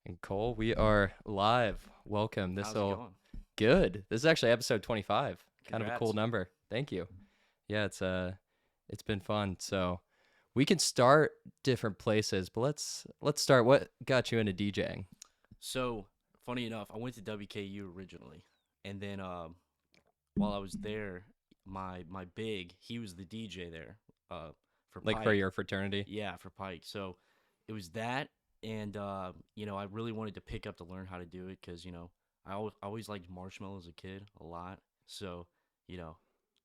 And Cole, we are live. Welcome. How's it going? Good. This is actually episode 25. Kind of a cool Congrats. number. Thank you. Yeah, it's been fun. So, we can start different places, but let's start. What got you into DJing? So, funny enough, I went to WKU originally, and then while I was there, my big he was the DJ there, for Like for Pike. your fraternity? Yeah, for Pike. So it was that, and I really wanted to pick up to learn how to do it because I always liked Marshmallow as a kid a lot. So you know,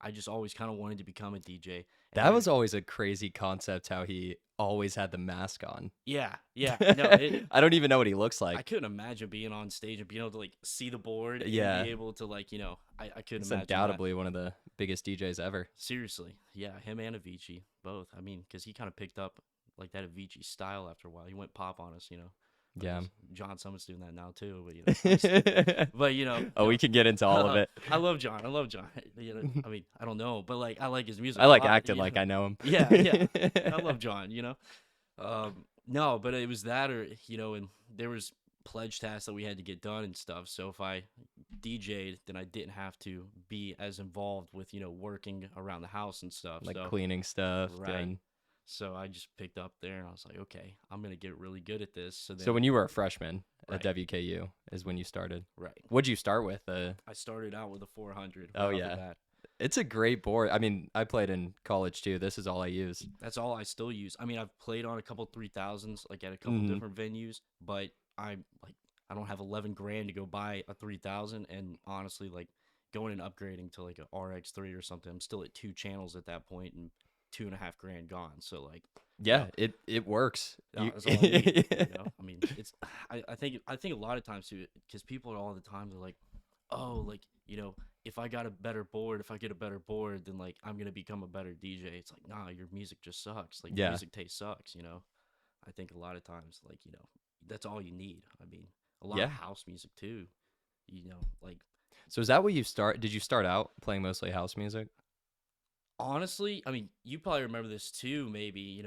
I just always kind of wanted to become a DJ, and That I was always a crazy concept how he always had the mask on. yeah, no it. I don't even know what he looks I like. couldn't imagine being on stage and being able to like see the board and Yeah, be able to I couldn't he's imagine that. undoubtedly one of the biggest DJs ever. Seriously, yeah, him and Avicii both. I mean, because he kind of picked up like that Avicii style after a while. He went pop on us. But Yeah. John Summit's doing that now too. But Oh, we can get into all of it. I love John. I love John. I mean, I don't know, but like I like his music I a like lot. acting like I know him. Yeah, yeah. I love John. No, but it was that, and there was pledge tasks that we had to get done and stuff. So if I DJ'd, then I didn't have to be as involved with working around the house and stuff. Like So cleaning stuff. right. And So I just picked up there and I was like, okay, I'm gonna get really good at this. So so then, when you were a freshman at right, WKU is when you started. right. What'd you start with? I started out with a 400 Oh right off the yeah, bat. it's a great board. I mean, I played in college too. This is all I use. That's all I still use. I mean, I've played on a couple 3000s, like at a couple Hmm. different venues, but I don't have 11 grand to go buy a 3000. And honestly, like going and upgrading to like a RX3 or something, I'm still at two channels at that point and 2.5 grand gone. So like, you Yeah, know, it works. that's all I need. I mean, I think a lot of times too, because people are all the time they're like, oh, like if I got a better board, if I get a better board, then like I'm gonna become a better DJ. It's like, nah, your music just sucks. Like your Yeah, music taste sucks. I think a lot of times, like that's all you need. I mean, a lot of yeah. house music too. Like So is that what you start? Did you start out playing mostly house music? honestly, I mean, you probably remember this too. Maybe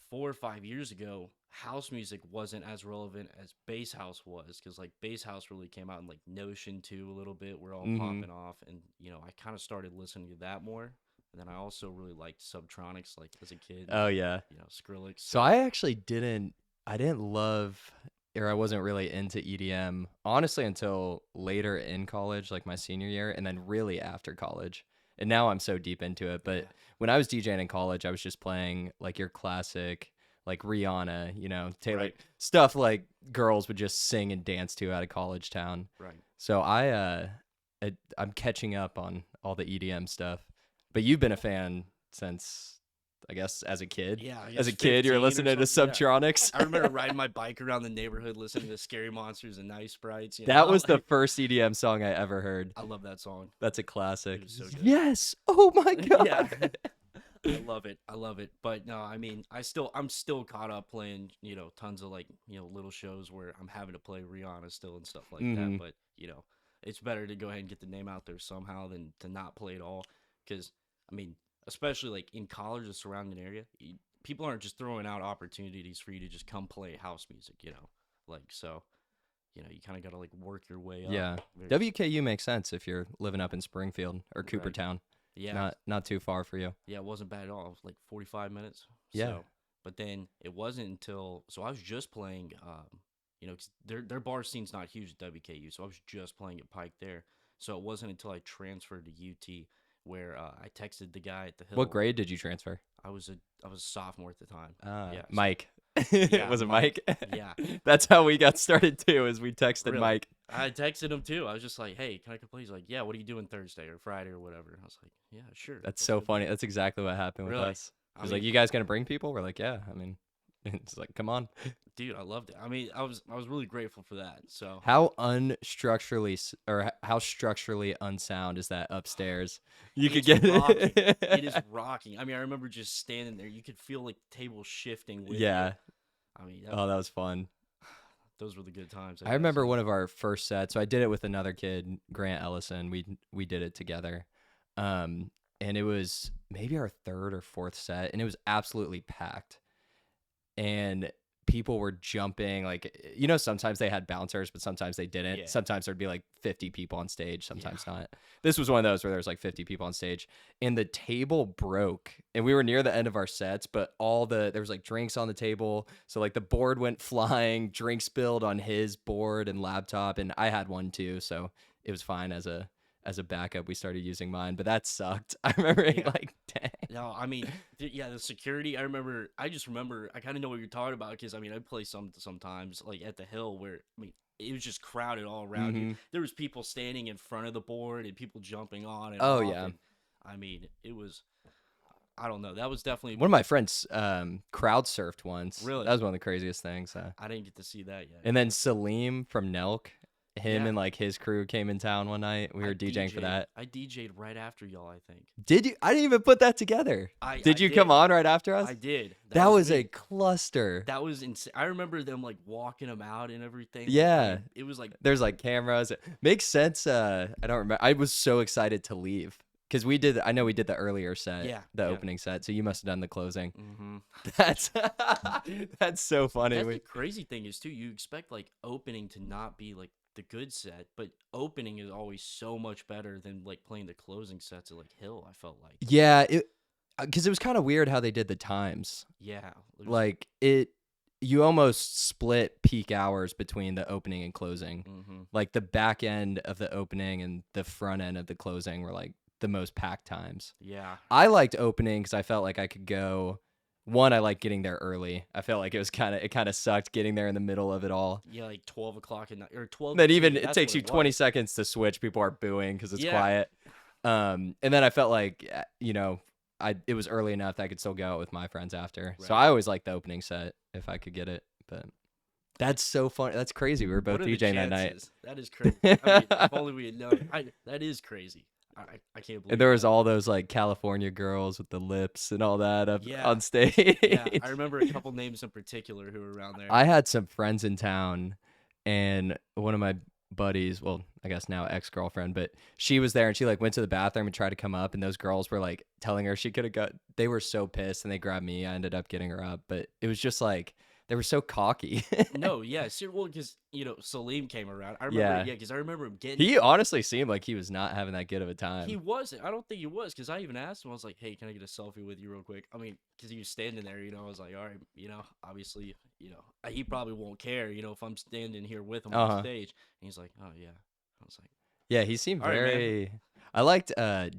4 or 5 years ago, house music wasn't as relevant as bass house was, because like bass house really came out in like Notion too a little bit. We're all Hmm. popping off, and I kind of started listening to that more. And then I also really liked Subtronics, like as a kid. Oh yeah. Skrillex. So I actually didn't. I didn't love, or I wasn't really into EDM honestly until later in college, like my senior year, and then really after college. And now I'm so deep into it. But Yeah, when I was DJing in college, I was just playing like your classic, like Rihanna, Taylor right, stuff like girls would just sing and dance to out of college town. right. So I'm catching up on all the EDM stuff. But you've been a fan since, I guess, as a kid. Yeah, I As guess a kid, you're 15 or listening to something. Yeah. Subtronics. I remember riding my bike around the neighborhood listening to Scary Monsters and Nice Sprites. That was the first EDM song I ever heard. I love that song. That's a classic. It was so good. Yes. Oh my Yeah. god. I love it. I love it. But no, I mean, I'm still caught up playing, tons of like, little shows where I'm having to play Rihanna still and stuff like Hmm. that. But, it's better to go ahead and get the name out there somehow than to not play at all. Because, I mean, especially like in college, the surrounding area, people aren't just throwing out opportunities for you to just come play house music. Like, so, you kind of got to like work your way up. Yeah. Very, WKU makes sense if you're living up in Springfield or right. Coopertown. Yeah. Not too far for you. Yeah, it wasn't bad at all. It was like 45 minutes. Yeah. So, but then it wasn't until I was just playing, 'cause their bar scene's not huge at WKU, so I was just playing at Pike there. So it wasn't until I transferred to UT where I texted the guy at the What Hill. grade did you transfer? I was a sophomore at the time. Yeah. Mike. Yeah, Was it Mike? Yeah. That's how we got started too, is we texted Really. Mike. I texted him too. I was just like, "Hey, can I come play?" He's like, "Yeah, what are you doing Thursday or Friday or whatever?" I was like, "Yeah, sure." That's Let's so go do funny. it." That's exactly what happened with Really? us. He I was like, mean, "You guys gonna bring people?" We're like, "Yeah." I mean, it's like, come on. dude, I loved it. I mean, I was really grateful for that. So How unstructurally how structurally unsound is that upstairs? You could it's get rocking. It is it. rocking. I mean, I remember just standing there. You could feel like the table shifting with you. Yeah. I mean, Oh, that was fun. those were the good times, I I guess. remember one of our first sets. So I did it with another kid, Grant Ellison. We did it together. Um, and it was maybe our third or fourth set, and it was absolutely packed. And people were jumping, like, you know, sometimes they had bouncers, but sometimes they didn't. Yeah. Sometimes there'd be like 50 people on stage, sometimes Yeah. not. This was one of those where there was like 50 people on stage, and the table broke, and we were near the end of our sets, but there was like drinks on the table. So like the board went flying, drinks spilled on his board and laptop, and I had one too. So it was fine as a backup. We started using mine, but that sucked. I remember it Yeah. like, dang. No, I mean, yeah, the security. I just remember. I kind of know what you're talking about because I mean, I play sometimes like at the Hill where I mean, it was just crowded all around you. Hmm. There was people standing in front of the board and people jumping on and Oh off, yeah. and I mean, it was. I don't know. That was definitely One of my friends crowd surfed once. really. That was one of the craziest things. I didn't get to see that yet. And then Salim from Nelk, him Yeah, and like his crew came in town one night. We were DJing for that. I DJ'd right after y'all. I think Did you? I didn't even put that together. I Did you did. come on right after us? I did. That was me. a cluster. That was insane. I remember them like walking them out and everything. Yeah. It was like There's like cameras. Makes sense. I don't remember. I was so excited to leave because I know we did the earlier set, Yeah, the yeah. opening set. So you must have done the closing. mm-hmm. That's that's so funny. That's the crazy thing is too. You expect like opening to not be like the good set, but opening is always so much better than like playing the closing sets at like Hill. I felt like Yeah, because it was kind of weird how they did the times. yeah, it was, Like you almost split peak hours between the opening and closing. mm-hmm. Like the back end of the opening and the front end of the closing were like the most packed times. Yeah, I liked opening because I felt like I could go. One, I like getting there early. I felt like it kind of sucked getting there in the middle of it all. yeah, like 12 o'clock at night or 12. Then even it that's takes what you it 20 was. seconds to switch. People are booing because it's Yeah. quiet. And then I felt like it was early enough that I could still go out with my friends after. So Right. I always liked the opening set if I could get it. But that's so funny. That's crazy. We were both What are the DJing that night. chances? That is crazy. I mean, if only we had known. That is crazy. I can't believe. And there was that. all those like California girls with the lips and all that up Yeah. on stage. Yeah, I remember a couple names in particular who were around there. I had some friends in town, and one of my buddies, well, I guess now ex-girlfriend, but she was there and she like went to the bathroom and tried to come up, and those girls were like telling her she could have got. They were so pissed and they grabbed me. I ended up getting her up, but it was just like they were so cocky. No, yeah, well, because Salim came around. I remember, Yeah. because I remember him getting. He honestly seemed like he was not having that good of a time. He wasn't. I don't think he was, because I even asked him. I was like, "Hey, can I get a selfie with you real quick?" I mean, because he was standing there. I was like, "All right, obviously, he probably won't care, if I'm standing here with him Uh-huh. on stage." And he's like, "Oh yeah." I was like, Yeah, he seemed All right, man. very. I liked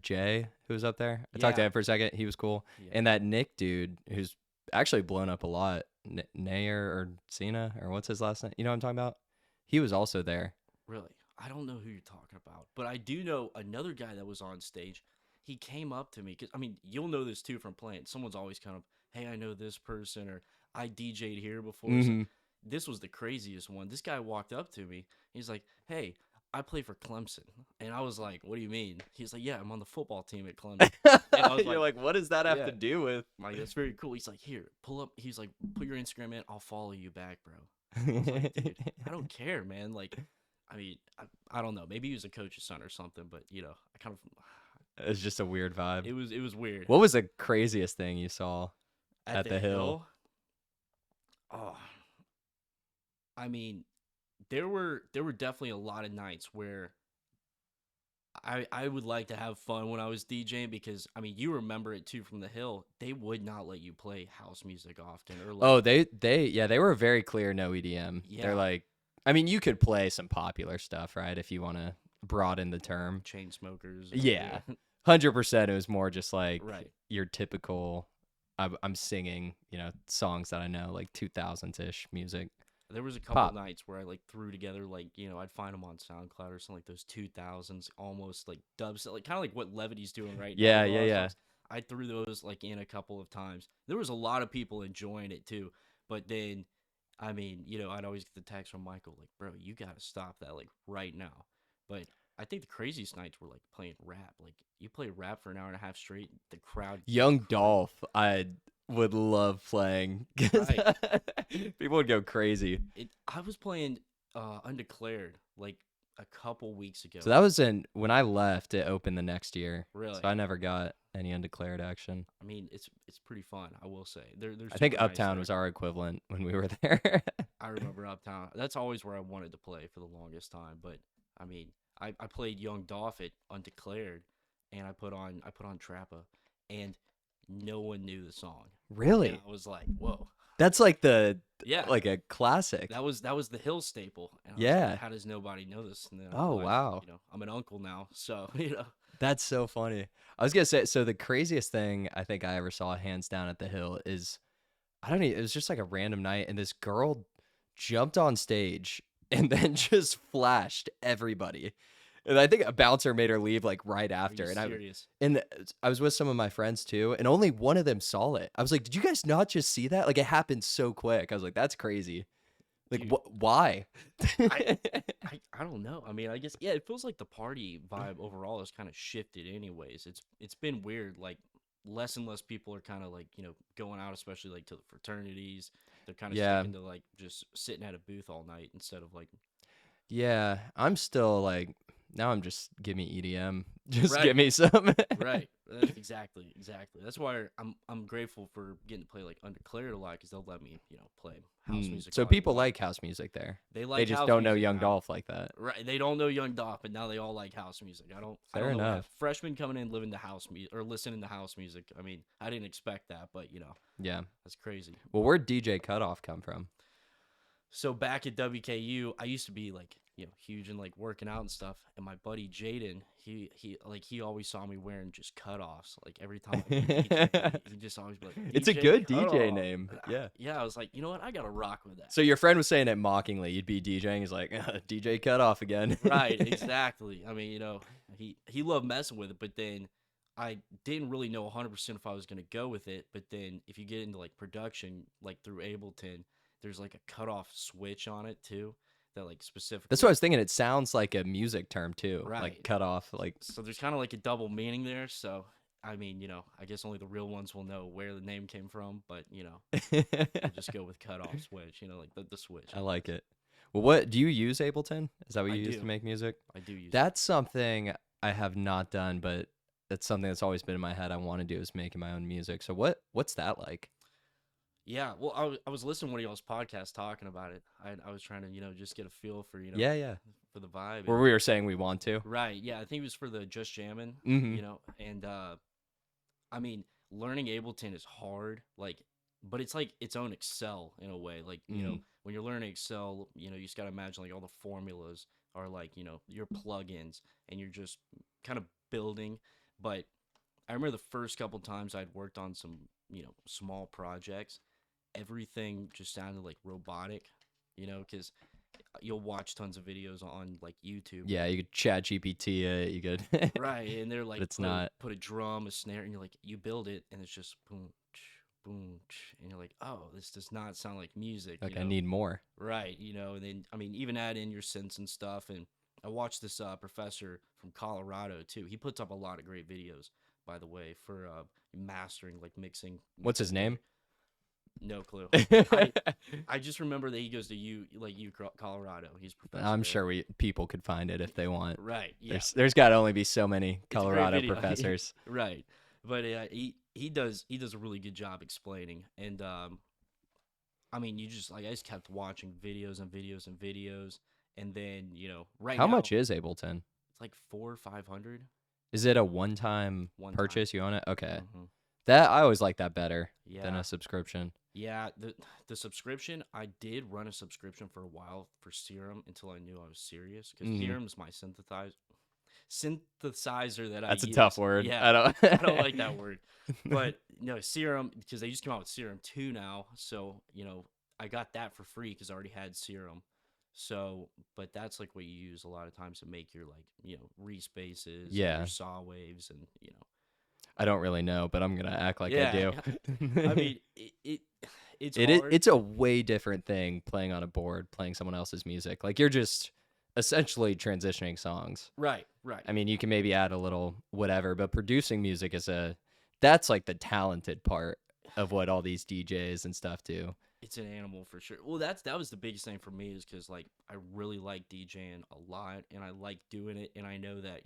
Jay, who was up there. I talked to Yeah. him for a second. He was cool. Yeah. And that Nick dude, who's actually blown up a lot, Nair or Cena, or what's his last name? You know what I'm talking about? He was also there. Really? I don't know who you're talking about, but I do know another guy that was on stage. He came up to me because I mean, you'll know this too from playing. Someone's always kind of, "Hey, I know this person," or "I DJ'd here before." So Mhm. this was the craziest one. This guy walked up to me. He's like, "Hey, I play for Clemson," and I was like, "What do you mean?" He's like, "Yeah, I'm on the football team at Clemson." I was You're like, what does that have Yeah. to do with? I'm like, that's very cool. He's like, "Here, pull up." He's like, "Put your Instagram in. I'll follow you back, bro." I was like, "Dude, I don't care, man." Like, I mean, I don't know. Maybe he was a coach's son or something, but I kind of It's just a weird vibe. it was weird. What was the craziest thing you saw? At the Hill? Oh, I mean, there were definitely a lot of nights where I would like to have fun when I was DJing because I mean you remember it too from the Hill. They would not let you play house music often or like, Oh, they were very clear no EDM. Yeah. They're like, I mean, you could play some popular stuff, right? If you want to broaden the term. chain smokers. Yeah. 100%. It was more just like Right. your typical. I'm singing, songs that I know, like 2000s ish music. There was a couple Pop. nights where I like threw together like I'd find them on SoundCloud or something like those 2000s almost like dubs like kind of like what Levity's doing right now. Yeah, with a lot of yeah. songs. I threw those like in a couple of times. There was a lot of people enjoying it too, but then I mean I'd always get the text from Michael like, "Bro, you gotta stop that like right now." But I think the craziest nights were like playing rap. Like you play rap for an hour and a half straight, the crowd. Young Dolph, I would love playing. 'Cause people would go crazy. I was playing Undeclared like a couple weeks So ago. that was when I left, it opened the next year. So Really, I never got any undeclared action. I mean, it's pretty fun. I will say they're I think super nice Uptown there. was our equivalent when we were there. I remember Uptown. That's always where I wanted to play for the longest time. But I mean, I played Young Dolph at Undeclared, and I put on Trappa, and no one knew the song, and Really? I was like, whoa, That's like the yeah, like a classic. that was the Hill staple, and I was like, Yeah. how does nobody know this? And then I Oh, realized, wow. I'm an uncle now, so That's so funny. I was gonna say, so the craziest thing I think I ever saw hands down at the Hill is I don't know, it was just like a random night and this girl jumped on stage and then just flashed everybody. And I think a bouncer made her leave like right are you after. serious? And I was with some of my friends too, and only one of them saw it. I was like, "Did you guys not just see that? Like it happened so quick." I was like, "That's crazy." Like Dude, why? I I don't know. I mean, I guess yeah, it feels like the party vibe overall has kind of shifted anyways. It's been weird. Like less and less people are kind of like, going out, especially like to the fraternities. They're kind of Yeah. sticking to like just sitting at a booth all night instead of like Yeah, I'm still like now I'm just give me EDM. Just right, give me some. right. Exactly. That's why I'm grateful for getting to play like Undeclared a lot because they'll let me, play house music So all I people want. like house music there. They They like just house don't know music Young now. Dolph like that. Right, they don't know Young Dolph, but now they all like house music. I Fair don't know what happened. enough. Freshmen coming in, living to house music or listening to house music. I mean, I didn't expect that, but Yeah. that's crazy. Well, where'd DJ Cutoff come from? So back at WKU, I used to be like, huge and like working out and stuff. And my buddy Jaden, he always saw me wearing just cutoffs. Like every time I go DJ, he just always be like It's a DJ good DJ cutoff. name. Yeah. Yeah, I was like, you know what? I gotta rock with that. So your friend was saying it mockingly. You'd be DJing. He's like, DJ Cutoff again. Right, exactly. I mean, he loved messing with it, but then I didn't really know 100% if I was going to go with it. But then if you get into like production, like through Ableton, there's like a cutoff switch on it too, that like That's what I specifically, was thinking. It sounds like a music term too, like right. cutoff. Like, So there's kind of like a double meaning there. So I mean, I guess only the real ones will know where the name came from, but we'll just go with cutoff switch, like the switch, I I like guess. it. Well, what do you use Ableton? Is that what I you use to do. make music? I do use it. That's something I have not done, but that's something that's always been in my head. I want to do is making my own music. So what's that like? Yeah, well, I was listening to one of y'all's podcasts talking about it. I was trying to, just get a feel for, Yeah, yeah. for the vibe. Where And we were saying we want to. right, yeah, I think it was for the Just Jammin', Mm-hmm. and I mean, learning Ableton is hard, like, but it's like its own Excel in a way. Like, Mm. when you're learning Excel, you just got to imagine like all the formulas are like, your plugins and you're just kind of building. But I remember the first couple times I'd worked on some, small projects, everything just sounded like robotic, because you'll watch tons of videos on like YouTube. Yeah, you could chat GPT it. You could. Right, and they're But like it's put a, not. put a drum, a snare, and you're like you build it, and it's just boom, boom, and you're like, oh, this does not sound like music, Like, I need more. Right, and then I mean, even add in your synths and stuff. And I watched this professor from Colorado too. He puts up a lot of great videos, by the way, for mastering, like What's mixing his name? No clue. I just remember that he goes to Colorado. He's a professor I'm there. sure people could find it if they want. Right. Yeah. There's got to only be so many It's a great Colorado video. professors. Right. But he does a really good job explaining. And I mean, I just kept watching videos and videos and videos, and then right How now much is Ableton? it's like 400 or 500 Is it a one-time one time. purchase? You own it? Okay. Mhm. That I always like that better than Yeah. a subscription. Yeah, the subscription, I did run a subscription for a while for Serum until I knew I was serious, because Mhm. Serum's my synthesizer that That's I a use. tough word. Yeah, I don't. I don't like that word. But no, Serum, because they just came out with Serum 2 now, so I got that for free because I already had Serum. So, but that's like what you use a lot of times to make your like respaces, and Yeah. your saw waves, and I don't really know, but I'm gonna act like I do. I mean, it's It is. hard. It's a way different thing playing on a board, playing someone else's music. Like you're just essentially transitioning songs. Right, right. I mean, you can maybe add a little whatever, but producing music that's like the talented part of what all these DJs and stuff do. It's an animal for sure. Well, that was the biggest thing for me is because like I really like DJing a lot and I like doing it and I know that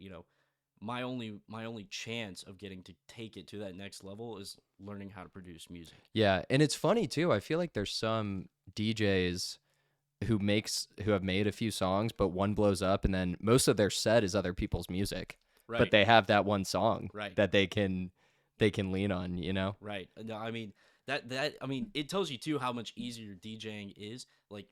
my only chance of getting to take it to that next level is learning how to produce music. Yeah, and it's funny too. I feel like there's some DJs who have made a few songs, but one blows up, and then most of their set is other people's music, but Right, they have that one song right, that they can lean on. You know? right. No, I mean that I mean it tells you too how much easier DJing is. Like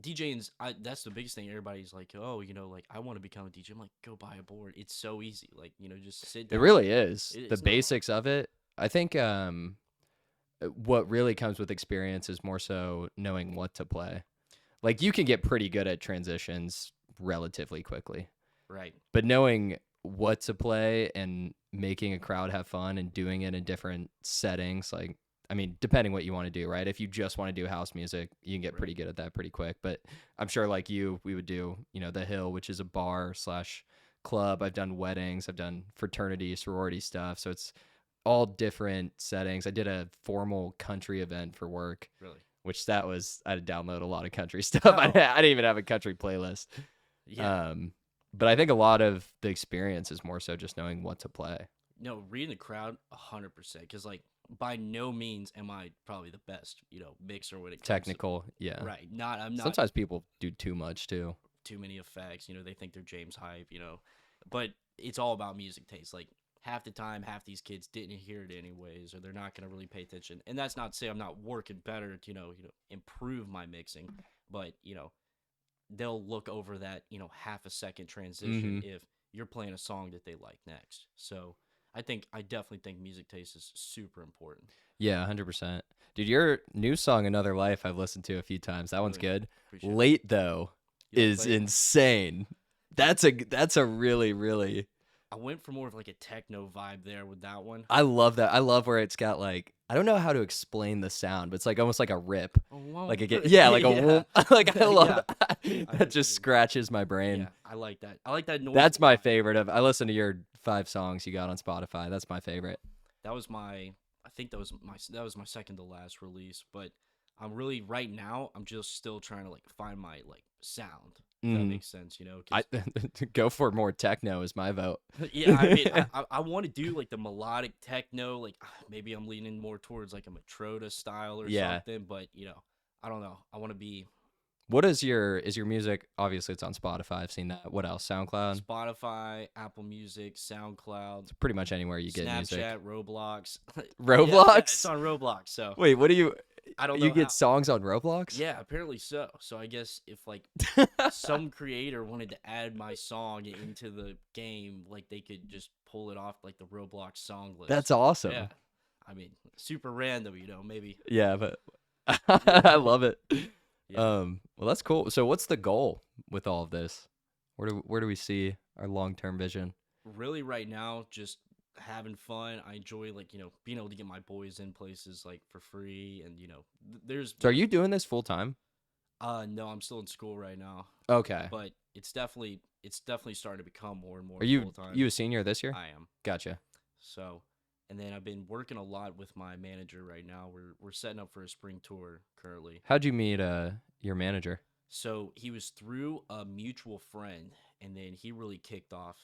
DJing's that's the biggest thing. Everybody's like, oh, like I want to become a DJ. I'm like, go buy a board. It's so easy. Like just sit It down. really is. The It's not hard. basics of it. I think what really comes with experience is more so knowing what to play. Like you can get pretty good at transitions relatively quickly, Right, but knowing what to play and making a crowd have fun and doing it in different settings, like I mean, depending what you want to do, right? If you just want to do house music, you can get right. pretty good at that pretty quick. But I'm sure like you, we would do, the Hill, which is a bar slash club. I've done weddings, I've done fraternity, sorority stuff. So it's all different settings. I did a formal country event for work, Really. which I had to download a lot of country stuff. I Oh, didn't even have a country playlist. yeah. Um, but I think a lot of the experience is more so just knowing what to play. No, reading the crowd 100%. Because like by no means am I probably the best mixer when it comes to Technical, yeah. right. I'm not Sometimes people do too much too. too many effects. They think they're James Hype. But it's all about music taste. Like half the time, half these kids didn't hear it anyways, or they're not gonna really pay attention. And that's not to say I'm not working better to improve my mixing, but they'll look over that half a second transition Hmm. if you're playing a song that they like next. So I definitely think music taste is super important. Yeah, 100%. Dude, your new song "Another Life" I've listened to a few times. That one's Really good. appreciate it. "Late" though You like is late? insane. That's a really really. I went for more of like a techno vibe there with that one. I love that. I love where it's got like I don't know how to explain the sound, but it's like almost like a rip. Oh, Like wow. again, yeah, like a Yeah. whoop. Like I love Yeah. I that. Just agree. scratches my brain. Yeah, I like that. I like that noise That's a my lot. favorite of. I listened to your 5 songs you got on Spotify. That's my favorite. That was my. I think that was my second to last release. But I'm really right now. I'm just still trying to like find my like sound. If that Mm. makes sense, I 'cause go for more techno is my vote. yeah, I mean, I want to do like the melodic techno. Like maybe I'm leaning more towards like a Matroda style or Yeah. something. But I don't know. I want to be What is your music? Obviously, it's on Spotify. I've seen that. What else? SoundCloud. Spotify, Apple Music, SoundCloud, Pretty much anywhere you get music. Snapchat, Roblox. Yeah, it's Roblox. on Roblox. So Wait, what do you? I don't You know get how. songs on Roblox? Yeah, apparently so. So I guess if like some creator wanted to add my song into the game, like they could just pull it off like the Roblox song That's list. awesome. Yeah, I mean, super random, maybe. Yeah, but I love it. Yeah, Well, that's cool. So, what's the goal with all of this? Where do we see our long-term vision? really, right now, just having fun. I enjoy like being able to get my boys in places like for free, and there's So, are you doing this full time? no, I'm still in school right now, Okay. but it's definitely starting to become more and more Are you full time. you a senior this year? I am. Gotcha. So, and then I've been working a lot with my manager right now. We're setting up for a spring tour currently. How'd you meet your manager? So he was through a mutual friend, and then he really kicked off,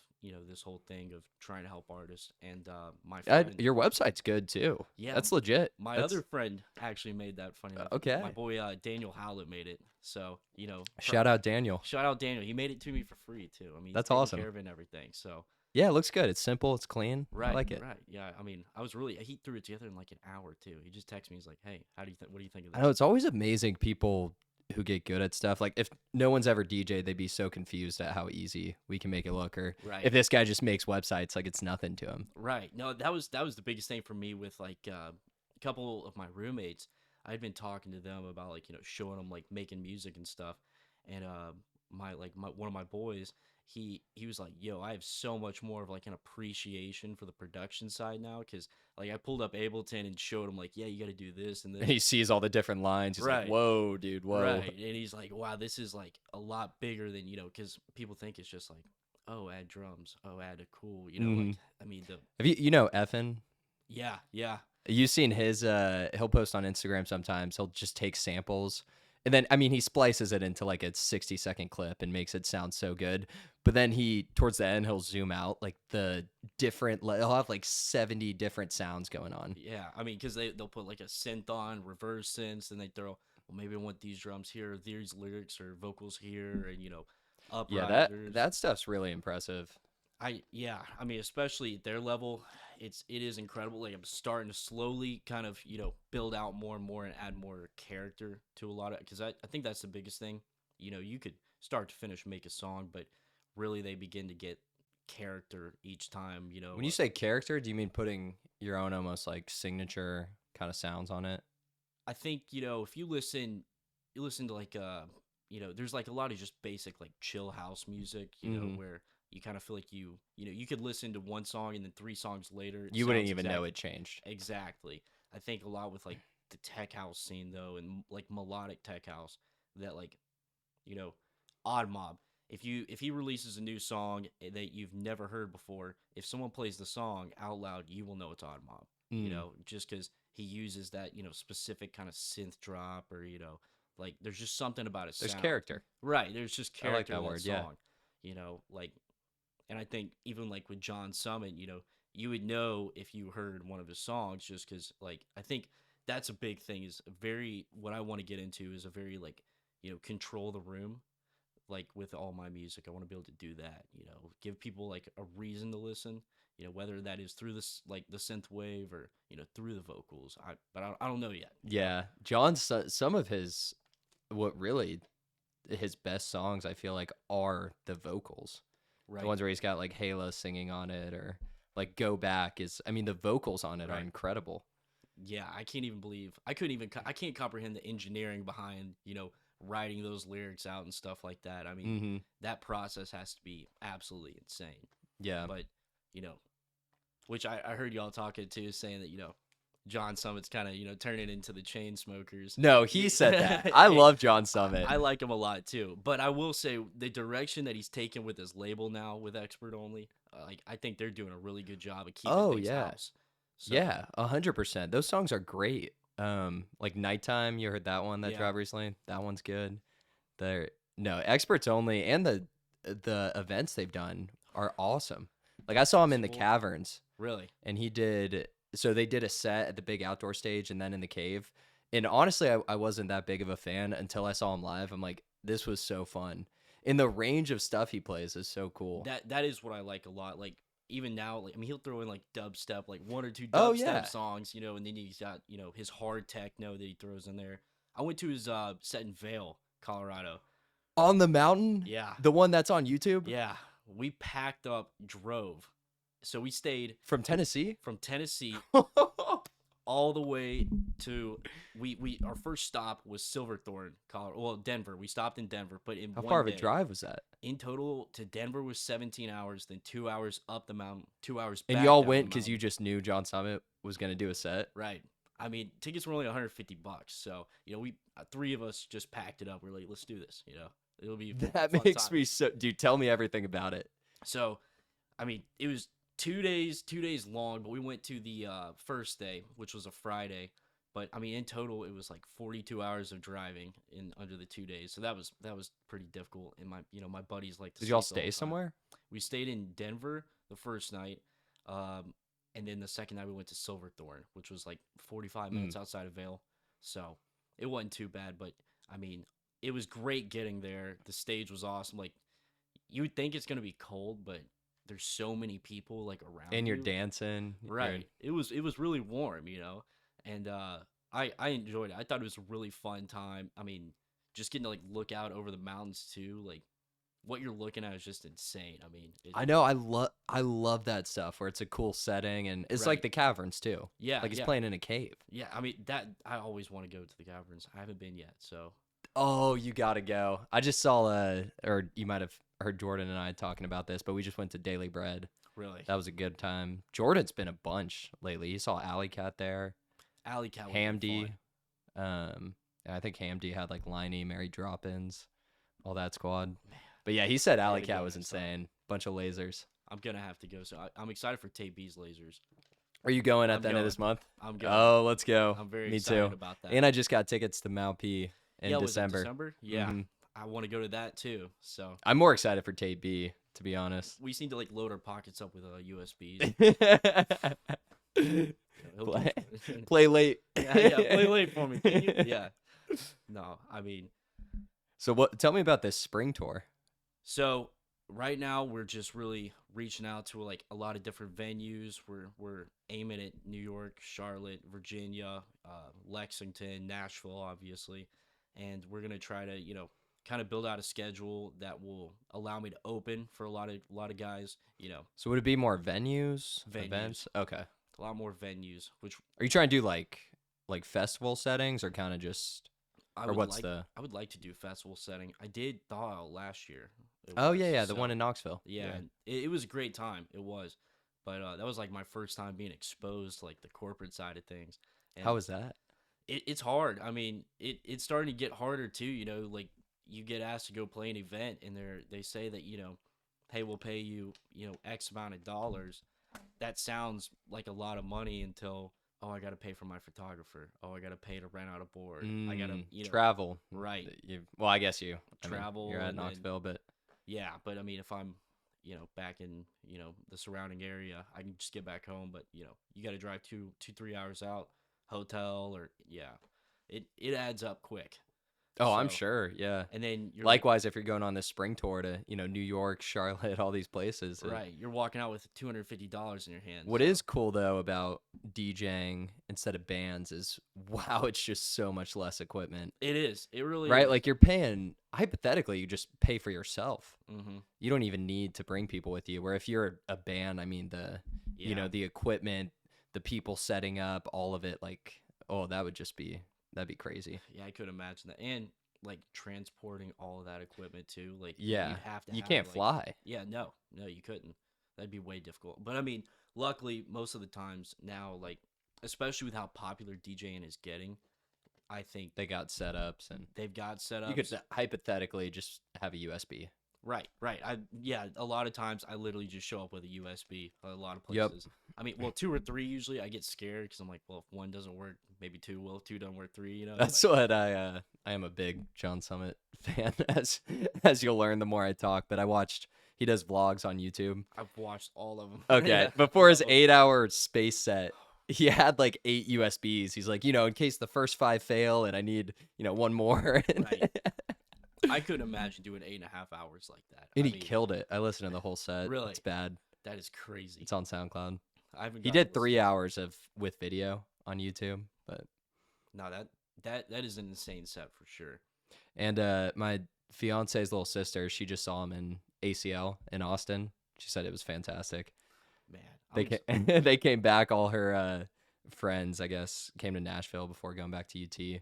this whole thing of trying to help artists. And my friend, Your website's good too. yeah, That's legit. my That's other friend actually made that funny enough. okay. My boy Daniel Howlett made it. So Shout out Daniel. shout out Daniel. He made it to me for free too. I mean, he's That's taking awesome. care of it and everything. So Yeah, it looks good. It's simple. It's clean. right, I like it. right, yeah. I mean, he threw it together in like an hour too. He just texted me. He's like, "Hey, how do you think? What do you think of I know this?" it's always amazing people who get good at stuff. Like if no one's ever DJ'd, they'd be so confused at how easy we can make it look. Or Right. if this guy just makes websites, like it's nothing to him. Right. No, that was the biggest thing for me with like a couple of my roommates. I'd been talking to them about like showing them like making music and stuff, and my one of my boys he was like, "Yo, I have so much more of like an appreciation for the production side now because like I pulled up Ableton and showed him like, yeah, you got to do this and And this." he sees all the different lines. He's like, Right. whoa, dude, whoa. Right. And he's like, "Wow, this is like a lot bigger than because people think it's just like, oh, add drums, oh, add a cool, Mhm. like I mean the Have you know Effin? yeah, yeah. You've seen his he'll post on Instagram sometimes. He'll just take samples and then I mean he splices it into like a 60-second clip and makes it sound so good. But then he towards the end he'll zoom out like the different he'll have like 70 different sounds going on. Yeah, I mean, because they'll put like a synth on, reverse synths, and they throw, well, maybe I want these drums here, these lyrics or vocals here, and Yeah, that uprisers. that stuff's really impressive. Yeah, I mean, especially at their level, it is incredible. Like I'm starting to slowly kind of build out more and more and add more character to a lot of, because I think that's the biggest thing. You could start to finish make a song, but really they begin to get character each time. When you say character, do you mean putting your own almost like signature kind of sounds on it? I think if you listen to like there's like a lot of just basic like chill house music, Hmm. where you kind of feel like you could listen to one song and then 3 songs later it You wouldn't sounds even know it changed. exactly. I think a lot with like the tech house scene though, and like melodic tech house, that like you know, Odd Mob. If he releases a new song that you've never heard before, if someone plays the song out loud, you will know it's Odd Mob. Mm. Just because he uses that specific kind of synth drop, or like there's just something about his There's sound. character. Right, there's just I like character that to that word. Yeah. song. Like, and I think even like with John Summit, you would know if you heard one of his songs, just because like I think that's a big thing, is a very, what I want to get into is a very like control the room, like with all my music. I want to be able to do that, give people like a reason to listen, whether that is through this like the synth wave, or through the vocals. I don't know yet. Yeah. John's some of his what really his best songs I feel like are the vocals. The Right, ones where he's got like Halo singing on it or like Go Back is I mean the vocals on it are right. incredible. Yeah, I can't even believe I couldn't even I can't comprehend the engineering behind writing those lyrics out and stuff like that. I mean, Mhm. that process has to be absolutely insane. Yeah. But you know, which I heard y'all talking too, saying that John Summit's kind of turning into the chain smokers. No, he said that. I love John Summit. I like him a lot too, but I will say the direction that he's taken with his label now with Expert Only, like I think they're doing a really good job of keeping Oh things yeah. house. So Yeah, 100%. Those songs are great. Like Nighttime, you heard that one that yeah, dropped recently? That one's good. They're no, Experts Only and the events they've done are awesome. Like I saw him in the festival, caverns really. and he did so they did a set at the big outdoor stage and then in the cave. And honestly, I wasn't that big of a fan until I saw him live. I'm like, this was so fun. And the range of stuff he plays is so cool. That is what I like a lot. Like even now, like I mean, he'll throw in like dubstep, like one or two Oh dubstep yeah. songs, and then he's got his hard techno that he throws in there. I went to his set in Vail, Colorado. On the mountain, Yeah, the one that's on YouTube yeah. We packed up, drove. So we stayed from Tennessee. from Tennessee How all the way to we our first stop was Silverthorne, Colorado. Well, Denver. We stopped in Denver, but in far one of a day. drive was that? In total to Denver was 17 hours, then 2 hours up the mountain, 2 hours And back y'all down the went because mountain. you just knew John Summit was gonna do a set. Right. I mean, tickets were only $150, so we three of us just packed it up. We're like, let's do this. It'll be a That fun makes time. me so. Dude, tell me everything about it. So, I mean, it was 2 days long, but we went to the first day, which was a Friday. But I mean, in total, it was like 42 hours of driving in under the 2 days. So that was pretty difficult. And my buddies like to Did y'all sleep the whole stay time. somewhere? We stayed in Denver the first night, and then the second night we went to Silverthorne, which was like 45 Mm. minutes outside of Vail. So it wasn't too bad, but I mean, it was great getting there. The stage was awesome. Like you would think it's gonna be cold, but there's so many people like around And you're you. dancing. Right. It was really warm, and I enjoyed it. I thought it was a really fun time. I mean, just getting to like look out over the mountains too, like what you're looking at is just insane. I mean, I know. I love that stuff where it's a cool setting and it's like right. the caverns too. Yeah, Like he's yeah, playing in a cave. yeah. I mean, that I always want to go to the caverns. I haven't been yet, so Oh, you gotta go. I just saw or you might have heard Jordan and I talking about this, but we just went to Daily Bread. really, That was a good time. Jordan's been a bunch lately. He saw Alley Cat there, Alley Cat would have been Hamdy. fun. And I think Hamdy had like Liney, Mary drop-ins, all that squad. But yeah, he said Alley Gotta go Cat was next time. insane. Bunch of lasers. I'm gonna have to go. So I'm excited for Tate B's lasers. Are you going at I'm the end of going. this month? I'm going. Oh, let's go. I'm very Me excited too. about that. And I just got tickets to Mount P in Yeah, was it December. December? Yeah, hmm I want to go to that too. So I'm more excited for Tate B, to be honest. we just need to like load our pockets up with USBs. He'll do play, it for me. play late. Yeah, yeah. Play late for me, can you? Yeah. No, I mean, So what? Tell me about this spring tour. so right now we're just really reaching out to like a lot of different venues. We're aiming at New York, Charlotte, Virginia, Lexington, Nashville, obviously, and we're gonna try to kind of build out a schedule that will allow me to open for a lot of guys. So would it be more venues, Venues, events? Okay. a lot more venues, which Are you trying to do like festival settings or kind of just I or would what's like. the? I would like to do festival setting. I did thaw last year. It Oh was yeah, yeah, the one so in Knoxville. yeah, Yeah. and it was a great time. It was, but that was like my first time being exposed to like the corporate side of things, How and was that? it's hard. I mean, it's starting to get harder too. Like you get asked to go play an event, and they say that hey, we'll pay you X amount of dollars. That sounds like a lot of money until oh, I got to pay for my photographer. Oh, I got to pay to rent out a board. I got to Travel. right Well, I guess you. I mean, travel you're at and then Knoxville, but yeah. But I mean, if I'm back in the surrounding area, I can just get back home. But you got to drive 3 hours out, hotel or yeah, it adds up quick. oh, I'm So sure. Yeah. and then you're like Likewise, if you're going on this spring tour to New York, Charlotte, all these places. right, you're walking out with $250 in your hand. What So is cool though about DJing instead of bands is wow, it's just so much less equipment. it is. It really Right? is. Like you're paying hypothetically, you just pay for yourself. Mm-hmm. You don't even need to bring people with you. Where if you're a band, I mean Yeah. the equipment, the people setting up, all of it, like, oh, that'd be crazy. Yeah, I could imagine that. And like transporting all of that equipment too. Like Yeah. you'd have to You have can't like fly. yeah, no, you couldn't. That'd be way difficult. But I mean, luckily, most of the times now, like especially with how popular DJing is getting, I think They got setups and they've got you could setups. hypothetically just have a USB. Right, right. Yeah, a lot of times I literally just show up with a USB. A lot of Yep. places. I mean, well, two or three usually. I get scared because I'm like, well, if one doesn't work, maybe two will. If two don't work, three. That's what I am a big John Summit fan as you'll learn the more I talk, but he does vlogs on YouTube. I've watched all of them. Okay. Yeah, Before his love 'em. 8-hour space set, he had like 8 USBs. He's like, in case the first 5 fail and I need, one more. Right. I couldn't imagine doing 8.5 hours like that. And I he mean, killed it. I listened to the whole set. Really? It's bad. that is crazy. It's on SoundCloud. I haven't. He gotten did to listen 3 to it. hours with video on YouTube, but No, that is an insane set for sure. and my fiance's little sister, she just saw him in ACL in Austin. She said it was fantastic. Man, They came back. All her friends, I guess, came to Nashville before going back to UT,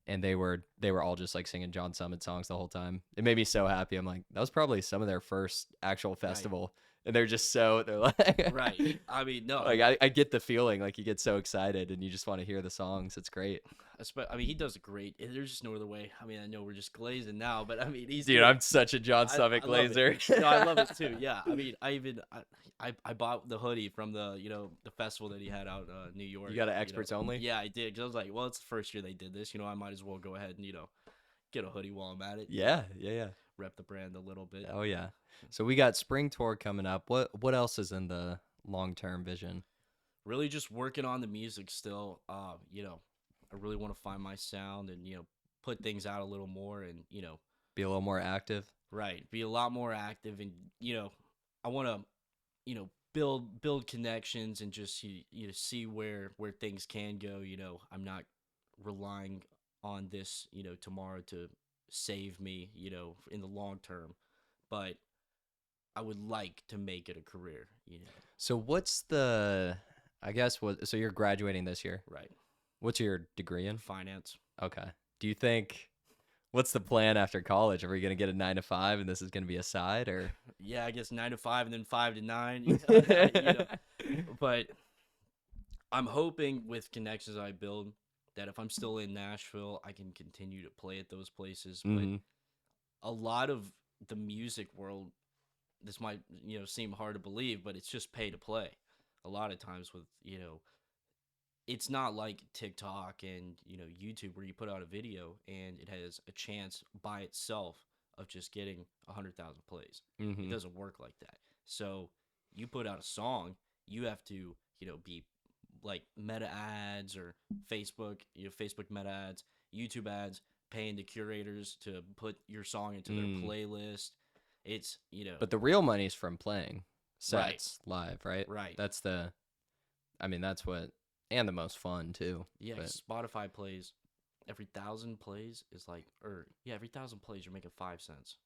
and they were all just like singing John Summit songs the whole time. It made me so happy. I'm like, that was probably some of their first actual festival, and they're like, right. I mean, no. like I get the feeling like you get so excited and you just want to hear the songs. It's great, I mean, he does a great. There's just no other way. I mean, I know we're just glazing now, but I mean, he's dude. I'm such a John Summit I love glazer. it. No, I love it too. Yeah, I mean, I bought the hoodie from the the festival that he had out in New York. You got an experts only? Yeah, I did because I was like, well, it's the first year they did this. I might as well go ahead and get a hoodie while I'm at it. Yeah, yeah. Rep the brand a little bit. Oh yeah. So we got spring tour coming up. What else is in the long-term vision? Really, just working on the music still. I really want to find my sound and put things out a little more and Be a little more active. right, be a lot more active and I want to build connections and just see where things can go. I'm not relying on this tomorrow to save me in the long term, but I would like to make it a career. So so you're graduating this year. Right. What's your degree in? Finance. Okay. Do you think what's the plan after college? Are we going to get a 9 to 5 and this is going to be a side or Yeah, I guess 9 to 5 and then 5 to 9. But I'm hoping with connections I build that if I'm still in Nashville, I can continue to play at those places. Mhm. But a lot of the music world, this might seem hard to believe, but it's just pay to play. a lot of times with, it's not like TikTok and, YouTube where you put out a video and it has a chance by itself of just getting 100,000 plays. It Mm-hmm. doesn't work like that. So you put out a song, you have to, be like meta ads or Facebook meta ads, YouTube ads, paying the curators to put your song into their Mm. playlist. It's, But the real money's from playing right, sets live, right? right. That's the, I mean, that's what, and the most fun too. Yeah, But Spotify plays every 1,000 plays is like, or yeah, every 1,000 plays you're making 5 cents.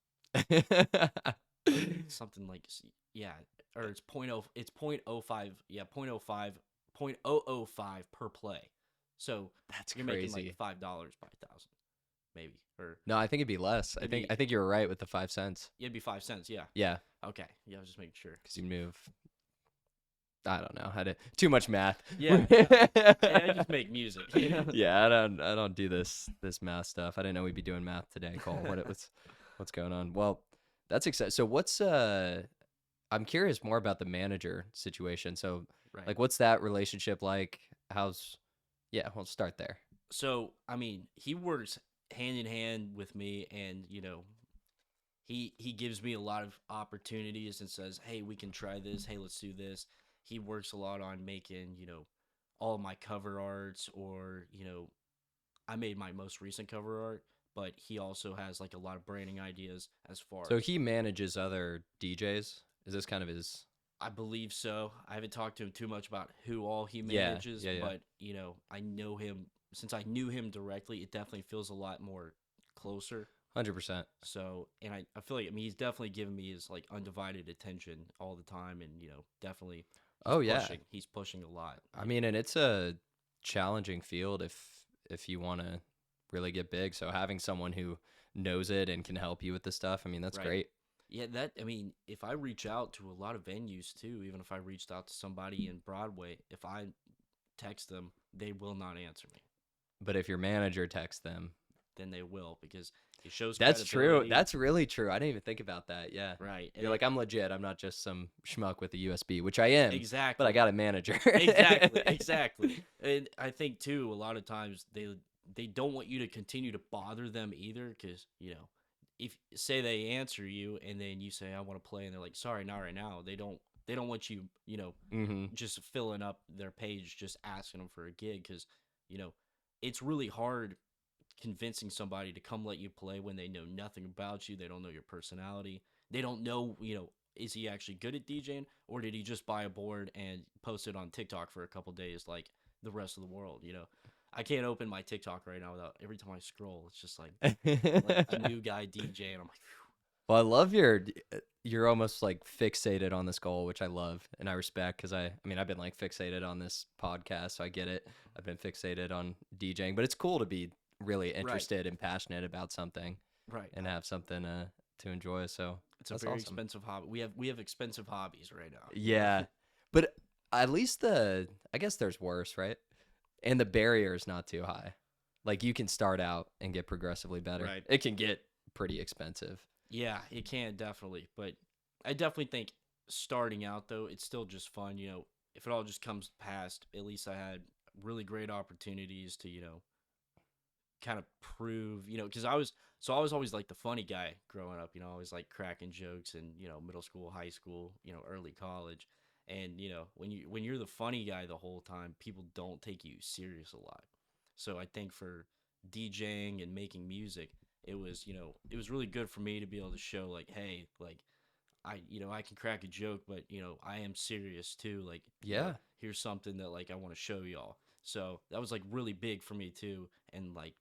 Something like, yeah, or it's it's point oh five, yeah, point oh five per play. So that's you're making like crazy. $5 by 1,000, maybe, or No, I think it'd be less. it'd be I think you were right with the 5 cents. it'd be 5 cents. Yeah. Yeah, Okay. Yeah, I was just making sure. because you move. I don't know how to too much math. Yeah, I just make music. Yeah, I don't do this math stuff. I didn't know we'd be doing math today, Cole. What's going on? Well, that's exciting. So what's I'm curious more about the manager situation. So Right. like what's that relationship like? How's yeah, we'll start there. So I mean, he works hand in hand with me, and he gives me a lot of opportunities and says, "Hey, we can try this. Hey, let's do this." He works a lot on making, all of my cover arts, or, I made my most recent cover art, but he also has like a lot of branding ideas as far So as, he manages other DJs. Is this kind of his I believe so. I haven't talked to him too much about who all he Yeah, manages, yeah, yeah. but, I know him since I knew him directly, it definitely feels a lot more closer. 100%. So, and I feel like, I mean, he's definitely giving me his like undivided attention all the time, and definitely Oh yeah. he's pushing a lot. I mean, and it's a challenging field if you want to really get big. So having someone who knows it and can help you with the stuff, I mean, that's Right. great. Yeah, I mean, if I reach out to a lot of venues too, even if I reached out to somebody in Broadway, if I text them, they will not answer me. But if your manager texts them, Then they will, because it shows that's true. credibility. That's really true. I didn't even think about that. Yeah. Right. You're like, I'm legit. I'm not just some schmuck with a USB, which I am, but I Exactly. got a manager. Exactly. And I think too, a lot of times they don't want you to continue to bother them either, because if say they answer you and then you say I want to play, and they're like, sorry, not right now. They don't want you hmm just filling up their page just asking them for a gig, because you know it's really hard convincing somebody to come let you play when they know nothing about you. They don't know your personality. They don't know, is he actually good at DJing, or did he just buy a board and post it on TikTok for a couple days like the rest of the world? I can't open my TikTok right now without, every time I scroll, it's just like a new guy DJ, and I'm like, Well, I love you're almost like fixated on this goal, which I love and I respect because I mean I've been like fixated on this podcast, so I get it. I've been fixated on DJing, but it's cool to be really right, interested and passionate about something right. and have something to enjoy. So It's a that's very awesome. expensive hobby. We have expensive hobbies right now. Yeah, but at least I guess there's worse, right? And the barrier is not too high. Like you can start out and get progressively better. Right. It can get pretty expensive. Yeah, it can definitely, but I definitely think starting out though, it's still just fun. If it all just comes past, at least I had really great opportunities to kind of prove, because I was always like the funny guy growing up. Always like cracking jokes in middle school, high school, early college, and when you're the funny guy the whole time, people don't take you serious a lot. So I think for DJing and making music, it was really good for me to be able to show, like, hey, like, I can crack a joke, but I am serious too. Like, Yeah. here's something that like I want to show y'all. So that was like really big for me too, and like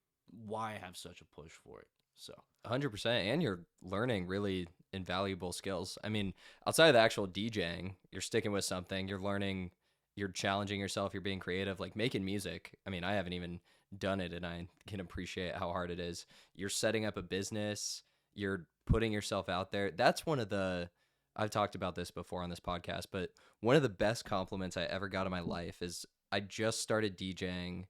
why I have such a push for it. So 100%, and you're learning really invaluable skills. I mean, outside of the actual DJing, you're sticking with something, you're learning, you're challenging yourself, you're being creative, like making music. I mean, I haven't even done it and I can appreciate how hard it is. You're setting up a business, you're putting yourself out there. That's one of the I've talked about this before on this podcast, but one of the best compliments I ever got in my life is I just started DJing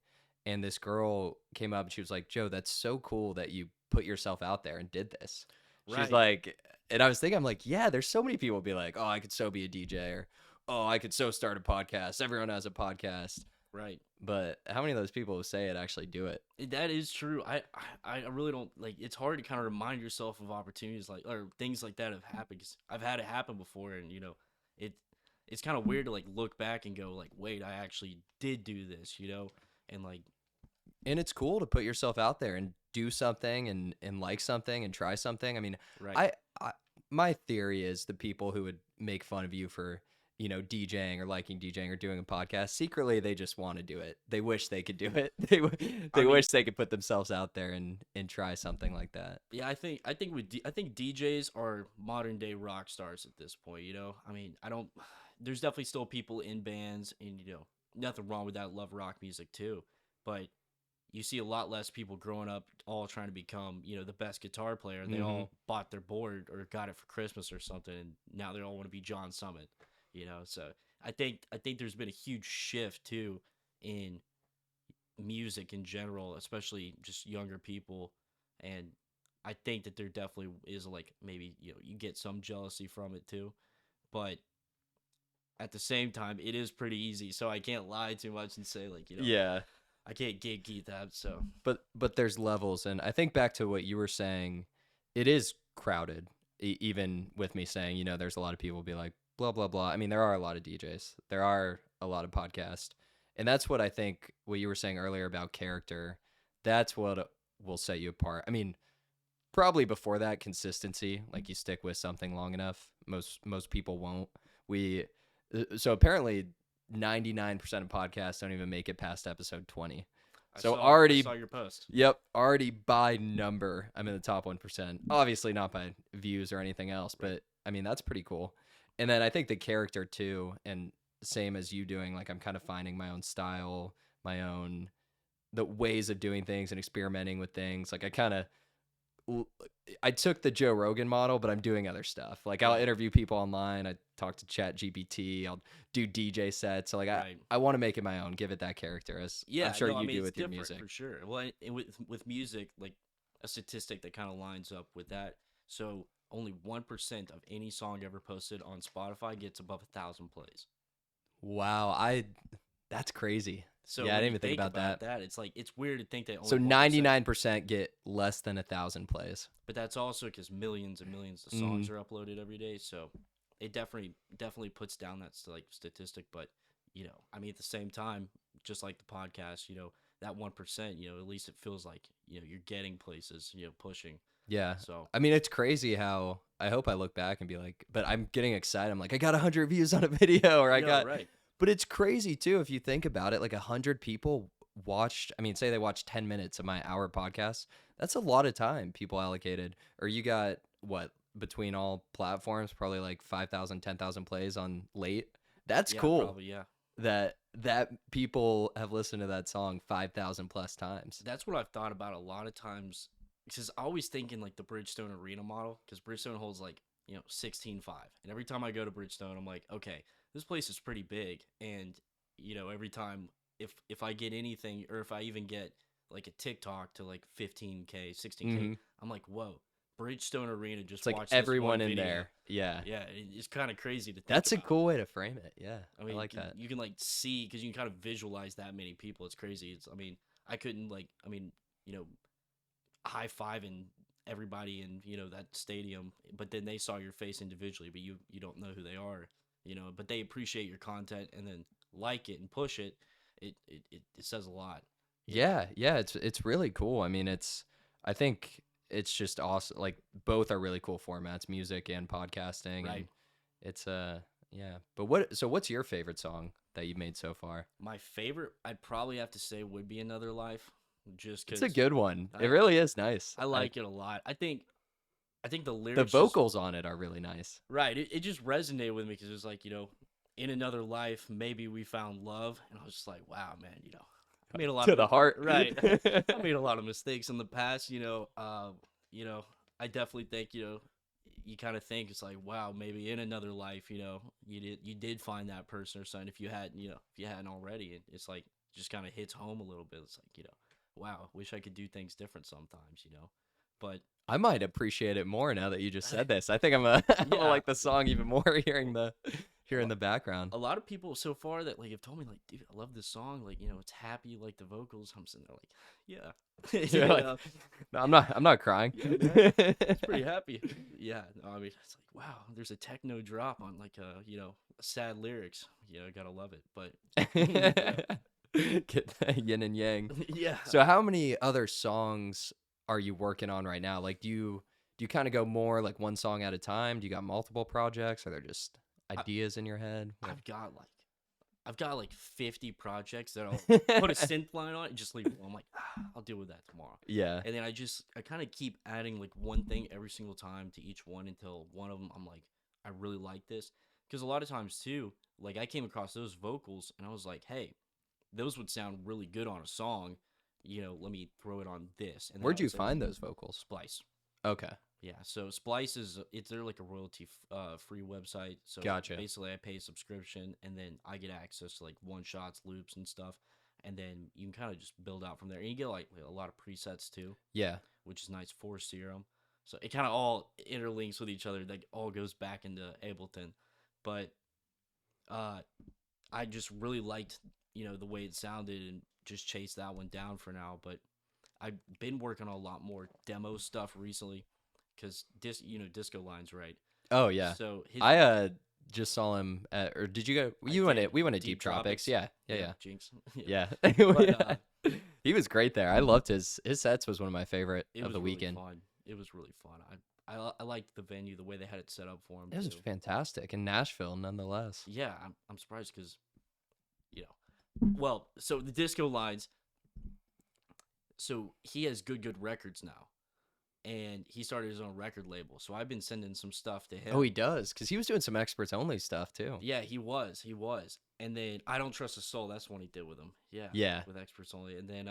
and this girl came up and she was like, "Joe, that's so cool that you put yourself out there and did this." She's right, like, and I was thinking, I'm like, yeah, there's so many people be like, "Oh, I could so be a DJ," oh, I could so start a podcast. Everyone has a podcast. Right. But how many of those people who say it actually do it? That is true. I really don't like. It's hard to kind of remind yourself of opportunities like or things like that have happened. 'Cause I've had it happen before, and it it's kind of weird to like look back and go like, wait, I actually did do this, and like And it's cool to put yourself out there and do something and like something and try something. I mean, right. I my theory is the people who would make fun of you for, DJing or liking DJing or doing a podcast, secretly they just want to do it. They wish they could do it. I They mean, wish they could put themselves out there and try something like that. yeah, I think DJs are modern day rock stars at this point. I mean, I don't. There's definitely still people in bands, and nothing wrong with that. Love rock music too, but you see a lot less people growing up all trying to become the best guitar player. And they Hmm. all bought their board or got it for Christmas or something, and now they all want to be John Summit. So I think there's been a huge shift too in music in general, especially just younger people, and I think that there definitely is like maybe you get some jealousy from it too, but at the same time it is pretty easy, so I can't lie too much and say like Yeah. I can't gatekeep that. So But there's levels, and I think back to what you were saying, it is crowded. Even with me saying, there's a lot of people be like blah blah blah. I mean, there are a lot of DJs, there are a lot of podcasts, and that's what I think. What you were saying earlier about character, that's what will set you apart. I mean, probably before that, consistency. Like you stick with something long enough. Most people won't. We so apparently 99% of podcasts don't even make it past episode 20. So I already, saw your post. yep, already by number, I'm in the top 1%. Obviously not by views or anything else, but I mean, that's pretty cool. And then I think the character too, and same as you doing, like I'm kind of finding my own style, my own the ways of doing things and experimenting with things. Like I took the Joe Rogan model, but I'm doing other stuff. Like I'll Right. interview people online. I talk to Chat GPT. I'll do DJ sets. So like Right. I want to make it my own, give it that character, as I'm Yeah, sure no, I you mean do it's with your different music. for sure. Well, and with music, like a statistic that kind of lines up with that. So only 1% of any song ever posted on Spotify gets above 1,000 plays. Wow, that's crazy. So Yeah, I when didn't you even think think about about that. that, it's like it's weird to think that only So 1%. 99% get less than 1,000 plays. But that's also because millions and millions of Mm, songs are uploaded every day. So it definitely puts down that like statistic. But I mean, at the same time, just like the podcast, that 1%, at least it feels like you're getting places, pushing. yeah. So I mean, it's crazy how I hope I look back and be like, but I'm getting excited. I'm like, I got 100 views on a video, or I got, right, but it's crazy too if you think about it. Like 100 people watched. I mean, say they watched 10 minutes of my hour podcast. That's a lot of time people allocated. Or you got what between all platforms, probably like 5,000, 10,000 plays on late. That's yeah, cool. probably yeah. That people have listened to that song 5,000 plus times. That's what I've thought about a lot of times. Because I always think in like the Bridgestone Arena model, because Bridgestone holds like 16.5, and every time I go to Bridgestone, I'm like, okay, this place is pretty big, and every time if I get anything or if I even get like a TikTok to like 15K, 16K, Hmm. I'm like, whoa, Bridgestone Arena just It's like watched this everyone one in video. there. Yeah. Yeah, it's kind of crazy to think That's a about. cool way to frame it. Yeah. I I mean, like that. you can like see because you can kind of visualize that many people. It's crazy. I mean, I couldn't high fiving everybody in that stadium, but then they saw your face individually, but you don't know who they are, but they appreciate your content and then like it and push it. It says a lot. Yeah, yeah, it's really cool. I mean, I think it's just awesome. Like both are really cool formats, music and podcasting, and Right. it's yeah. But what's your favorite song that you've made so far? My favorite, I'd probably have to say, would be Another Life, just It's a because good one. It I really is nice. I like it a lot. I think the The lyrics vocals on it are really nice. right. It just resonated with me because it was like in another life maybe we found love, and I was just like, wow, man, I made a lot To of the heart. right. I made a lot of mistakes in the past, I definitely think you kind of think it's like, wow, maybe in another life, you did find that person or something if you hadn't already. It's like just kind of hits home a little bit. It's like wow, wish I could do things different sometimes, but I might appreciate it more now that you just said this. I think I'm I'm gonna yeah, like the song even more a Here in lot, the background. a lot of people so far that like have told me like, dude, I love this song. Like, you know, it's happy, like the vocals. I'm sitting there like, yeah, You're you like, know, no, I'm not crying. yeah, man, it's pretty happy. Yeah, no, I mean, it's like, wow, there's a techno drop on like sad lyrics. You know, gotta love it. But you know, Get that yin and yang. yeah, So how many other songs are you working on right now? Like do you kind of go more like one song at a time? Do you got multiple projects? Are there just I, ideas in your head? I've got like I've got like 50 projects that I'll put a synth line on and just leave it. I'm like, I'll deal with that tomorrow. Yeah. And then I kind of keep adding like one thing every single time to each one until one of them I'm like, I really like this. Because a lot of times too, like I came across those vocals and I was like, hey, those would sound really good on a song. You know, let me throw it on this. And then Where'd I you was able find to those vocals? splice. Okay. Yeah, so Splice is they're like a royalty free website. So Gotcha. basically, I pay a subscription, and then I get access to like one shots, loops, and stuff, and then you can kind of just build out from there. And you get like a lot of presets too, Yeah. which is nice for Serum. So it kind of all interlinks with each other. Like all goes back into Ableton, but uh, I just really liked the way it sounded and just chased that one down for now. But I've been working on a lot more demo stuff recently because Disco Line's right. Oh yeah. So his I just saw him at, or did you go I you went did at we went to Deep Deep Tropics. Tropics. Yeah. Yeah, Jinx. yeah. But Yeah. He was great there. I loved his sets was one of my favorite it of was the really weekend. fun. It was really fun. I liked the venue, the way they had it set up for him It was too. fantastic in Nashville nonetheless. Yeah, I'm surprised because you know, well, so the Disco Lines. So he has good records now, and he started his own record label. So I've been sending some stuff to him. Oh, he does, because he was doing some experts only stuff too. Yeah, he was. And then I Don't Trust a Soul, that's the one he did with him. Yeah. Yeah. With experts only. And then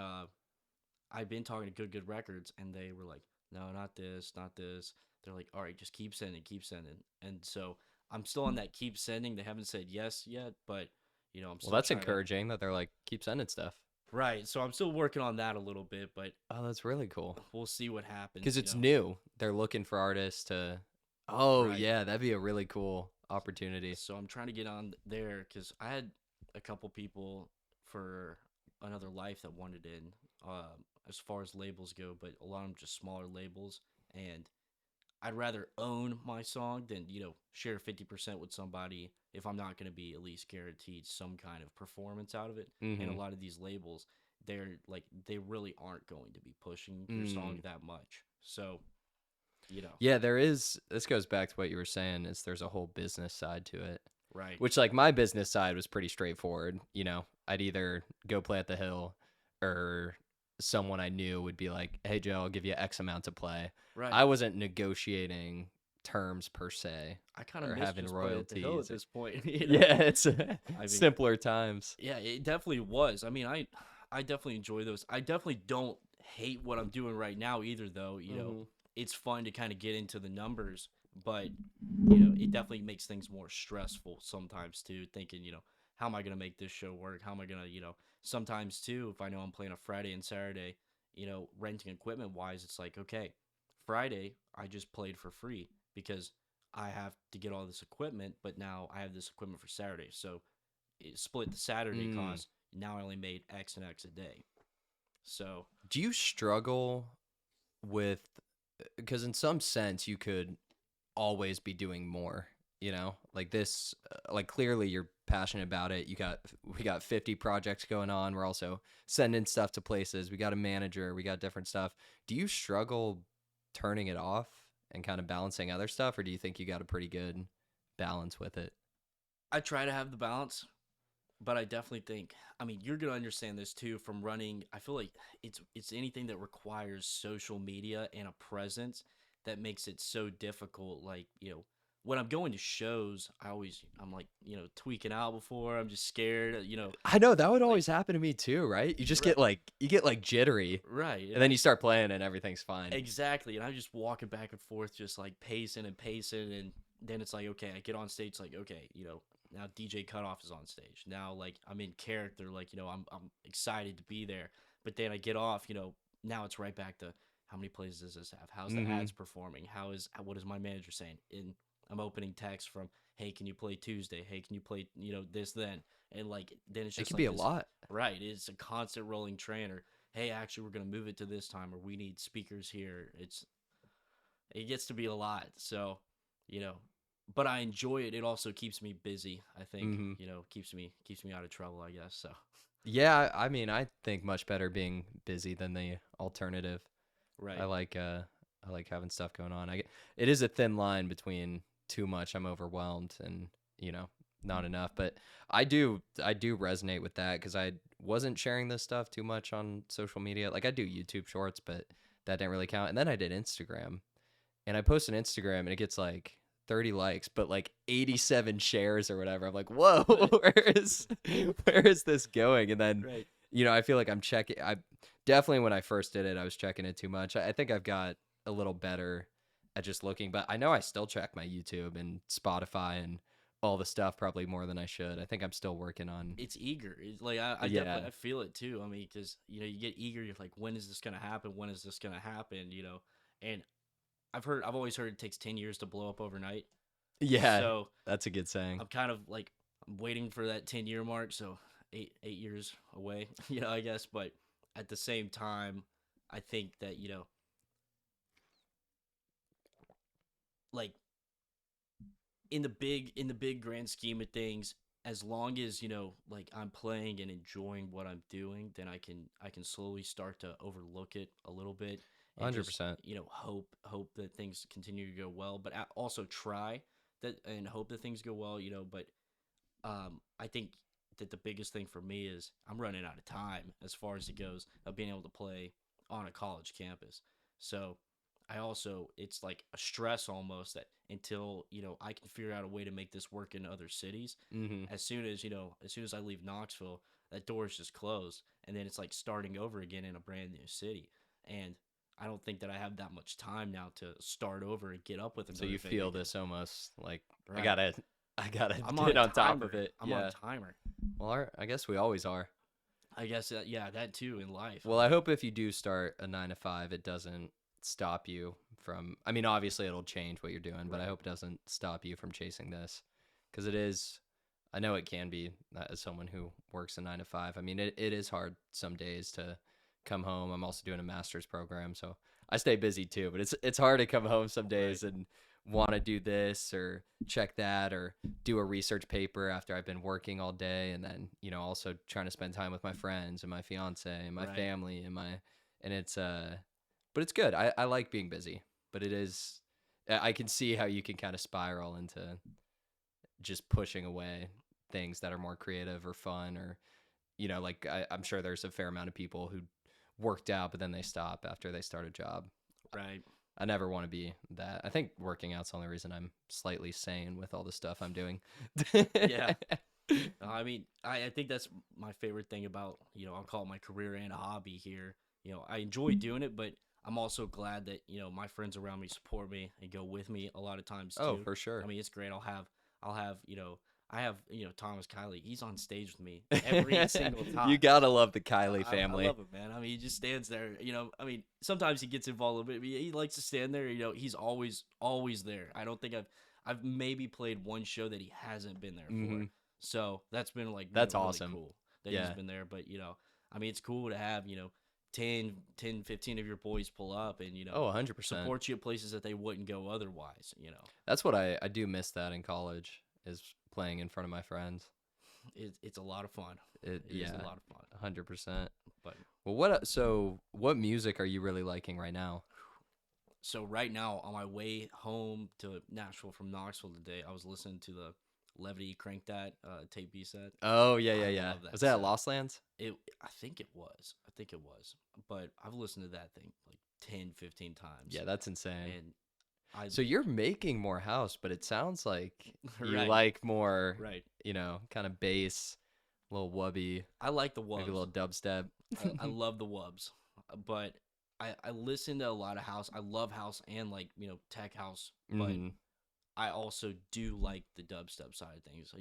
I've been talking to Good Records and they were like, no, not this, not this. They're like, all right, just keep sending, keep sending. And so I'm still on that keep sending. They haven't said yes yet, but I'm Well, still that's trying to. encouraging that they're like keep sending stuff. Right. So I'm still working on that a little bit, but Oh, that's really cool. we'll see what happens. Because it's new. They're looking for artists to. Oh Right. yeah, that'd be a really cool opportunity. So I'm trying to get on there because I had a couple people for Another Life that wanted in, as far as labels go, but a lot of them just smaller labels, and I'd rather own my song than share 50% with somebody if I'm not going to be at least guaranteed some kind of performance out of it. And a Mm-hmm. lot of these labels, they really aren't going to be pushing your song that much. So Yeah, there is. This goes back to what you were saying. Is there's a whole business side to it, right. which like my business side was pretty straightforward. I'd either go play at the Hill, or someone I knew would be like, "Hey Joe, I'll give you X amount to play." Right. I wasn't negotiating terms per se I kind or of miss having just playing at the Hill at royalties. this point. Yeah, it's mean- simpler times. Yeah, it definitely was. I mean, I definitely enjoy those. I definitely don't hate what I'm doing right now either, though. It's fun to kind of get into the numbers, but it definitely makes things more stressful sometimes too. Thinking, how am I gonna make this show work? How am I gonna, sometimes too, if I know I'm playing a Friday and Saturday, renting equipment wise, it's like, okay, Friday I just played for free because I have to get all this equipment, but now I have this equipment for Saturday, so it split the Saturday cost. Now I only made X and X a day. So Do you struggle with, because in some sense you could always be doing more, like this, like clearly you're passionate about it. We got 50 projects going on. We're also sending stuff to places. We got a manager, we got different stuff. Do you struggle turning it off and kind of balancing other stuff, or do you think you got a pretty good balance with it? I try to have the balance, but I definitely think, I mean, you're gonna understand this too from running. I feel like it's anything that requires social media and a presence that makes it so difficult. Like, when I'm going to shows, I'm like, tweaking out before. I'm just scared, I know that would like, always happen to me too, right? You just right, get like jittery, right, and then you start playing and everything's fine. exactly. And I'm just walking back and forth, just like pacing and pacing, and then it's like, okay, I get on stage, like, okay, now DJ Cutoff is on stage. Now, like, I'm in character, like, I'm excited to be there. But then I get off, now it's right back to how many plays does this have? How's the Mm-hmm. ads performing? What is my manager saying? And I'm opening texts from, hey, can you play Tuesday? Hey, can you play, this then? And like then it's It just could be like a this, lot. right? It's a constant rolling train. Or hey, actually, we're gonna move it to this time, or we need speakers here. It gets to be a lot. So, you know, but I enjoy it. It also keeps me busy. I think Hmm. keeps me out of trouble. I guess so. Yeah, I mean, I think much better being busy than the alternative. I Right. like uh I like having stuff going on. It is a thin line between too much, I'm overwhelmed, and you know, not enough. But I do resonate with that because I wasn't sharing this stuff too much on social media. Like I do YouTube shorts, but that didn't really count. And then I did Instagram, and I post an Instagram and it gets like 30 likes, but like 87 shares or whatever. I'm like, whoa, Right. where is this going? And then, Right. I feel like I'm checking. I definitely, when I first did it, I was checking it too much. I think I've got a little better at just looking, but I know I still check my YouTube and Spotify and all the stuff probably more than I should. I think I'm still working on, It's eager. It's like I yeah, definitely I feel it too. I mean, because you get eager. You're like, when is this gonna happen? When is this gonna happen? And I've always heard it takes 10 years to blow up overnight. yeah, So that's a good saying. I'm kind of like I'm waiting for that 10-year mark. So 8 years away, I guess. But at the same time, I think that like in the big grand scheme of things, as long as like I'm playing and enjoying what I'm doing, then I can slowly start to overlook it a little bit and just 100%. hope that things continue to go well, but also try that and hope that things go well. But I think that the biggest thing for me is I'm running out of time as far as it goes of being able to play on a college campus. So it's like a stress almost that until I can figure out a way to make this work in other cities. Hmm. As soon as I leave Knoxville, that door is just closed, and then it's like starting over again in a brand new city. And I don't think that I have that much time now to start over and get up with So another you thing feel again. this almost like I Right. gotta, I gotta I'm on a get on top timer. of it. I'm on a Yeah. timer. Well, I guess we always are. I guess yeah, that too in life. Well, I hope if you do start a 9 to 5, it doesn't stop you from. I mean, obviously it'll change what you're doing, but I Right. hope it doesn't stop you from chasing this, because it is. I know it can be as someone who works a 9 to 5. I mean, it is hard some days to come home. I'm also doing a master's program, so I stay busy too. But it's hard to come home some Right. days and want to do this or check that or do a research paper after I've been working all day, and then also trying to spend time with my friends and my fiance and my Right. family and it's but it's good. I like being busy, but it is. I can see how you can kind of spiral into just pushing away things that are more creative or fun, or like I'm sure there's a fair amount of people who worked out but then they stop after they start a job. Right. I never want to be that. I think working out's the only reason I'm slightly sane with all the stuff I'm doing. Yeah. I mean, I think that's my favorite thing about, I'll call it my career and a hobby here. I enjoy doing it, but I'm also glad that, my friends around me support me and go with me a lot of times Oh, too. for I sure. mean, it's great. I have, Thomas Kiley. He's on stage with me every single You time. gotta love the Kylie I family. love him, man. I mean, he just stands there. I mean, sometimes he gets involved a little bit, but he likes to stand there. He's always there. I don't think I've maybe played one show that he hasn't been there for. Hmm. So that's been like That's really awesome. cool that he's Yeah. been there. But I mean, it's cool to have 10, 15 of your boys pull up and Oh, 100%. support you at places that they wouldn't go otherwise. That's what I do miss that in college, is playing in front of my friends. It's a lot of fun. It is a Yeah, lot of fun. 100%. But Well, what music are you really liking right now? so right now, on my way home to Nashville from Knoxville today, I was listening to the Levity Crank That tape B set. Oh, yeah, I yeah, yeah. love Was that that at set. Lost Lands? I think it was. I think it was. But I've listened to that thing like 10, 15 times. Yeah, that's insane. And I So you're making more house, but it sounds like you right, like more, right. kind of bass, a little wubby, I like the maybe a Wubs. little dubstep. I love the Wubs. But I listen to a lot of house. I love house and like, tech house, but Hmm. I also do like the dubstep side of things.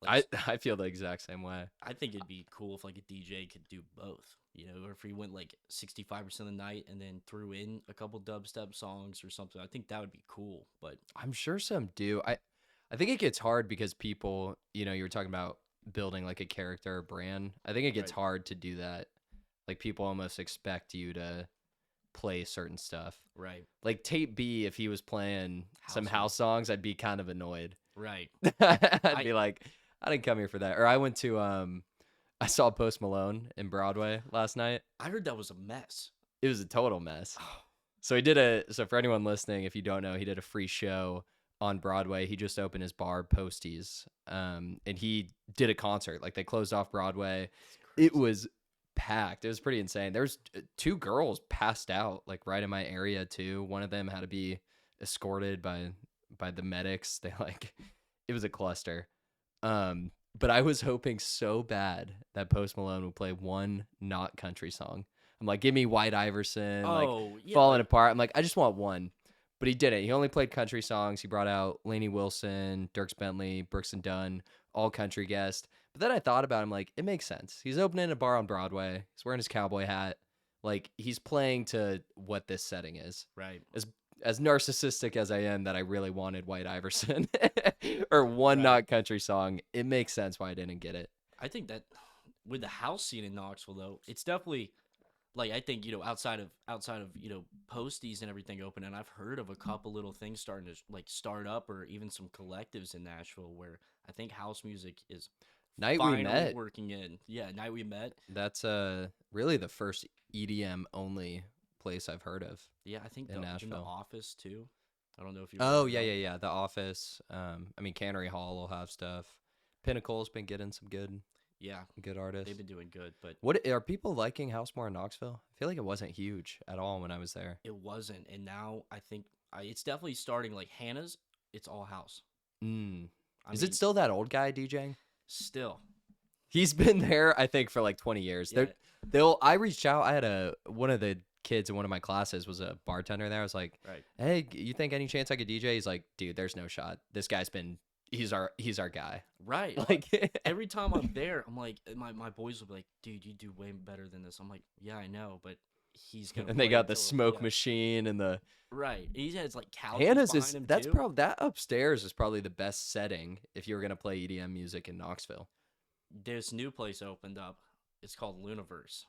Like, I feel the exact same way. I think it'd be cool if like a DJ could do both, or if he went like 65% of the night and then threw in a couple dubstep songs or something. I think that would be cool. But I'm sure some do. I think it gets hard because people, you were talking about building like a character or brand. I think it gets right, hard to do that. Like people almost expect you to play certain stuff. right, Like Tape B, if he was playing some house music, house songs, I'd be kind of annoyed. right. I'd I be like, I didn't come here for that. Or I went to I saw Post Malone in Broadway last night. I heard that was a mess. It was a total mess. Oh, So so for anyone listening, if you don't know, he did a free show on Broadway. He just opened his bar, Posties, and he did a concert. Like they closed off Broadway. it's It crazy. was packed. It was pretty insane. There's two girls passed out like right in my area too. One of them had to be escorted by the medics. They like it was a cluster. But I was hoping so bad that Post Malone would play one not country song. I'm like, give me White Iverson, like Oh yeah, Falling like Apart. I'm like, I just want one. But he didn't. He only played country songs. He brought out Lainey Wilson, Dierks Bentley, Brooks and Dunn, all country guests. But then I thought about him, like, it makes sense. He's opening a bar on Broadway. He's wearing his cowboy hat. Like, he's playing to what this setting is. right, As as narcissistic as I am that I really wanted White Iverson or one right. not country song, it makes sense why I didn't get it. I think that with the house scene in Knoxville though, it's definitely like I think outside of posties and everything open, and I've heard of a couple little things starting to like start up, or even some collectives in Nashville where I think house music is Night We finally Met, working in. Yeah, Night We Met. that's really the first EDM only place I've heard of Yeah, I think in in the Nashville. Office too. I don't know if you've Oh heard of yeah, them. yeah, yeah. The Office. I mean Cannery Hall will have stuff. Pinnacle's been getting some Yeah, good they've artists. been doing good, but What are people liking house more in Knoxville? I feel like it wasn't huge at all when I was there. it wasn't. And now I think it's definitely starting. Like Hannah's, it's all house. Mm. I Is it mean, still that old guy DJing? still, He's been there, I think, for like 20 years. yeah, I reached out. I had one of the kids in one of my classes was a bartender there. I was like, right. "Hey, you think any chance I could DJ?" He's like, "Dude, there's no shot. This guy's been he's our guy." Right. Like Every time I'm there, I'm like, my boys will be like, dude, you do way better than this. I'm like, yeah, I know, but he's gonna and they play got the until smoke yeah. machine and the Right. He has like couches Hannah's behind is him that's too. probably that upstairs is probably the best setting if you were gonna play EDM music in Knoxville. This new place opened up. It's called Luniverse.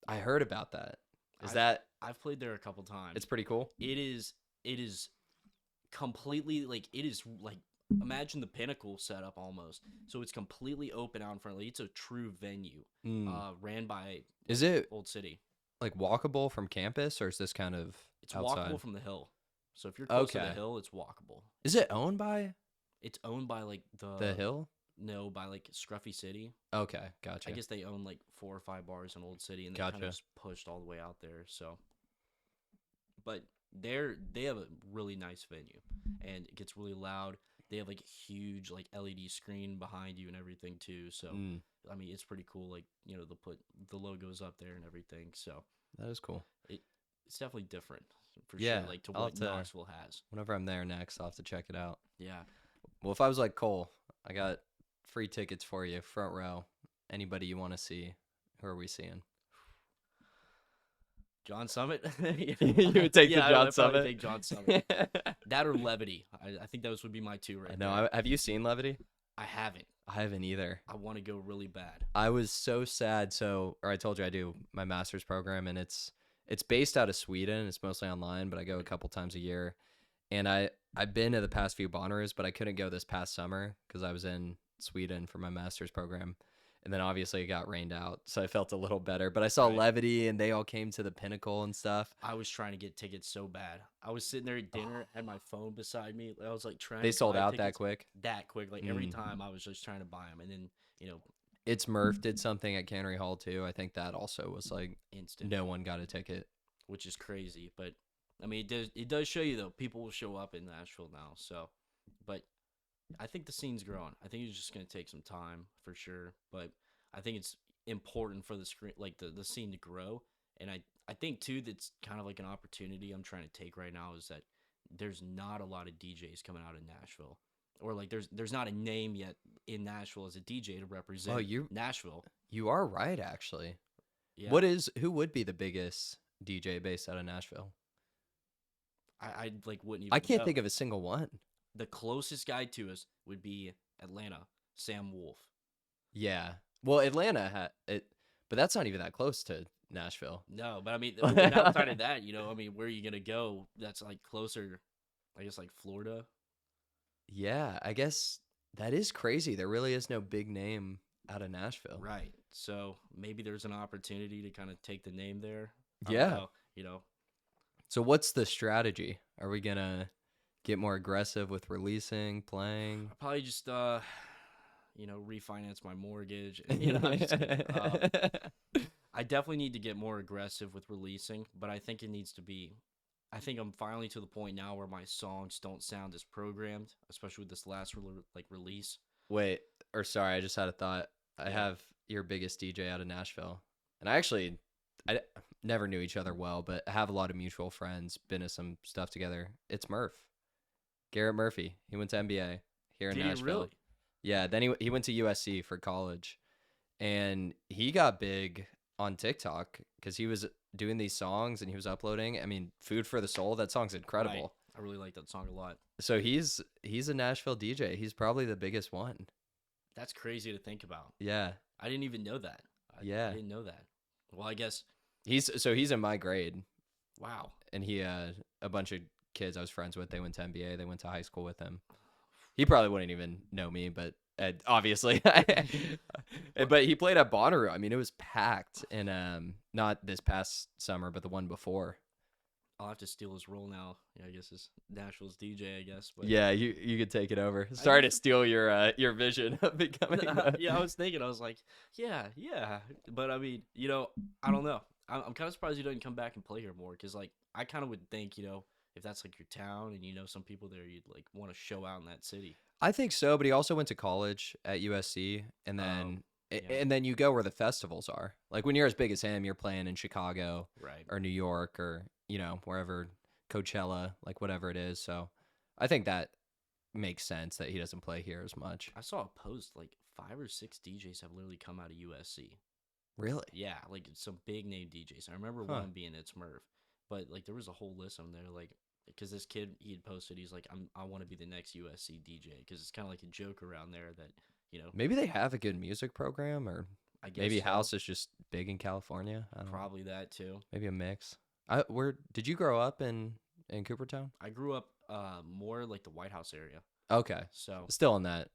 I heard about that. Is I've that I've played there a couple times. it's pretty cool? It is completely like it is like imagine the Pinnacle setup almost. So it's completely open out in front. Like, it's a true venue. Mm. Ran by Is like, it Old City. like walkable from campus or is this kind of It's outside? walkable from the hill. So if you're close to the Okay. hill, it's walkable. Is it owned by It's owned by like the Hill? no, by like Scruffy City. Okay, gotcha. I guess they own like 4 or 5 bars in Old City, and they kind Gotcha. of just pushed all the way out there. So, but they have a really nice venue, and it gets really loud. They have like a huge like LED screen behind you and everything too. So Mm, I mean, it's pretty cool. Like they'll put the logos up there and everything. So that is cool. it's definitely different for Yeah, sure. Like to I'll what have to Knoxville has. whenever I'm there next, I'll have to check it out. Yeah. Well, if I was like Cole, I got free tickets for you, front row. Anybody you want to see? Who are we seeing? John Summit. You would take the Yeah, John I'd probably Summit. take John Summit. That or Levity. I think those would be my two right I there. know. Have you seen Levity? I haven't. I haven't either. I want to go really bad. I was so sad. Or I told you I do my master's program, and it's based out of Sweden. It's mostly online, but I go a couple times a year. And I've been to the past few Bonneros, but I couldn't go this past summer because I was in Sweden for my master's program. And then obviously it got rained out, so I felt a little better. But I saw Right. Levity, and they all came to the Pinnacle and stuff. I was trying to get tickets so bad. I was sitting there at dinner, had my phone beside me. I was like trying. They to sold buy out that tickets quick. That quick. Like every Mm. time, I was just trying to buy them, and then It's Murph did something at Cannery Hall too. I think that also was like instant, no one got a ticket. which is crazy. But I mean, it does show you though. People will show up in Nashville now. So, but I think the scene's growing. I think it's just gonna take some time for sure. But I think it's important for the screen, like the scene to grow. And I think too that's kind of like an opportunity I'm trying to take right now is that there's not a lot of DJs coming out of Nashville. or like there's not a name yet in Nashville as a DJ to Oh, represent Nashville. you are right actually. Yeah, Who would be the biggest DJ based out of Nashville? I like wouldn't I even can't know. think of a single one. The closest guy to us would be Atlanta, Sam Wolf. Yeah. Well, Atlanta had it, but that's not even that close to Nashville. No, but I mean, but then outside of that, I mean, where are you gonna go? That's like closer, I guess, like Florida. Yeah, I guess that is crazy. There really is no big name out of Nashville. Right. So maybe there's an opportunity to kind of take the name there. I don't Yeah. know. So what's the strategy? Are we gonna get more aggressive with releasing, playing? I probably just refinance my mortgage. I'm just kidding. I definitely need to get more aggressive with releasing, but I think it needs to be. I think I'm finally to the point now where my songs don't sound as programmed, especially with this last release. Wait, or sorry, I just had a thought. I Yeah. have your biggest DJ out of Nashville, and I never knew each other well, but have a lot of mutual friends. Been to some stuff together. It's Murph, Garrett Murphy. He went to MBA here in Did you Nashville. really? Yeah, then he went to USC for college, and he got big on TikTok because he was doing these songs and he was uploading. I mean, "Food for the Soul," that song's Right. incredible. I really like that song a lot. So he's a Nashville DJ. He's probably the biggest one. That's crazy to think about. Yeah, I didn't even know that. I yeah. didn't know that. Well, I guess. He's in my grade, Wow. and he a bunch of kids I was friends with. They went to MBA. They went to high school with him. He probably wouldn't even know me, but obviously, but he played at Bonnaroo. I mean, it was packed, and not this past summer, but the one before. I'll have to steal his role now. Yeah, I guess it's Nashville's DJ. I guess. But Yeah, you could take it over. Sorry to steal your vision of becoming. yeah, I was thinking. I was like, yeah, yeah. But I mean, I don't know. I'm kind of surprised he doesn't come back and play here more because, like, I kind of would think, if that's like your town and you know some people there, you'd like want to show out in that city. I think so, but he also went to college at USC, and Oh, then yeah. and then you go where the festivals are. Like when you're as big as him, you're playing in Chicago Right. or New York or wherever, Coachella, like whatever it is. So I think that makes sense that he doesn't play here as much. I saw a post like 5 or 6 DJs have literally come out of USC. Really? Yeah, like some big name DJs. I remember Huh. one being It's Murph, but like there was a whole list on there. Like, because this kid he had posted, he's like, I want to be the next USC DJ because it's kind of like a joke around there that Maybe they have a good music program, or I guess maybe so. house is just big in California. I don't know. Probably that too. Maybe a mix. Where did you grow up in Coopertown? I grew up more like the White House area. Okay, So still in that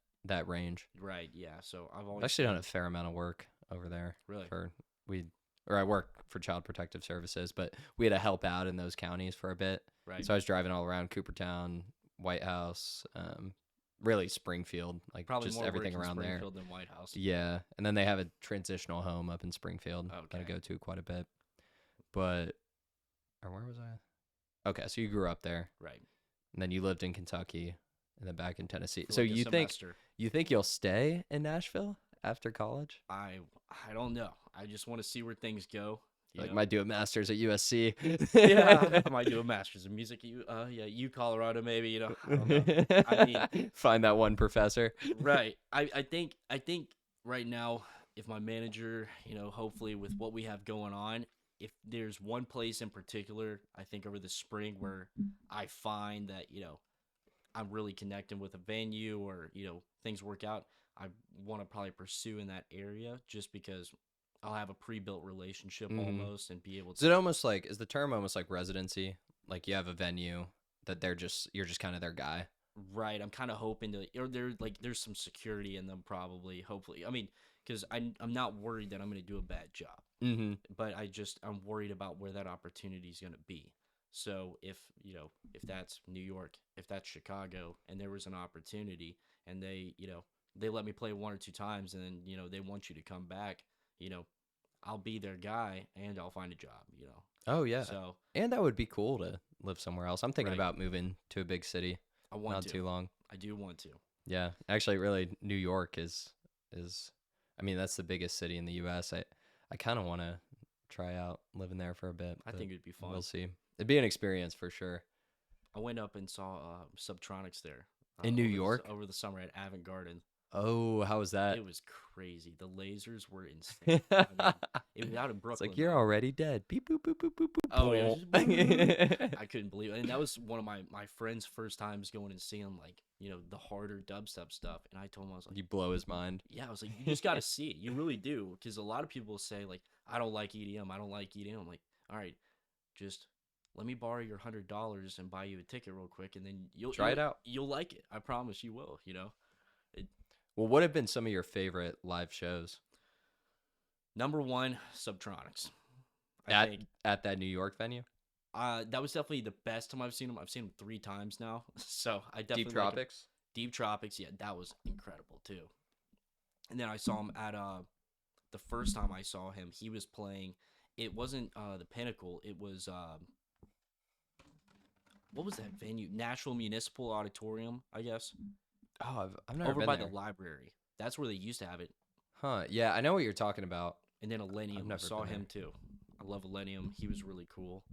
range. right, yeah. So I've I've always actually done a fair amount of work over there. really I work for Child Protective Services, but we had to help out in those counties for a bit. right. So I was driving all around Coopertown, White House, really Springfield, like Probably just more everything work in around there. Springfield than White House. Yeah, and then they have a transitional home up in Springfield that I Okay. go to quite a bit. But or where was I? Okay, so you grew up there, Right. and then you lived in Kentucky, and then back in Tennessee. For So like a semester. you think you'll stay in Nashville after college? I don't know. I just want to see where things go. You Like know? might do a master's at USC. Yeah, I might do a master's in music at U Colorado maybe. I don't know. I mean, Find that one professor. right. I think right now, if my manager, hopefully with what we have going on, if there's one place in particular, I think over the spring where I find that I'm really connecting with a venue or things work out, I want to probably pursue in that area just because I'll have a pre-built relationship Mhm. almost and be able Is to. it almost like is the term almost like residency? Like you have a venue that you're just kind of their guy. Right, I'm kind of hoping to, or there's some security in them probably. Hopefully, I mean, because I'm not worried that I'm going to do a bad job, Mm-hmm. but I'm worried about where that opportunity is going to be. So if that's New York, if that's Chicago, and there was an opportunity, and they let me play 1 or 2 times, and then they want you to come back, I'll be their guy and I'll find a job. Oh yeah, So and that would be cool to live somewhere else. I'm thinking Right. about moving to a big city, I want not to. too long. I do want to. Yeah, actually, really, New York is. I mean, that's the biggest city in the U.S. I kind of want to try out living there for a bit. I but think it'd be fun. we'll see. It'd be an experience for sure. I went up and saw Subtronics there. In New York? over the summer at Avant Garden. Oh, how was that? It was crazy. The lasers were insane. It's I mean, it was out in like Brooklyn you're though. already dead. Beep boop boop boop boop Oh yeah, it was boop. just boop. I couldn't believe it. And that was one of my friend's first times going and seeing like, the harder dubstep stuff. And I told him, I was like, You blow his mind. yeah, I was like, you just got to see it. You really do. Because a lot of people say like, I don't like EDM. I don't like EDM. I'm like, all right, just let me borrow your $100 and buy you a ticket real quick, and then Try it out. You'll like it. I promise you will. It, Well, what have been some of your favorite live shows number one, Subtronics. I at think at that New York venue? that was definitely the best time I've seen him. I've seen him 3 times now, so I definitely Deep like him. Tropics? Deep Tropics, yeah, that was incredible too. And then I saw him at the first time I saw him, he was playing. It wasn't the Pinnacle. It was what was that venue? Nashville Municipal Auditorium, I guess, Oh, I've never over been by there. the library. That's where they used to have it. Huh. Yeah, I know what you're talking about. And then Millennium, I never saw been him too. I love Millennium. He was really cool.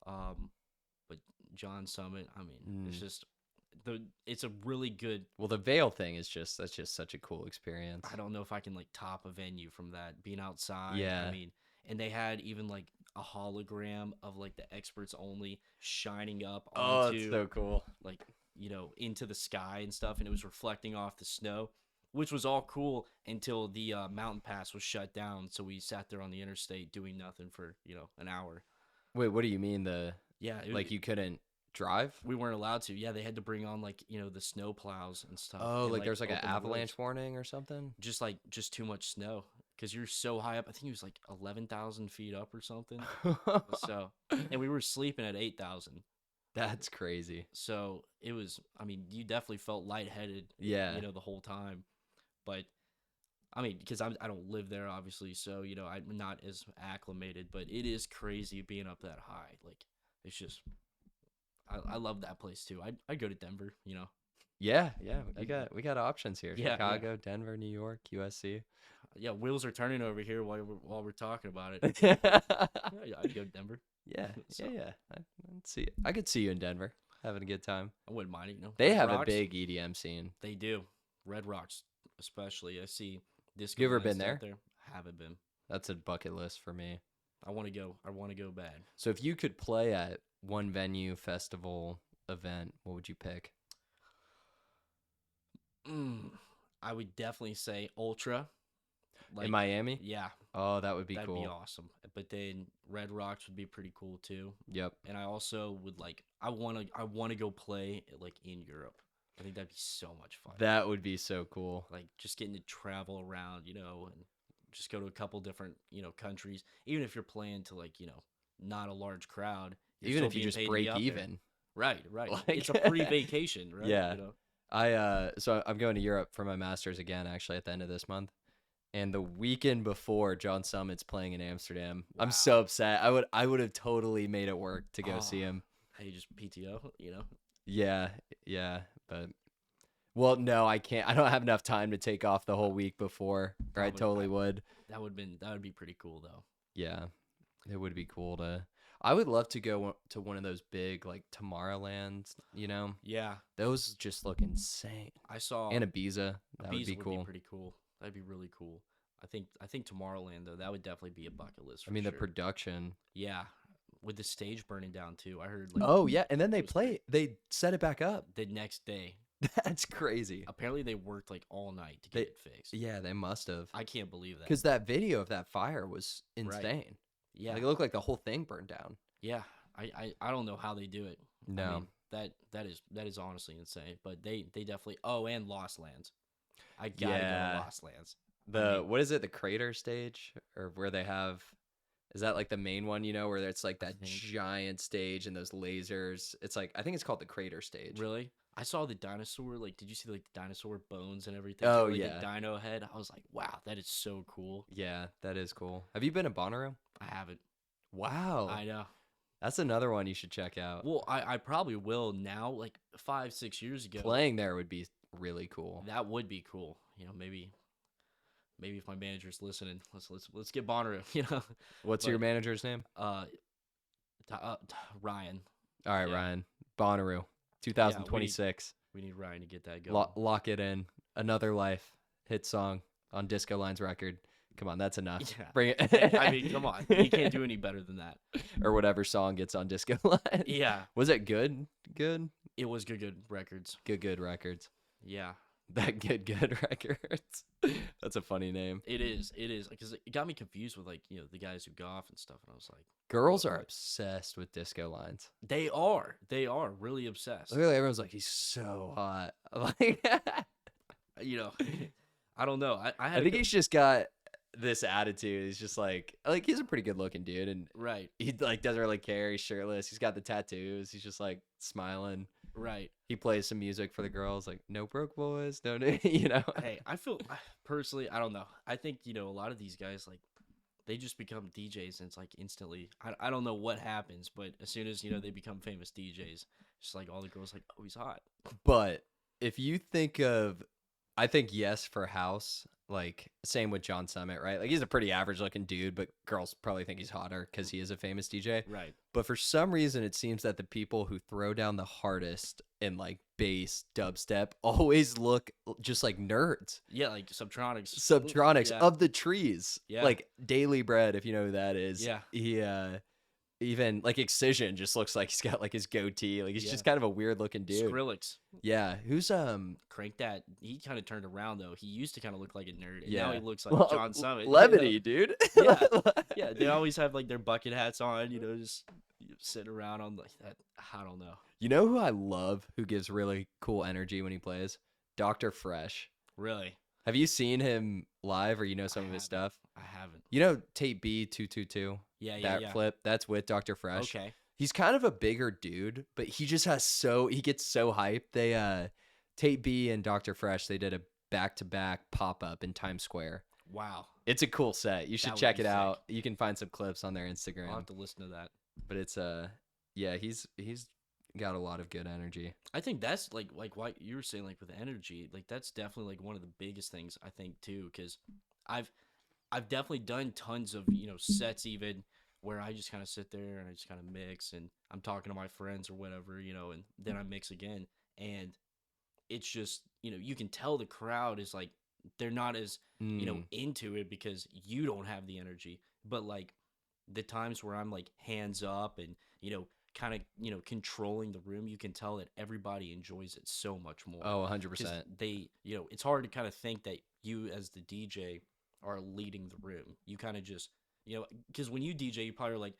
But John Summit, I mean, it's just it's a really good. Well, the Veil thing is that's just such a cool experience. I don't know if I can like top a venue from that being outside. Yeah. I mean, and they had even like a hologram of like the experts only shining up Oh, onto it's so cool. like into the sky and stuff, and it was reflecting off the snow, which was all cool until the mountain pass was shut down. So we sat there on the interstate doing nothing for an hour. Wait, what do you mean Yeah, like you couldn't drive? we weren't allowed to. Yeah, they had to bring on like the snow plows and stuff. Oh, and, like there's like an open the roads. avalanche warning or something? Just too much snow because you're so high up. I think it was like 11,000 feet up or something. So, and we were sleeping at 8,000. That's crazy. So it was. I mean, you definitely felt lightheaded. Yeah. The whole time, but I mean, because I don't live there, obviously, so I'm not as acclimated. But it is crazy being up that high. Like it's just, I love that place too. I'd go to Denver. Yeah, we got options here. Yeah, Chicago, Denver, New York, USC. Yeah, wheels are turning over here while we're talking about it. yeah, Yeah, I'd go to Denver. So, yeah. I could see you in Denver having a good time. I wouldn't mind it. They Red have a Rocks, big EDM scene. They do. Red Rocks, especially. I see disco. You ever lights been out there? Haven't been. That's a bucket list for me. I want to go. I want to go bad. So if you could play at one venue, festival, event, what would you pick? I would definitely say Ultra. In Miami? Yeah. Oh, that would be That'd cool. be awesome. But then Red Rocks would be pretty cool too. Yep. And I also would I want to go play like in Europe. I think that'd be so much fun. That would be so cool. Like just getting to travel around, and just go to a couple different, countries. Even if you're playing to like, not a large crowd. Even if you just break even. Right. Like- It's a free vacation, right? Yeah. So I'm going to Europe for my master's again, actually, at the end of this month. And the weekend before, John Summit's playing in Amsterdam. Wow. I'm so upset. I would have totally made it work to go see him. Hey, just PTO, Yeah, but well, no, I can't. I don't have enough time to take off the whole week before, or I Probably totally not. would. That would be pretty cool though. Yeah, it would be cool to. I would love to go to one of those big like Tomorrowlands. Yeah, Those just look insane. I saw And Ibiza, that would Ibiza be cool. pretty cool. That'd be really cool. I think Tomorrowland though, that would definitely be a bucket list. I mean, the sure. production. Yeah, with the stage burning down too. I heard. Like, Oh yeah, and then they it was they set it back up. the next day. That's crazy. Apparently, they worked like all night to get it fixed. Yeah, they must have. I can't believe that. Because that video of that fire was insane. Yeah, Like, it looked like the whole thing burned down. yeah. I don't know how they do it. No. I mean, that is honestly insane. But they definitely. Oh, and Lost Lands. I gotta go Yeah. to Lost Lands. What is it? The crater stage, or where they have? Is that like the main one? Where it's like that giant stage and those lasers. It's like I think it's called the crater stage. Really? I saw the dinosaur. Like, did you see like the dinosaur bones and everything? Oh, like, yeah. the dino head. I was like, wow, that is so cool. Yeah, that is cool. Have you been to Bonnaroo? I haven't. Wow, I know. that's another one you should check out. Well, I probably will now. Like 5-6 years ago, Playing there would be really cool. that would be cool. Maybe if my manager's listening, let's get Bonnaroo. What's your manager's name? Ryan. All right, yeah. Ryan. Bonnaroo, 2026. We need Ryan to get that going. Lock it in. Another Life hit song on Disco Line's record. Come on, that's enough. Yeah. Bring Hey, it. I mean, come on. You can't do any better than that. Or whatever song gets on Disco Line. Yeah. Was it good? Good? It was good records. Good records. Yeah. That good records. That's a funny name. It is. It is. Because it got me confused with, like, the guys who go off and stuff. And I was like, Girls are obsessed with Disco Lines. they are. They are really obsessed. Literally, everyone's like, he's so hot. Like, I don't know. I think he's just got this attitude. He's just like he's a pretty good looking dude, and Right. he like doesn't really care. He's shirtless. He's got the tattoos. He's just like smiling. Right. He plays some music for the girls, like no broke boys, no. Hey, I feel personally, I don't know. I think a lot of these guys, like, they just become DJs and it's like instantly. I don't know what happens, but as soon as they become famous DJs, just like all the girls like, oh, he's hot. But if you think of, I think yes for house. Like same with John Summit, right? Like he's a pretty average looking dude, but girls probably think he's hotter because he is a famous DJ. Right. But for some reason, it seems that the people who throw down the hardest in like bass dubstep always look just like nerds. Yeah, like Subtronics. Subtronics Yeah. of the trees. Yeah. Like Daily Bread, if you know who that is. Yeah. He even like Excision just looks like he's got like his goatee. Like he's Yeah. just kind of a weird looking dude. Skrillex. Yeah. Who's Crank that. He kind of turned around though. He used to kind of look like a nerd, and Yeah. now he looks like John Summit. Levity, dude. Yeah. Yeah, they always have like their bucket hats on, just sitting around on like that. I don't know. You know who I love who gives really cool energy when he plays? Dr. Fresh. Really, Have you seen him live or some of his stuff? I haven't. You know Tape B222? Yeah, That flip, that's with Dr. Fresh. Okay. He's kind of a bigger dude, but he just he gets so hyped. They Tape B and Dr. Fresh, they did a back-to-back pop-up in Times Square. Wow. It's a cool set. You should would check be it sick. out. You can find some clips on their I'll Instagram. have to listen to that. But it's yeah, he's got a lot of good energy. I think that's like what you were saying, like with the energy, like that's definitely like one of the biggest things I think too, because I've definitely done tons of sets even where I just kind of sit there and I just kind of mix and I'm talking to my friends or whatever, and then I mix again, and it's just you can tell the crowd is like they're not as into it because you don't have the energy, but like the times where I'm like hands up and kind of controlling the room, you can tell that everybody enjoys it so much more. Oh, 'Cause 100%. they it's hard to kind of think that you as the DJ are leading the room. You kind of just because when you DJ you probably are like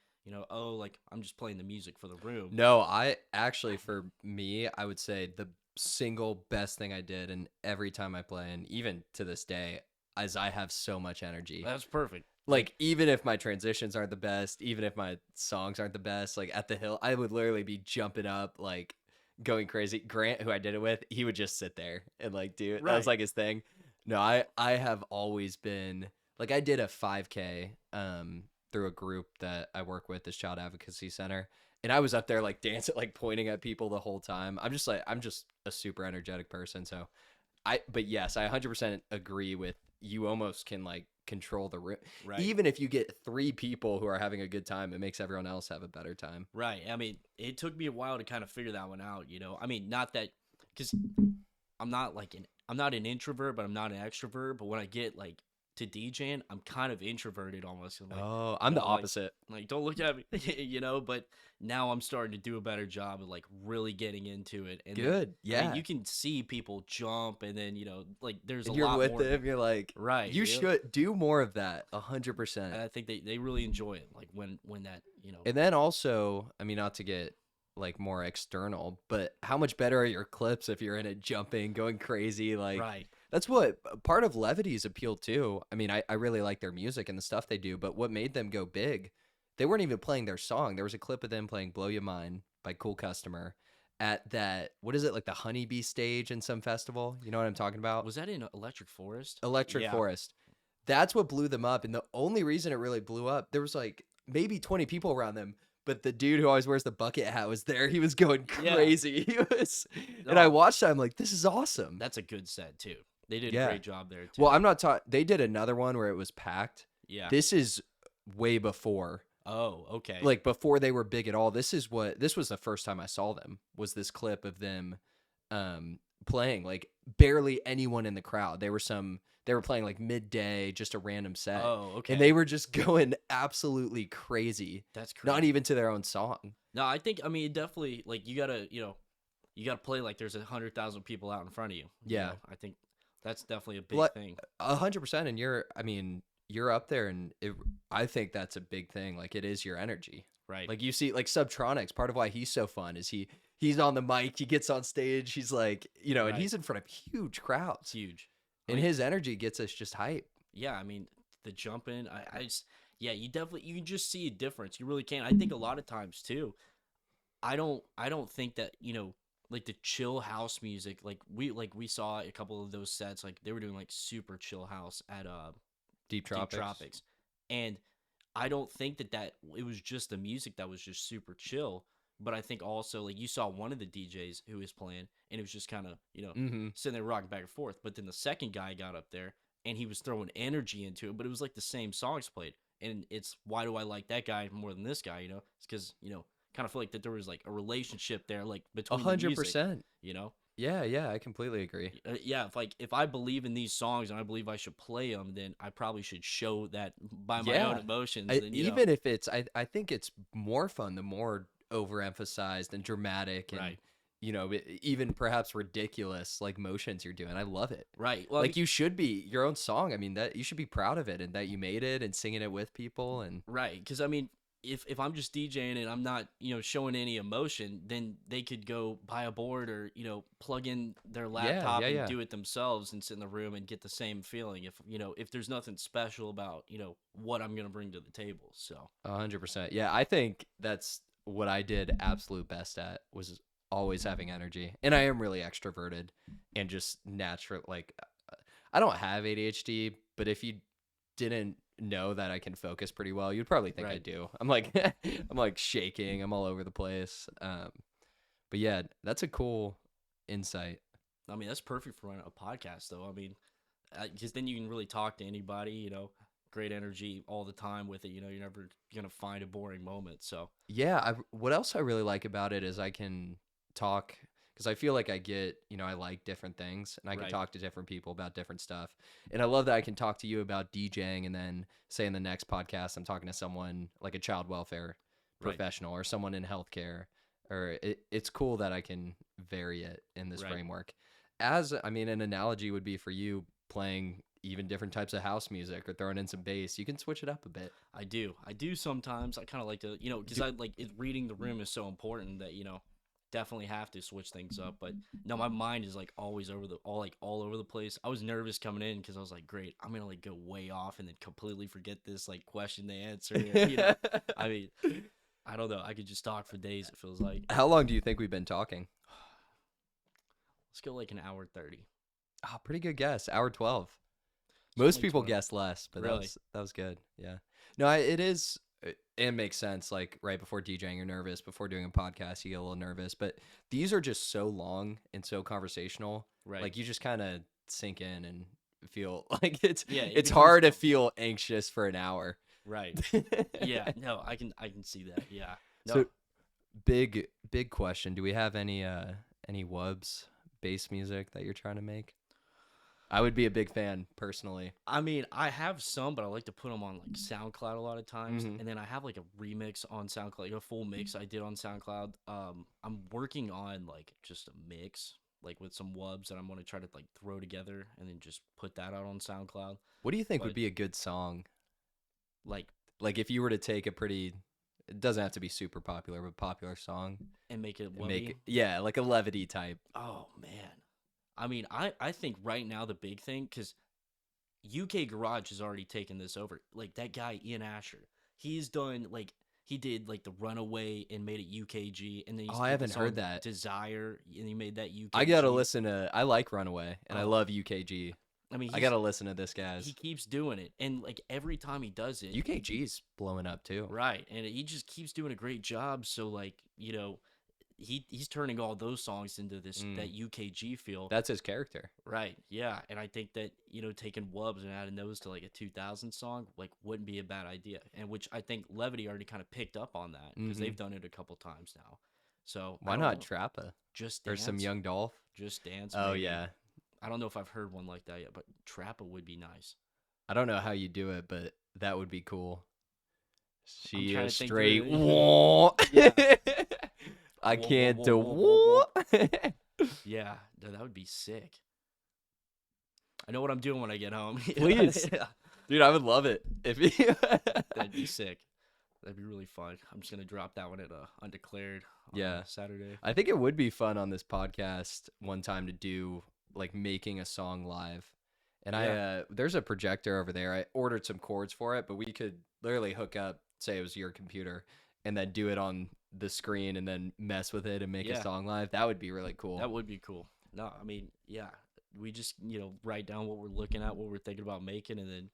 oh, like I'm just playing the music for the room. No, I actually, for me, I would say the single best thing I did, and every time I play, and even to this day, is I have so much energy. That's perfect. Like, even if my transitions aren't the best, even if my songs aren't the best, like at the hill, I would literally be jumping up, like going crazy. Grant, who I did it with, he would just sit there and like do it. That was Right. like his thing. No, I have always been like, I did a 5K through a group that I work with, this Child Advocacy Center, and I was up there like dancing, like pointing at people the whole time. I'm just a super energetic person. So but yes, I 100% agree with you. Almost can like control the room. Right. Even if you get 3 people who are having a good time, it makes everyone else have a better time. Right. I mean, it took me a while to kind of figure that one out, I mean, not that because I'm not an introvert, but I'm not an extrovert. But when I get like to DJing, I'm kind of introverted almost. I'm like, Oh, I'm the like- opposite. like, don't look at me, But now I'm starting to do a better job of like really getting into it. And then, Good. I Yeah. mean, you can see people jump, and then like there's And a you're lot with more. them. You're like, Right. you yeah. should do more of that. And 100%. I think they really enjoy it, like when that And then also, I mean, not to get like more external, but how much better are your clips if you're in it jumping, going crazy? Like, right. that's what part of Levity's appeal too. I mean, I really like their music and the stuff they do, but what made them go big, they weren't even playing their song. There was a clip of them playing Blow Your Mind by Cool Customer at that, what is it, like the Honeybee stage in some festival? You know what I'm talking about? Was that in Electric Forest? Electric Yeah. Forest. That's what blew them up. And the only reason it really blew up, there was like maybe 20 people around them, but the dude who always wears the bucket hat was there. He was going Yeah. crazy. He was, and I No. watched it. I'm like, this is awesome. That's a good set too. They did Yeah. a great job there too. Well, I'm not taught. They did another one where it was packed. yeah. This is way before, Oh, okay. like before they were big at all. This was the first time I saw them, was this clip of them playing, like barely anyone in the crowd. They were playing like midday, just a random set, Oh, and okay. they were just going absolutely crazy. That's Not crazy. even to their own song. No, I think, I mean, it definitely, like, you gotta play like there's 100,000 people out in front of you. Yeah, I think that's definitely a big like thing. 100%. And I mean, you're up there, and I think that's a big thing. Like it is your energy. Right. Like you see, like Subtronics. Part of why he's so fun is he's on the mic. He gets on stage. He's like, and Right. he's in front of huge crowds, Huge. I and mean, his energy gets us just hype. yeah, I mean, the jumping, I just, yeah, you can just see a difference. You really can. I think a lot of times too, I don't think that, like the chill house music, like we saw a couple of those sets, like they were doing like super chill house at Deep Deep Tropics. Tropics. And I don't think that it was just the music that was just super chill, but I think also like you saw one of the DJs who was playing and it was just kind of, Mm-hmm. sitting there rocking back and forth. But then the second guy got up there and he was throwing energy into it, but it was like the same songs played. And it's why do I like that guy more than this guy, It's because, kind of feel like that there was like a relationship there, like A between the hundred music, percent. you know? Yeah, yeah, I completely agree. Yeah, if I believe in these songs and I believe I should play them, then I probably should show that by my own Yeah, emotions. Then even if it's, I think it's more fun the more overemphasized and dramatic and right, even perhaps ridiculous like motions you're doing. I love it. right. Well, I Like mean, you should be your own song. I mean that you should be proud of it and that you made it and singing it with people and right, because I mean, if I'm just DJing and I'm not showing any emotion, then they could go buy a board or plug in their yeah, laptop yeah, and yeah. do it themselves and sit in the room and get the same feeling. If there's nothing special about what I'm gonna bring to the table. So 100%. Yeah, I think that's what I did absolute best at was always having energy. And I am really extroverted and just natural like I don't have ADHD, but if you didn't know that I can focus pretty well, you'd probably think I right. do. I'm like I'm like shaking, I'm all over the place. But yeah, that's a cool insight. I mean, that's perfect for running a podcast, though. I mean, because then you can really talk to anybody. Great energy all the time with it. You're never gonna find a boring moment. So Yeah, what else I really like about it is I can talk because I feel like I get, I like different things and I can right, talk to different people about different stuff. And I love that I can talk to you about DJing and then say in the next podcast I'm talking to someone like a child welfare right, professional or someone in healthcare or it's cool that I can vary it in this right. framework. As I mean, an analogy would be for you playing even different types of house music or throwing in some bass. You can switch it up a bit. I do. I do sometimes. I kind of like to, because Do, I like reading the room is so important that definitely have to switch things up. But no, my mind is like always all over the place. I was nervous coming in because I was like, great, I'm gonna like go way off and then completely forget this like question they answer. I mean, I don't know. I could just talk for days. It feels like. How long do you think we've been talking? Let's go like an hour 30. Oh, pretty good guess. Hour 12. So Most only people 20. guess less, but Really? that was good. Yeah. No, it is it makes sense like right before DJing you're nervous, before doing a podcast you get a little nervous, but these are just so long and so conversational. Right. Like you just kind of sink in and feel like it's Yeah, it it's becomes hard to comfortable. feel anxious for an hour. Right. Yeah. No, I can see that. Yeah. So No. big question. Do we have any wubs bass music that you're trying to make? I would be a big fan personally. I mean, I have some, but I like to put them on like SoundCloud a lot of times, Mhm. and then I have like a remix on SoundCloud, like a full mix I did on SoundCloud. I'm working on like just a mix, like with some wubs that I'm gonna try to like throw together and then just put that out on SoundCloud. What do you think would But be a good song? like, Like if you were to take a pretty, it doesn't have to be super popular, but popular song and make it and make wubby. it, yeah, like a levity type. Oh man, I mean, I think right now the big thing, because UK Garage has already taken this over. Like that guy Ian Asher, he's done like he did like the Runaway and made it UKG, and then Oh, he I did the haven't heard song that. Desire, and he made that I gotta UKG. listen to. I like Runaway and I Oh, love UKG. I mean I gotta listen to this guy's. he keeps doing it, and like every time he does it, UKG's blowing up too. right, and he just keeps doing a great job. So like he's turning all those songs into this Mm, that UKG feel. that's his character. Right. Yeah. And I think that, taking Wubs and adding those to like a 2000 song, like wouldn't be a bad idea. And which I think Levity already kind of picked up on that because Hmm. they've done it a couple times now. So I Why don't not know. Trappa Just or some Dance, Young Dolph? Just Dance, Oh maybe. yeah. I don't know if I've heard one like that yet, but Trappa would be nice. I don't know how you do it, but that would be cool. I'm She trying is to think through straight. it. Wah. Yeah. I Whoa, whoa, can't whoa, do whoa, whoa, whoa. wah. Yeah, that would be sick. I know what I'm doing when I get home. Please, Yeah. dude, I would love it if you. That'd be sick. That'd be really fun. I'm just gonna drop that one at undeclared on Yeah, Saturday. I think it would be fun on this podcast one time to do like making a song live. And Yeah. there's a projector over there. I ordered some cords for it, but we could literally hook up, say it was your computer, and then do it on the screen and then mess with it and make a Yeah, song live. That would be really cool. that would be cool. No, I mean, yeah, we just write down what we're looking at, what we're thinking about making, and then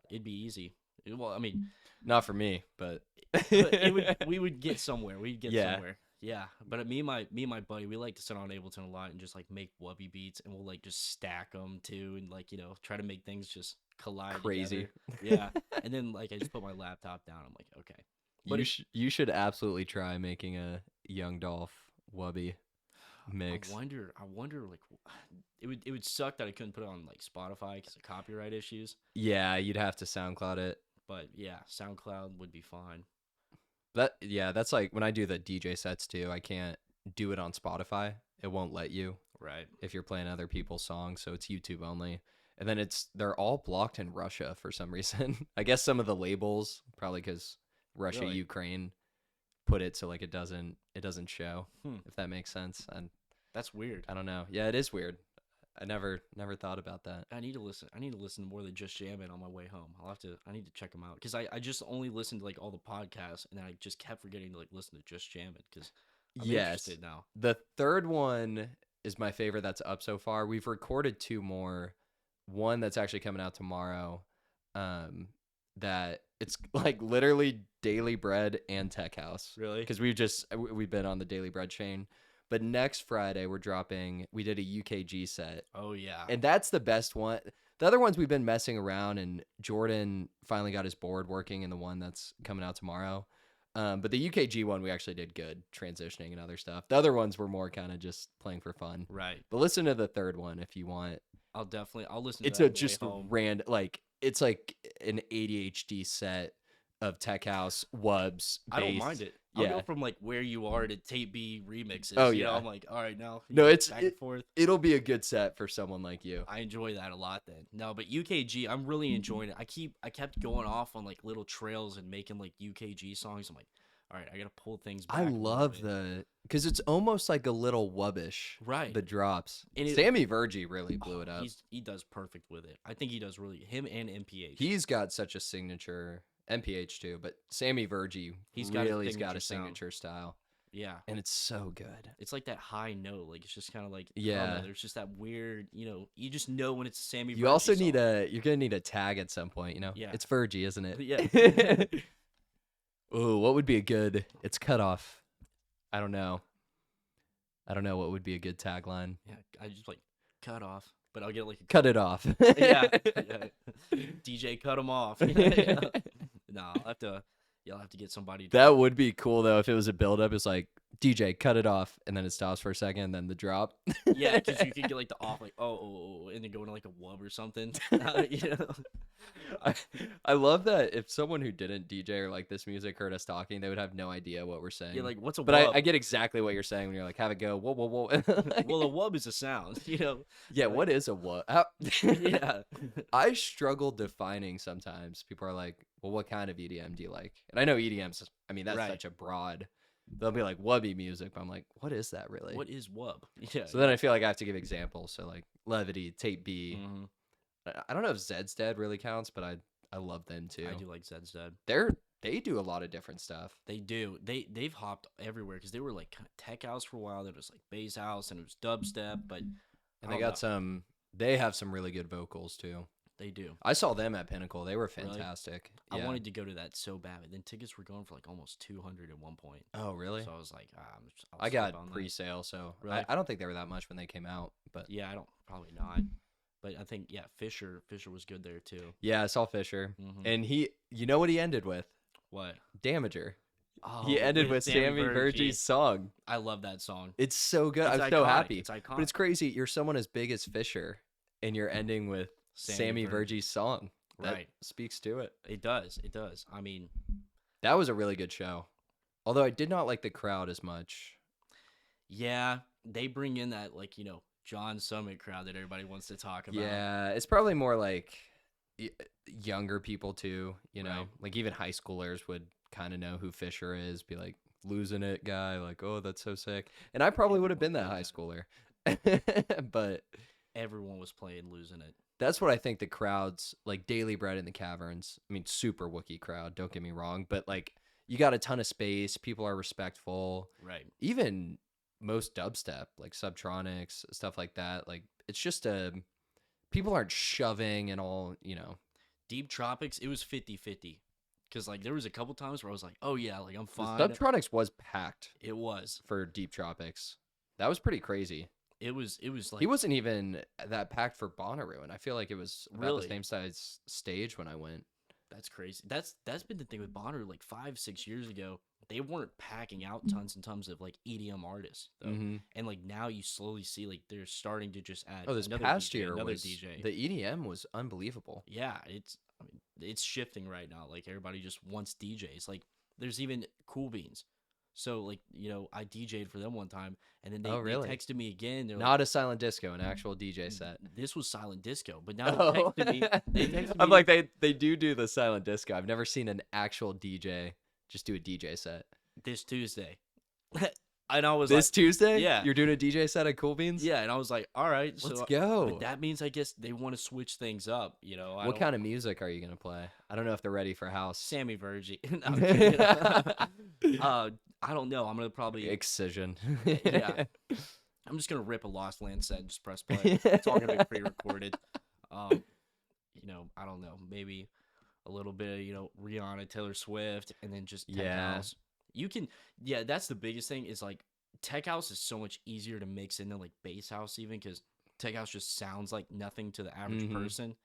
it'd be easy. Well, I mean, Not for me, but it would. We would get somewhere. We'd get Yeah. somewhere. Yeah, but me and my buddy, we like to sit on Ableton a lot and just like make wubby beats, and we'll like just stack them too, and like try to make things just collide Crazy. together. Yeah, and then like I just put my laptop down. I'm like, okay, but You should absolutely try making a Young Dolph Wubby mix. I wonder like it would suck that I couldn't put it on like Spotify because of copyright issues. Yeah, you'd have to SoundCloud it. But yeah, SoundCloud would be fine. That's like when I do the DJ sets too. I can't do it on Spotify. It won't let you Right. if you're playing other people's songs, so it's YouTube only. And then they're all blocked in Russia for some reason. I guess some of the labels, probably because Russia, Really? Ukraine put it so like it doesn't show, Hmm. if that makes sense. And That's weird. I don't know. Yeah, it is weird. I never thought about that. I need to listen. I need to listen to more than Just Jamming on my way home. I need to check them out because I just only listened to like all the podcasts and then I just kept forgetting to like listen to Just Jamming because I'm Yes. interested now. The third one is my favorite that's up so far. We've recorded two more. One that's actually coming out tomorrow. That it's like literally Daily Bread and Tech House. Really? Because we've been on the Daily Bread chain. But next Friday we did a UKG set. Oh yeah. And that's the best one. The other ones we've been messing around, and Jordan finally got his board working in the one that's coming out tomorrow. But the UKG one we actually did good, transitioning and other stuff. The other ones were more kind of just playing for fun. Right. But listen to the third one if you want. I'll listen. It's to that a on the way just home. random, like it's like an ADHD set of Tech House, Wubs, I don't bass. mind it. I'll Yeah. go from like Where You Are to Tape B remixes. Oh, You know, yeah. I'm like, all right, now. No, it's back and forth. It'll be a good set for someone like you. I enjoy that a lot then. No, but UKG, I'm really enjoying it. I kept going off on like little trails and making like UKG songs. I'm like, all right, I gotta pull things back. I a little love bit. because it's almost like a little wubbish. Right. The drops. And Sammy Virgie really blew it up. He does perfect with it. I think he does really him and MPH. He's got such a signature, MPH too, but Sammy Virgie He's got a really's got a signature sound. signature style, Yeah. and it's so good. It's like that high note, like it's just kind of like I don't Yeah. know, there's just that weird, you just know when it's a Sammy. You Virgie also song. you're gonna need a tag at some point, Yeah. It's Virgie, isn't it? Yeah. Ooh, what would be a good? It's CUTOFF. I don't know what would be a good tagline. Yeah, I just like cut off, but I'll get like a Cut it off. yeah. DJ cut him off. No, you'll have to get somebody. That would be cool though if it was a build up. It's like DJ cut it off, and then it stops for a second, and then the drop. Yeah, because you can get like the off, like and then go into like a wub or something. You know? I love that if someone who didn't DJ or like this music heard us talking, they would have no idea what we're saying. Yeah, like what's a but wub? I get exactly what you're saying when you're like, have it go, whoa, whoa, whoa. Well, a wub is a sound, Yeah, what is a what? How... Yeah. I struggle defining sometimes. People are like, well, what kind of EDM do you like? And I know EDM's, I mean, that's Right. such a broad, they'll be like, wubby music. But I'm like, what is that really? What is wub? Yeah. So then I feel like I have to give examples. So like Levity, Tape B. Mhm. I don't know if Zed's Dead really counts, but I love them too. I do like Zed's Dead. They do a lot of different stuff. They do. They've hopped everywhere because they were like kind of tech house for a while. Then it was like bass house and it was dubstep, but And they have some really good vocals too. They do. I saw them at Pinnacle. They were Really? fantastic. I Yeah. wanted to go to that so bad, but then tickets were going for like almost 200 at one point. Oh, really? So I was like, I'll I skip got on that. pre-sale, so Really? I don't think they were that much when they came out. But Yeah, I don't probably not. But I think Fisher was good there too. yeah, I saw Fisher, Mhm. and you know what he ended with? What? Damager. He Oh, ended with with Sammy Sammy Verji. Verji's song. I love that song. It's so good. It's I'm so iconic. happy. It's But it's iconic. crazy. You're someone as big as Fisher, and you're ending with Sammy Sammy Verji. Verji's song. That Right. speaks to it. It does. It does. I mean, That was a really good show. Although I did not like the crowd as much. yeah, they bring in that like, John Summit crowd that everybody wants to talk about. Yeah, it's probably more like y- younger people too, Right. Like even high schoolers would kind of know who Fisher is, be like losing it guy, like, "Oh, that's so sick." And I probably would have been that Everyone high played schooler. But Everyone was playing losing it. that's what I think the crowds like Daily Bread in the Caverns. I mean, super Wookiee crowd, don't get me wrong, but like you got a ton of space, people are respectful. Right. Even most dubstep, like Subtronics, stuff like that, like it's just a people aren't shoving and all. Deep Tropics, it was 50-50. Cuz like there was a couple times where I was like, "Oh yeah, like I'm The fine." Subtronics was packed It was. for Deep Tropics. That was pretty crazy. It was He like wasn't even that packed for Bonnaroo, and I feel like it was about the really. same size stage when I went. That's crazy. That's been the thing with Bonner like 5-6 years ago. They weren't packing out tons and tons of like EDM artists though, Hmm. and like now you slowly see like they're starting to just add Oh, this another past DJ, year another was DJ. the EDM was unbelievable. Yeah, it's shifting right now. Like everybody just wants DJs. Like there's even Cool Beans. So like I DJ'd for them one time, and then Oh, they really? texted me again. They're Not a silent disco, an actual DJ set. this was silent disco, but now they Oh, texted me. They texted I'm me like they do the silent disco. I've never seen an actual DJ just do a DJ set. this Tuesday, and I was This like, Tuesday, yeah. you're doing a DJ set at Cool Beans. yeah, and I was like, all right, Let's so go. but that means I guess they want to switch things up. I What don't. kind of music are you gonna play? I don't know if they're ready for house. Sammy Verji. No, I'm kidding. I don't know. I'm gonna probably Excision. yeah. I'm just gonna rip a Lost Land set and just press play. It's all gonna be pre-recorded. Um, I don't know. Maybe a little bit of Rihanna, Taylor Swift, and then just tech Yeah. house. You can, yeah. That's the biggest thing is like tech house is so much easier to mix in than like bass house even because tech house just sounds like nothing to the average Mhm. person.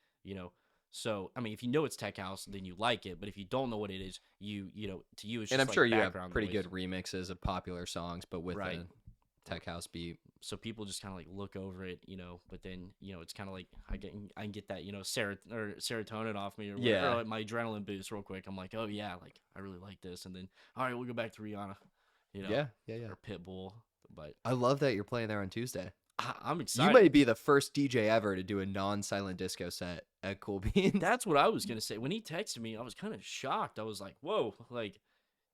So I mean, if you know it's tech house, then you like it. But if you don't know what it is, to you it's just And I'm like sure you have background pretty noise. good remixes of popular songs, but with Right. a tech house beat. So people just kind of like look over it, but then it's kind of like I can get that serotonin off me or whatever, Yeah. or like my adrenaline boost real quick. I'm like, oh yeah, like I really like this, and then all right, we'll go back to Rihanna, Yeah. or Pitbull. But I love that you're playing there on Tuesday. I'm You excited. may be the first DJ ever to do a non-silent disco set at Cool Beans. That's what I was gonna say. When he texted me, I was kind of shocked. I was like, whoa, like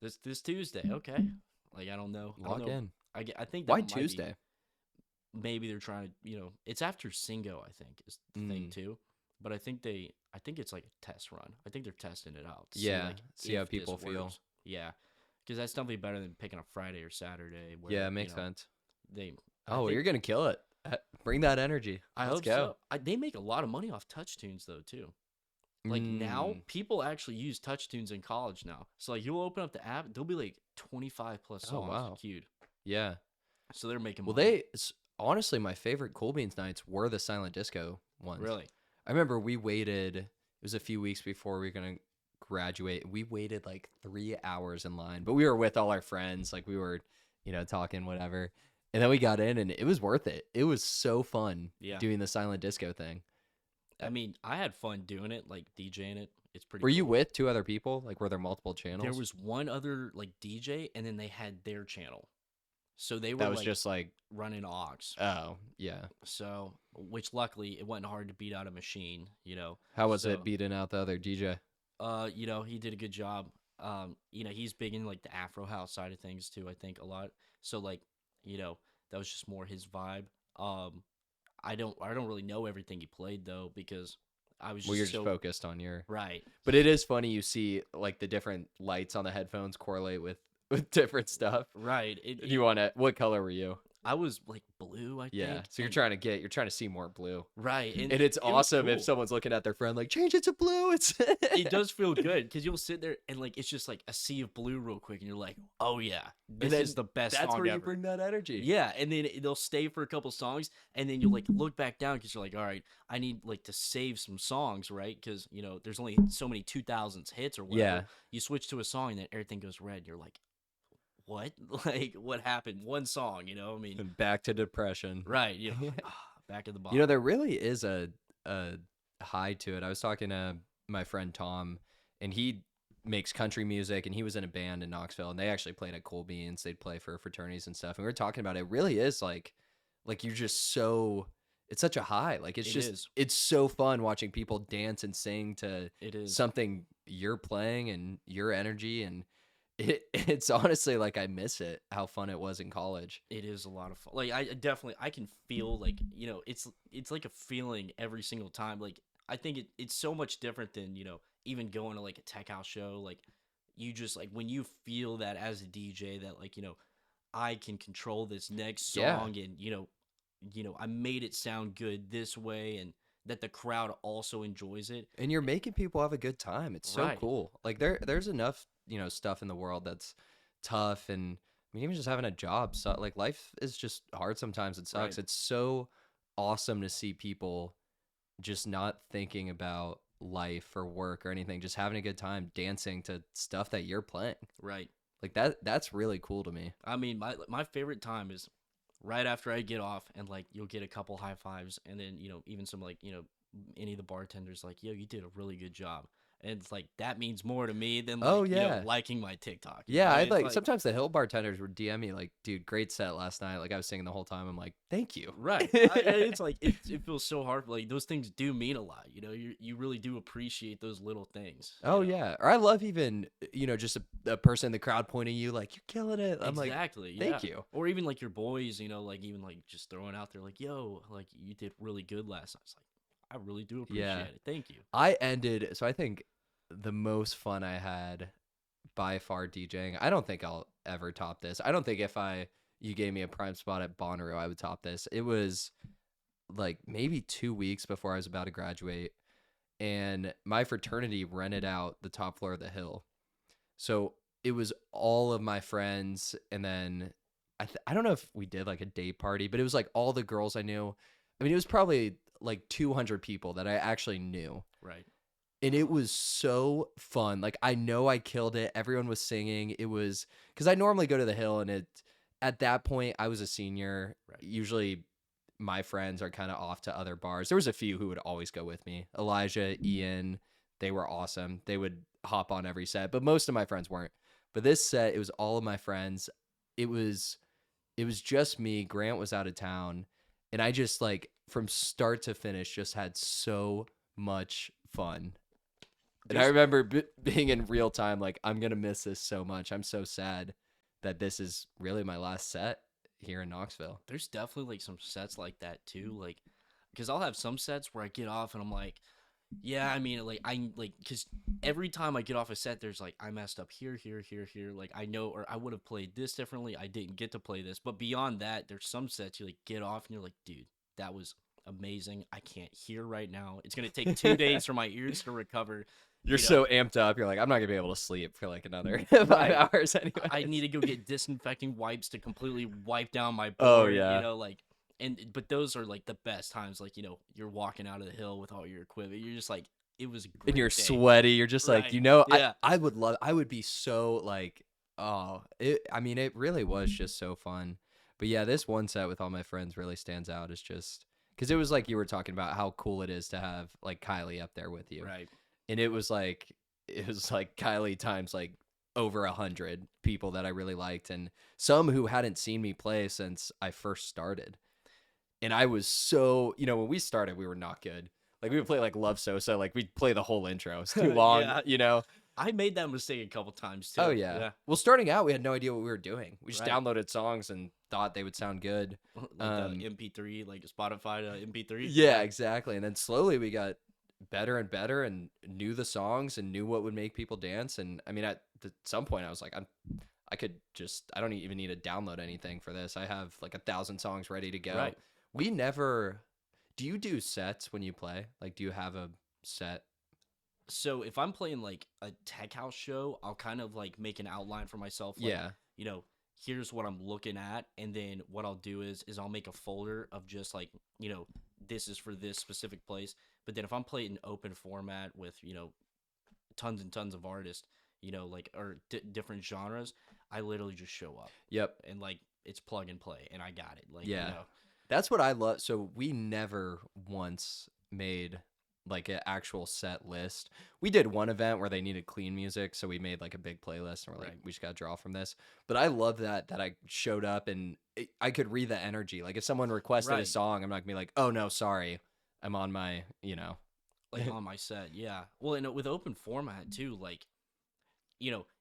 this Tuesday, okay? Like I don't know. I don't Lock know. in. I think that Why might be- Tuesday? maybe they're trying to it's after Singo, I think is the thing too, but I think it's like a test run. I think they're testing it out to Yeah, like, see how if this people feel. works. Yeah, because that's definitely better than picking a Friday or Saturday where Yeah, it makes sense. they Oh, think- you're gonna kill it. Bring that energy. I Let's hope go. so. They make a lot of money off touch tunes though too. Like now people actually use touch tunes in college now, so like you'll open up the app, there'll be like 25 plus Oh, songs wow. queued, Yeah. so they're making Well, money. honestly, my favorite Cool Beans nights were the silent disco ones. Really. I remember we waited. It was a few weeks before we were gonna graduate. We waited like 3 hours in line, but we were with all our friends. Like we were, talking whatever, and then we got in, and it was worth it. It was so fun. Yeah. Doing the silent disco thing. I mean, I had fun doing it, like DJing it. It's pretty. Were you cool. with two other people? Like, were there multiple channels? There was one other like DJ, and then they had their channel, so they were that was like, just like, running aux. oh yeah. So, which luckily it wasn't hard to beat out a machine. How was So- it beating out the other DJ? He did a good job. He's big in like the Afro house side of things too. I think a lot. So like, that was just more his vibe. I don't really know everything he played though because I was just Well, you're just so focused on your. right. But it is funny. You see like the different lights on the headphones correlate with different stuff. Right. You want to? What color were you? I was like blue. I Yeah. think. So you're and- trying to see more blue. right, And it's it was awesome if cool. someone's looking at their friend like, change it to blue. It's It does feel good because you'll sit there and like it's just like a sea of blue real quick, and you're like, oh yeah, this then is the best That's song where you ever. bring that energy. Yeah, and then they'll stay for a couple songs, and then you'll like look back down because you're like, all right, I need like to save some songs, right? Because there's only so many 2000s hits or whatever. Yeah. You switch to a song, and then everything goes red. You're like, what? Like, what happened? One song, I mean, And back to depression. right? Like, back at the You know, bottom. there really is a high to it. I was talking to my friend Tom, and he makes country music, and he was in a band in Knoxville, and they actually played at Cool Beans. They'd play for fraternities and stuff. And we were talking about it. It really is like you're just so it's such a high. Like It is. it's so fun watching people dance and sing to It is. something you're playing and your energy, and it's honestly like I miss it how fun it was in college. It is a lot of fun. Like I definitely I can feel like it's like a feeling every single time. Like I think it's so much different than even going to like a tech house show. Like you just like when you feel that as a DJ that like I can control this next Yeah. song and I made it sound good this way and that the crowd also enjoys it. And you're making people have a good time. It's so Right. cool. Like there's enough, stuff in the world that's tough, and I mean even just having a job, so like life is just hard sometimes. It Right. sucks. It's so awesome to see people just not thinking about life or work or anything, just having a good time dancing to stuff that you're playing. Right. Like that's really cool to me. I mean, my favorite time is right after I get off, and like you'll get a couple high fives, and then even some like any of the bartenders like, yo, you did a really good job, and it's like that means more to me than Oh like yeah. liking my TikTok. Yeah, I'd It's like like sometimes the hill bartenders would DM me like, "Dude, great set last night." Like I was singing the whole time. I'm like, "Thank you." right. It's like it feels so hard. Like those things do mean a lot. You really do appreciate those little things. Oh yeah, or I love even just a person in the crowd pointing you like you're killing it. I'm like, Exactly. Yeah. thank you. Or even like your boys. Like even like just throwing out there like, yo, like you did really good last night. It's like I really do appreciate Yeah, it. Thank you. I think the most fun I had by far DJing. I don't think I'll ever top this. I don't think if you gave me a prime spot at Bonnaroo, I would top this. It was like maybe 2 weeks before I was about to graduate, and my fraternity rented out the top floor of the hill. So it was all of my friends, and then I don't know if we did like a day party, but it was like all the girls I knew. I mean, it was probably like 200 people that I actually knew. Right. And it was so fun. Like I know I killed it. Everyone was singing. It was because I normally go to the hill, and at that point I was a senior. Right. Usually my friends are kind of off to other bars. There was a few who would always go with me. Elijah, Ian, they were awesome. They would hop on every set, but most of my friends weren't. But this set, it was all of my friends. It was just me. Grant was out of town, and I just like from start to finish just had so much fun. And I There's remember being in real time like I'm going to miss this so much. I'm so sad that this is really my last set here in Knoxville. there's definitely like some sets like that too. Like, because I'll have some sets where I get off and I'm like, yeah, I mean, like I like because every time I get off a set, there's like I messed up here, here, here, here. Like I know, or I would have played this differently. I didn't get to play this, but beyond that, there's some sets you like get off and you're like, dude, that was amazing. I can't hear right now. It's gonna take 2 days for my ears to recover. You're You know, so amped up. You're like, I'm not going to be able to sleep for like another 5 right. hours I anyway. need to go get disinfecting wipes to completely wipe down my Oh, board, yeah. like but those are like the best times, like, you're walking out of the hill with all your equipment. You're just like, it was a And you're great day. sweaty. You're just like, Right. I, Yeah. I would love, I would be so like, I mean, it really was just so fun. But yeah, this one set with all my friends really stands out as just because it was like you were talking about how cool it is to have like Kylie up there with you. Right. And it was like Kylie times like over 100 people that I really liked, and some who hadn't seen me play since I first started. And I was so, when we started, we were not good. Like we would play like Love So, like we'd play the whole intro. It's too long, Yeah. you know? I made that mistake a couple times Oh too. yeah. Yeah. Well, starting out, we had no idea what we were doing. We just Right. downloaded songs and thought they would sound good. Like the MP3, like Spotify MP3. Yeah, exactly. And then slowly we got better and better and knew the songs and knew what would make people dance. And I mean, at some point, I was like, I don't even need to download anything for this. I have like 1,000 songs ready to go. Right. We never. Do you do sets when you play? Like, do you have a set? So if I'm playing like a tech house show, I'll kind of like make an outline for myself. Like, Yeah. Here's what I'm looking at, and then what I'll do is I'll make a folder of just like, this is for this specific place. But then if I'm playing an open format with tons and tons of artists, like or different genres, I literally just show up Yep. and like it's plug and play, and I got it. Like Yeah. That's what I love. So we never once made like an actual set list. We did one event where they needed clean music, so we made like a big playlist, and we're like, Right. we just got to draw from this. But I love that I showed up and I could read the energy. Like if someone requested a Right. song, I'm not gonna be like, oh no, sorry, I'm on my, Like on my set, yeah. Well, and with open format too, like,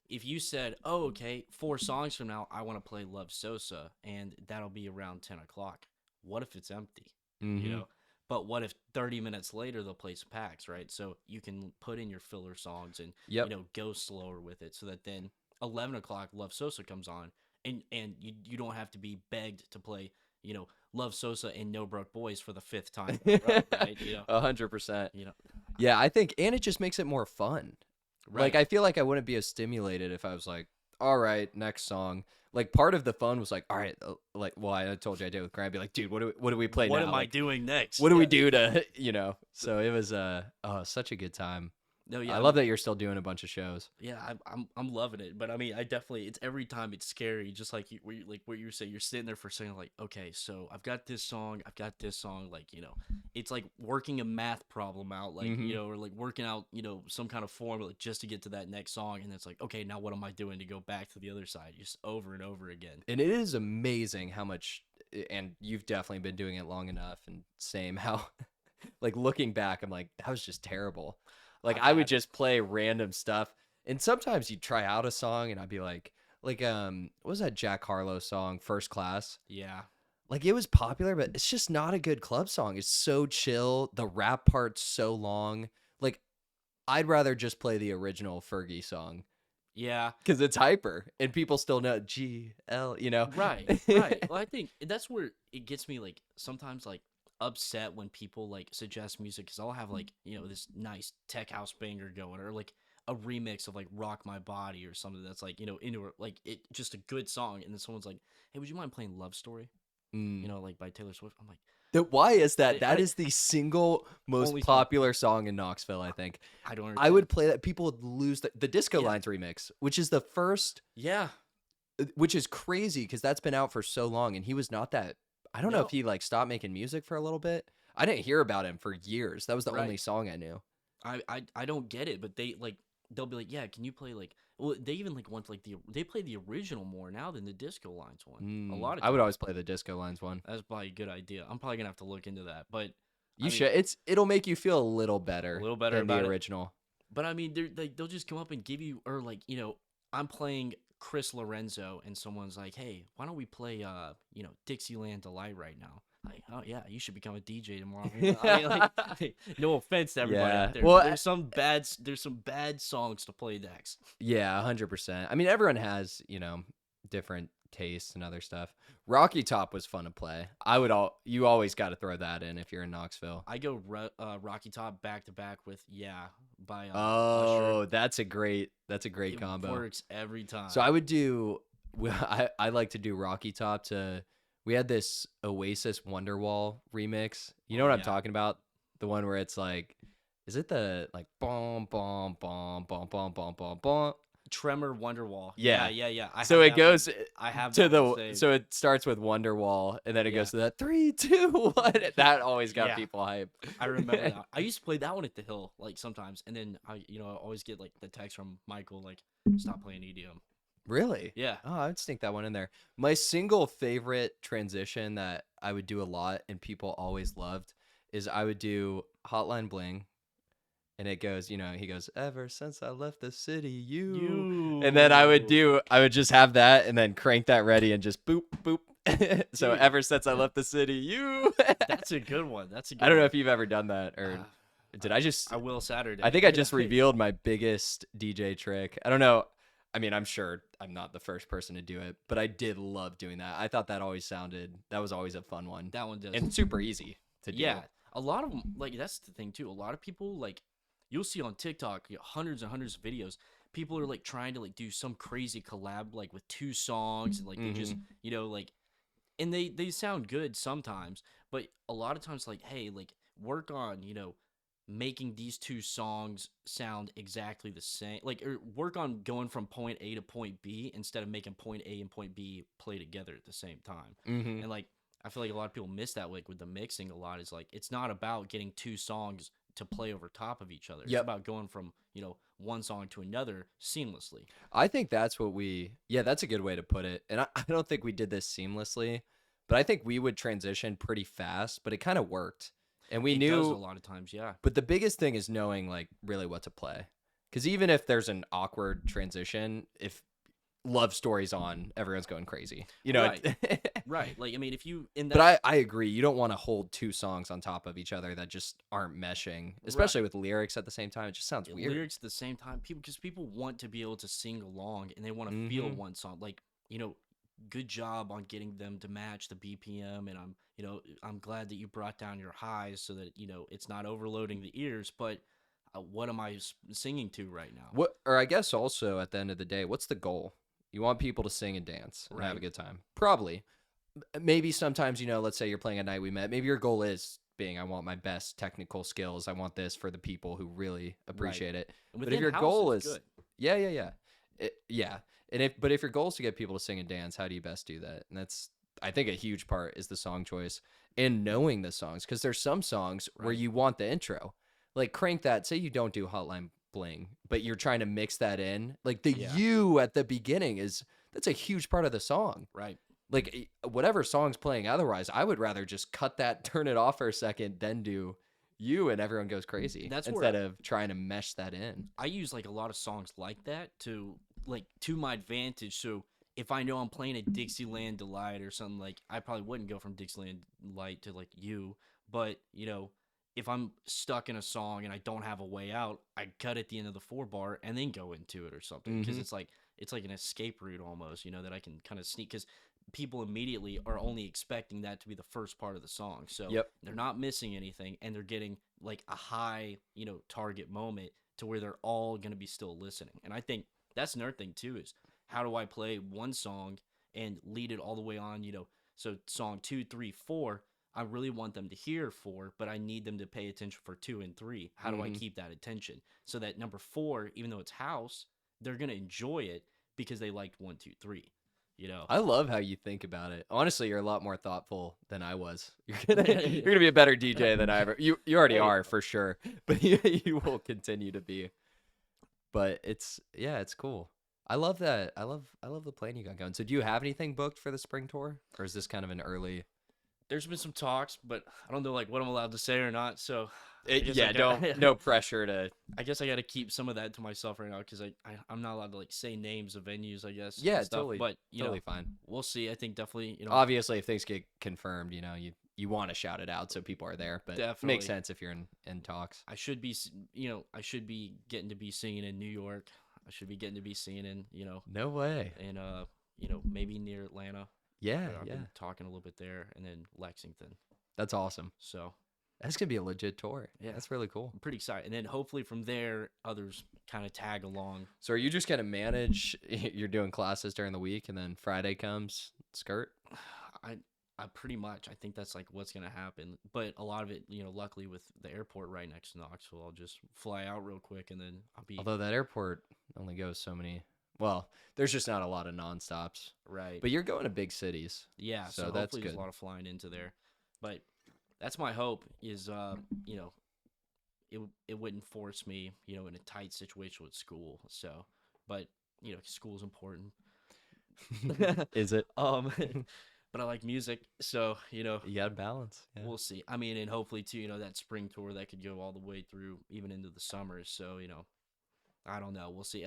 if you said, "Oh, okay, 4 songs from now, I want to play Love Sosa," and that'll be around 10 o'clock. What if it's empty? You hmm know. But what if 30 minutes later the place packs, right? So you can put in your filler songs and Yep. go slower with it, so that then 11 o'clock Love Sosa comes on, and you don't have to be begged to play Love Sosa and No Broke Boys for the fifth time in a row, right? 100%. You know, Yeah, I think, and it just makes it more fun. Like, right. I feel like I wouldn't be as stimulated if I was like, all right, next song. Like, part of the fun was like, all right, like, well, I told you I did with Grant. Be like, dude, what do we play What now? am I Like, doing next? what do we Yeah. do to, So it was, such a good time. No, yeah, I I love mean, that you're still doing a bunch of shows. yeah, I'm loving it. But I mean, I definitely, it's every time it's scary. Just like like what you say, you're sitting there for a second, like, okay, so I've got this song, I've got this song, like it's like working a math problem out, like hmm or like working out some kind of formula just to get to that next song, and it's like, okay, now what am I doing to go back to the other side, just over and over again. And it is amazing how much, and you've definitely been doing it long enough, and same how, like, looking back, I'm like, that was just terrible. Like, I've I would had just play random stuff, and sometimes you'd try out a song, and I'd be like, what was that Jack Harlow song, First Class? yeah, Like, it was popular, but it's just not a good club song. It's so chill. The rap part's so long. Like, I'd rather just play the original Fergie song yeah. because it's hyper, and people still know GL. Right, right. Well, I think that's where it gets me, like, sometimes, like, upset when people, like, suggest music, because I'll have, like, this nice tech house banger going, or, like, a remix of, like, Rock My Body or something that's, like, into it, like, it just a good song, and then someone's like, hey, would you mind playing Love Story? Mm. Like, by Taylor Swift? I'm like, Why is that? I That is the single most only song popular song in Knoxville, I think. I don't I understand. would play that. People would lose the Disco Yeah, Lines remix, which is the first, yeah, which is crazy because that's been out for so long, and he was not that. I don't know if no, he like stopped making music for a little bit. I didn't hear about him for years. That was the only right. song I knew. I don't get it, but they'll be like, yeah, can you play, like, well, they even like want, like, they play the original more now than the Disco Lines one. A lot of I would times. always play the Disco Lines one. That's probably a good idea. I'm probably gonna have to look into that. But I You mean, should. It'll make you feel a little a better little better than the about it. original. But I mean, they'll just come up and give you, or like, I'm playing Chris Lorenzo, and someone's like, hey, why don't we play Dixieland Delight right now? Like, oh yeah, you should become a DJ tomorrow. I mean, like, no offense to everybody Yeah. out there, Well, but there's some bad songs to play next. yeah, 100%. I mean, everyone has, different tastes and other stuff. Rocky Top was fun to play. You always got to throw that in if you're in Knoxville. I go Rocky Top back to back with Yeah by Usher. Oh, that's a great It combo. works every time. So I would do, I like to do Rocky Top to, we had this Oasis Wonderwall remix. You know Oh what I'm yeah. talking about? The one where it's like, is it the like bom bom bom bom bom bom bom bom? Tremor Wonderwall. Yeah. Yeah, yeah, yeah. I So have it that one. goes I have to that one the saved. so it starts with Wonderwall and then it Yeah. goes to that 3, 2, 1. That always got Yeah. people hype. I remember that. I used to play that one at the Hill, like, sometimes, and then I always get, like, the text from Michael, like, stop playing EDM. Really? Yeah. Oh, I would sneak that one in there. My single favorite transition that I would do a lot and people always loved is I would do Hotline Bling. And it goes, he goes, ever since I left the city, and then I would just have that and then crank that ready and just boop, boop. So Dude. ever since I left the city, That's a good one. That's a good I don't know one. if you've ever done that or did I just, I will Saturday. I think I just revealed my biggest DJ trick. I don't know. I mean, I'm sure I'm not the first person to do it, but I did love doing that. I thought that was always a fun one That one does. and super easy to do. Yeah. A lot of them, like, that's the thing, too. A lot of people, like, you'll see on TikTok, hundreds and hundreds of videos. People are, like, trying to, like, do some crazy collab, like, with 2 songs, and, like, they just, like, and they sound good sometimes, but a lot of times, like, hey, like, work on, making these two songs sound exactly the same. Like, or work on going from point A to point B instead of making point A and point B play together at the same time. Mm-hmm. And like, I feel like a lot of people miss that. Like with the mixing, a lot is like it's not about getting two songs to play over top of each other. It's Yep. about going from one song to another seamlessly. I think that's what yeah, that's a good way to put it. And I don't think we did this seamlessly, but I think we would transition pretty fast, but it kind of worked. And we It does a knew, lot of times, yeah. but the biggest thing is knowing like really what to play. Because even if there's an awkward transition, if Love Story's on, everyone's going crazy. Right. Right. Like I mean, if you in that, But I agree. You don't want to hold two songs on top of each other that just aren't meshing, especially right. with lyrics at the same time. It just sounds weird. Lyrics at the same time, because people want to be able to sing along and they want to feel Mm-hmm. one song. Like good job on getting them to match the BPM, and I'm glad that you brought down your highs so that it's not overloading the ears. But what am I singing to right now? What, or I guess also at the end of the day, what's the goal? You want people to sing and dance and have a Right. good time. Probably. Maybe sometimes, let's say you're playing a night we met. Maybe your goal is being, I want my best technical skills. I want this for the people who really Right. appreciate it. And But if within your house, goal it's is, good. yeah, yeah, yeah. Yeah. But if your goal is to get people to sing and dance, how do you best do that? And that's, I think, a huge part is the song choice and knowing the songs. Because there's some songs where Right. you want the intro. Like Crank That, say you don't do Hotline Bling, but you're trying to mix that in. Like the Yeah. you at the beginning that's a huge part of the song. Right. Like whatever song's playing otherwise, I would rather just cut that, turn it off for a second, then do you, and everyone goes crazy That's where instead of trying to mesh that in. I use like a lot of songs like that to my advantage. So if I know I'm playing a Dixieland Delight or something, like I probably wouldn't go from Dixieland Delight to like you, but if I'm stuck in a song and I don't have a way out, I cut at the end of the 4 bar and then go into it or something because Mm-hmm. it's like an escape route almost, that I can kind of sneak because people immediately are only expecting that to be the first part of the song. So Yep. they're not missing anything and they're getting like a high, target moment to where they're all going to be still listening. And I think that's another thing too is how do I play one song and lead it all the way on, so song 2, 3, 4, I really want them to hear 4, but I need them to pay attention for 2 and 3. How do I Mm-hmm. keep that attention so that number 4, even though it's house, they're going to enjoy it because they liked 1, 2, 3, I love how you think about it. Honestly, you're a lot more thoughtful than I was. You're gonna be a better DJ than I ever. You already Hey, are for sure, but you will continue to be. But it's cool. I love that. I love the plan you got going. So do you have anything booked for the spring tour, or is this kind of an early? there's been some talks, but I don't know like what I'm allowed to say or not. So I guess Yeah, don't no pressure to. I guess I got to keep some of that to myself right now because I'm not allowed to like say names of venues, I guess. Yeah, and stuff. totally, But totally fine. we'll see. I think definitely, Obviously, if things get confirmed, you want to shout it out so people are there. But definitely makes sense if you're in talks. I should be, I should be getting to be singing in New York. I should be getting to be singing in, No way. in maybe near Atlanta. Yeah, I've yeah, been talking a little bit there, and then Lexington. that's awesome. So That's gonna be a legit tour. Yeah. That's really cool. I'm pretty excited. And then hopefully from there, others kind of tag along. So are you just gonna manage? You're doing classes during the week, and then Friday comes skirt. I pretty much I think that's like what's gonna happen. But a lot of it, luckily with the airport right next to Knoxville, I'll just fly out real quick and then I'll be Although that airport only goes so many. Well, there's just not a lot of nonstops. right. But you're going to big cities. Yeah, so so that's hopefully there's good. a lot of flying into there. But that's my hope is it wouldn't force me, in a tight situation with school. So, but school's important. Is it? But I like music, so You got to balance. Yeah. we'll see. I mean, and hopefully too, that spring tour that could go all the way through even into the summers. So I don't know. We'll see.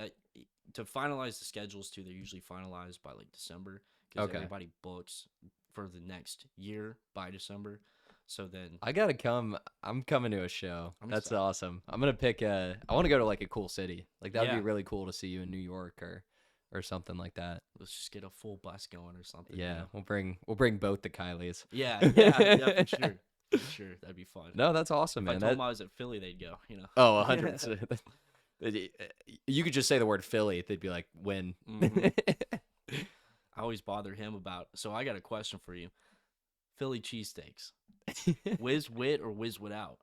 To finalize the schedules too, they're usually finalized by like December because Okay. everybody books for the next year by December. So then, I gotta come. I'm coming to a show. I'm That's excited. awesome. I'm gonna pick a. I want to go to like a cool city. Like that would Yeah. be really cool to see you in New York or something like that. let's just get a full bus going or something. Yeah, we'll bring both the Kylies. Yeah, yeah, for sure. For sure. That'd be fun. No, that's awesome, If I man. told them I was at Philly, they'd go, Oh, 100%. You could just say the word Philly. They'd be like, win. Mhm. I always bother him about. So I got a question for you. Philly cheesesteaks. Whiz wit or whiz without?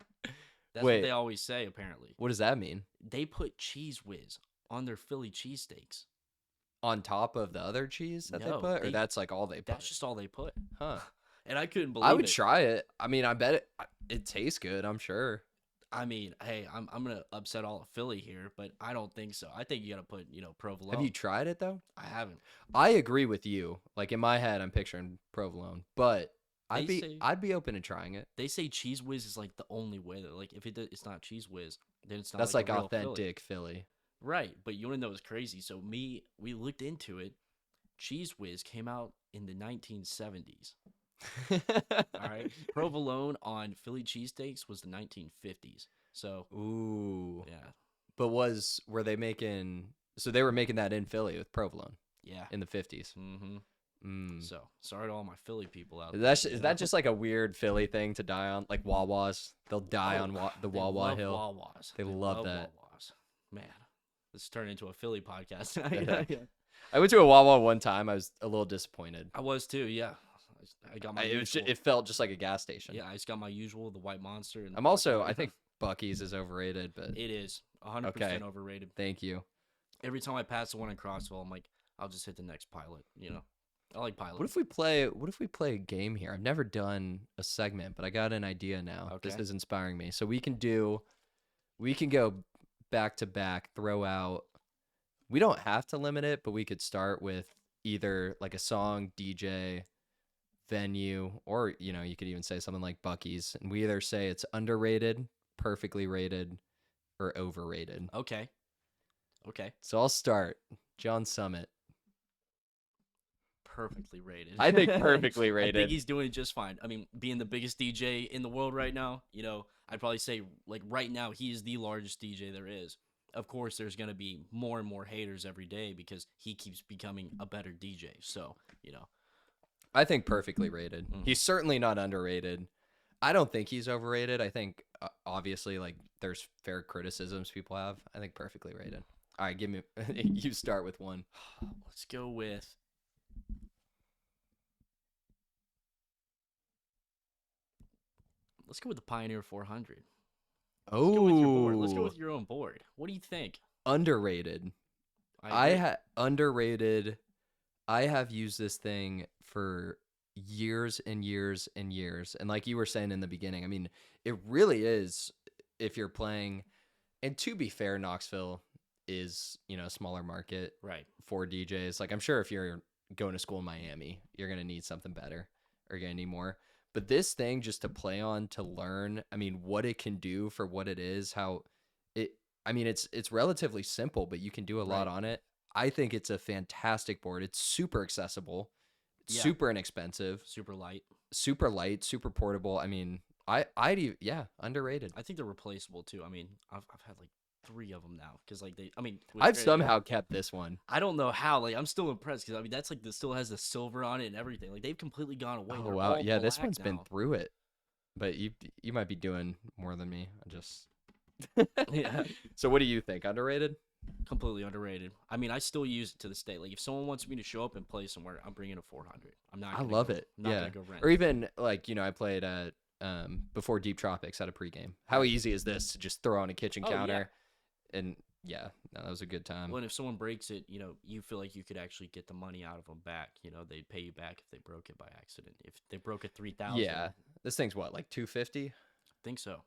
That's what Wait, they always say. Apparently, what does that mean? they put Cheese Whiz on their Philly cheesesteaks. On top of the other cheese that they No, put, or that's like all they that's put? just all they put. Huh. And I couldn't I believe would it. try it. I mean, I bet it tastes good, I'm sure. I mean, hey, I'm gonna upset all of Philly here, but I don't think so. I think you gotta put provolone. Have you tried it though? I haven't. I agree with you. Like in my head, I'm picturing provolone, but They say I'd be open to trying it. they say Cheese Whiz is like the only way that like if it's not Cheese Whiz, then it's not That's like like a real Philly. authentic Philly. Right, but you wanna know what's crazy? So we looked into it. Cheese Whiz came out in the 1970s. All right, provolone on Philly cheesesteaks was the 1950s. So Ooh. yeah, But were they making? So they were making that in Philly with provolone yeah. in the 50s. Mm-hmm. Mm. So sorry to all my Philly people out there. Is that just like a weird Philly thing to die on? Like Wawas, they'll die on the They Wawa love Hill. Wawas. They love that. Wawas. Man, this turned into a Philly podcast. I went to a Wawa one time. I was a little disappointed. I was too. Yeah, I got my usual. It felt just like a gas station. Yeah, I just got my usual, the White Monster. And I'm also, I think Buc-ee's is overrated, but it is 100% Okay. overrated. thank you. Every time I pass the one in Crossville, I'm like, I'll just hit the next pilot. I like pilot. What if we play a game here? I've never done a segment, but I got an idea now. This Okay. is inspiring me. So we can go back to back, throw out. We don't have to limit it, but we could start with either like a song, DJ, venue, or you could even say something like Buc-ee's, and we either say it's underrated, perfectly rated, or overrated. Okay. So I'll start. John Summit. Perfectly rated. I think perfectly I rated. think he's doing just fine. I mean, being the biggest DJ in the world right now, I'd probably say like right now he is the largest DJ there is. Of course, there's gonna be more and more haters every day because he keeps becoming a better DJ. So, I think perfectly rated. Mhm. He's certainly not underrated. I don't think he's overrated. I think obviously like there's fair criticisms people have. I think perfectly rated. All right, give me you start with one. let's go with. Let's go with the Pioneer 400. Let's go with your board. Let's go with your own board. What do you think? Underrated. agree. Underrated. I have used this thing for years and years and years. And like you were saying in the beginning, I mean, it really is if you're playing, and to be fair, Knoxville is, a smaller market Right. for DJs. Like I'm sure if you're going to school in Miami, you're going to need something better or you're going to need more. But this thing just to play on, to learn, I mean, what it can do for what it is, it's relatively simple, but you can do a lot Right. on it. I think it's a fantastic board. It's super accessible, Yeah. super inexpensive, Super light. super light, super portable. I mean, underrated. I think they're replaceable too. I mean, I've had like 3 of them now because like I've somehow kept this one. I don't know how. Like I'm still impressed because I mean that's like this still has the silver on it and everything. Like they've completely gone away. Oh They're wow, all yeah, this black one's been now. through it. But you might be doing more than me. I just Yeah. So what do you think? Underrated? Completely underrated. I mean, I still use it to this day. Like if someone wants me to show up and play somewhere, I'm bringing a 400. I'm not. I Gonna love go, it. I'm not Yeah. gonna go rent. Or even like, I played at before Deep Tropics at a pregame. How easy is this to just throw on a kitchen Oh, yeah. counter? And yeah, no, that was a good time. Well, and if someone breaks it, you feel like you could actually get the money out of them back. They'd pay you back if they broke it by accident. If they broke it 3,000, Yeah. This thing's what, like 250? I think so.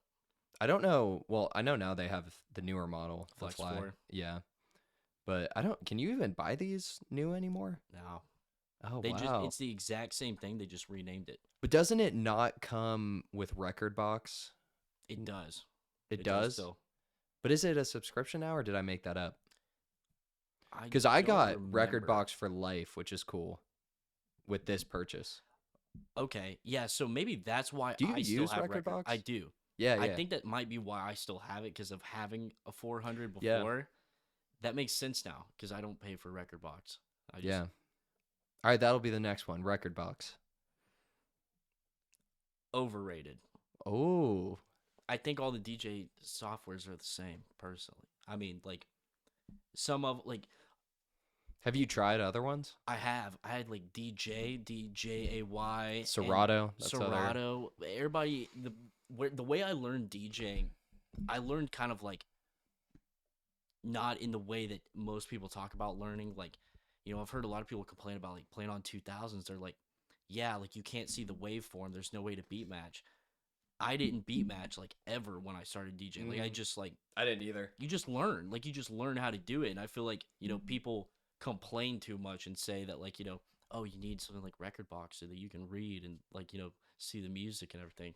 I don't know. Well, I know now they have the newer model, the Flex Fly. 4. Yeah. But can you even buy these new anymore? No, Oh, they wow. it's the exact same thing. They just renamed it. But doesn't it not come with record box? It does. It does? still. But is it a subscription now, or did I make that up? I Because I don't got remember. record box for life, which is cool with this purchase. Okay, yeah. So maybe that's why Do you I still use have record box? I do. Yeah, yeah. I think that might be why I still have it because of having a 400 Yeah. before. That makes sense now because I don't pay for record box. I just, Yeah. All right, that'll be the next one. Record box. Overrated. Oh, I think all the DJ softwares are the same. Personally, I mean, like some of like have you tried other ones? I had like DJAY, Serato. That's other. Serato. Everybody the way I learned DJing I learned kind of like not in the way that most people talk about learning. Like, I've heard a lot of people complain about like playing on 2000s. They're like, yeah, like you can't see the waveform. There's no way to beat match. I didn't beat match like ever when I started DJing. Like I just like I didn't either. you just learn. Like you just learn how to do it. And I feel like, people complain too much and say that like, oh, you need something like Record Box so that you can read and like, see the music and everything.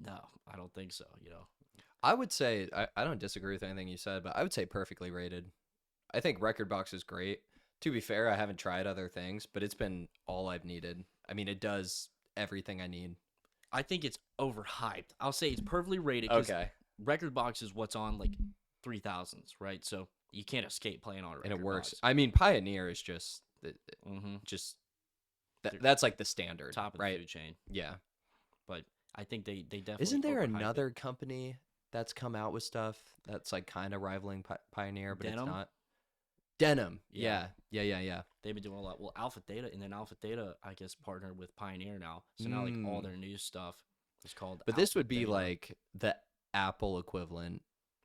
No, I don't think so. I would say I don't disagree with anything you said, but I would say perfectly rated. I think Record Box is great. To be fair, I haven't tried other things, but it's been all I've needed. I mean, it does everything I need. I think it's overhyped. I'll say it's perfectly rated because Okay. Record Box is what's on like 3000s, right? So you can't escape playing on a Record And it works. Box. I mean, Pioneer is just Mm-hmm. just that's like the standard, Top of the right? food chain. Yeah. But I think they definitely Isn't there overhype it. another company that's come out with stuff that's like kind of rivaling Pioneer, but Denim? it's not? Denim. Yeah. Yeah. They've been doing a lot. Well, Alpha Theta, and then Alpha Theta, I guess, partnered with Pioneer now. So now, like, all their new stuff is called But this Alpha would be Theta. like the Apple equivalent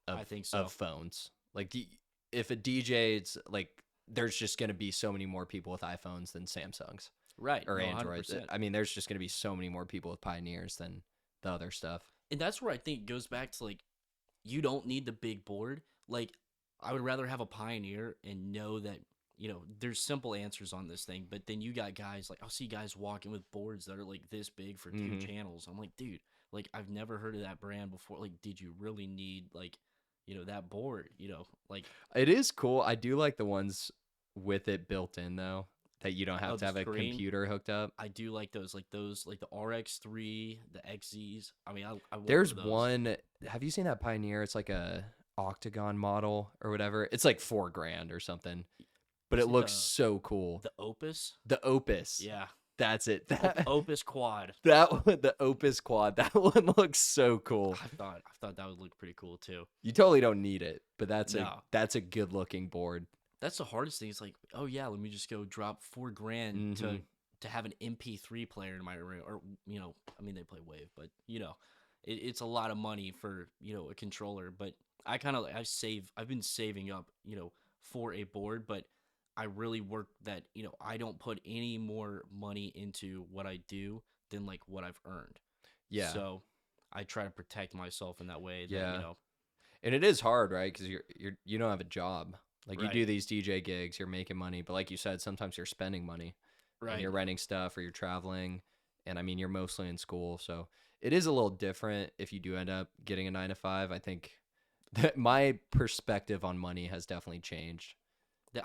of I think so. of phones. Like if a DJ's like there's just going to be so many more people with iPhones than Samsungs Right. or No, Androids. 100%. I mean, there's just going to be so many more people with Pioneers than the other stuff. And that's where I think it goes back to, like, you don't need the big board. Like, I would rather have a Pioneer and know that, there's simple answers on this thing. But then you got guys, like, I'll see guys walking with boards that are, like, this big for 2 channels. I'm like, dude, like, I've never heard of that brand before. Like, did you really need, like, that board? Like, It is cool. I do like the ones with it built in though, that you don't have to the have a screen. computer hooked up. I do like those, like the RX3, the XZs. I mean, I want There's those. one. Have you seen that Pioneer? It's like a octagon model or whatever. It's like $4,000 or something, but Is it it looks so cool. the Opus. The Opus. Yeah, That's it. That Opus Quad. that one, the Opus Quad. That one looks so cool. I thought that would look pretty cool too. You totally don't need it, but that's No. a good looking board. That's the hardest thing. It's like, oh yeah, let me just go drop $4,000 to have an MP3 player in my room, or I mean they play Wave, but it's a lot of money for a controller. But I've been saving up for a board, but I really work that I don't put any more money into what I do than like what I've earned. Yeah. So I try to protect myself in that way. That, Yeah. And it is hard, right? Because you don't have a job. Like you Right. do these DJ gigs, you're making money, but like you said, sometimes you're spending money. Right. And you're renting stuff or you're traveling. And I mean, you're mostly in school. So it is a little different if you do end up getting a 9 to 5. I think that my perspective on money has definitely changed.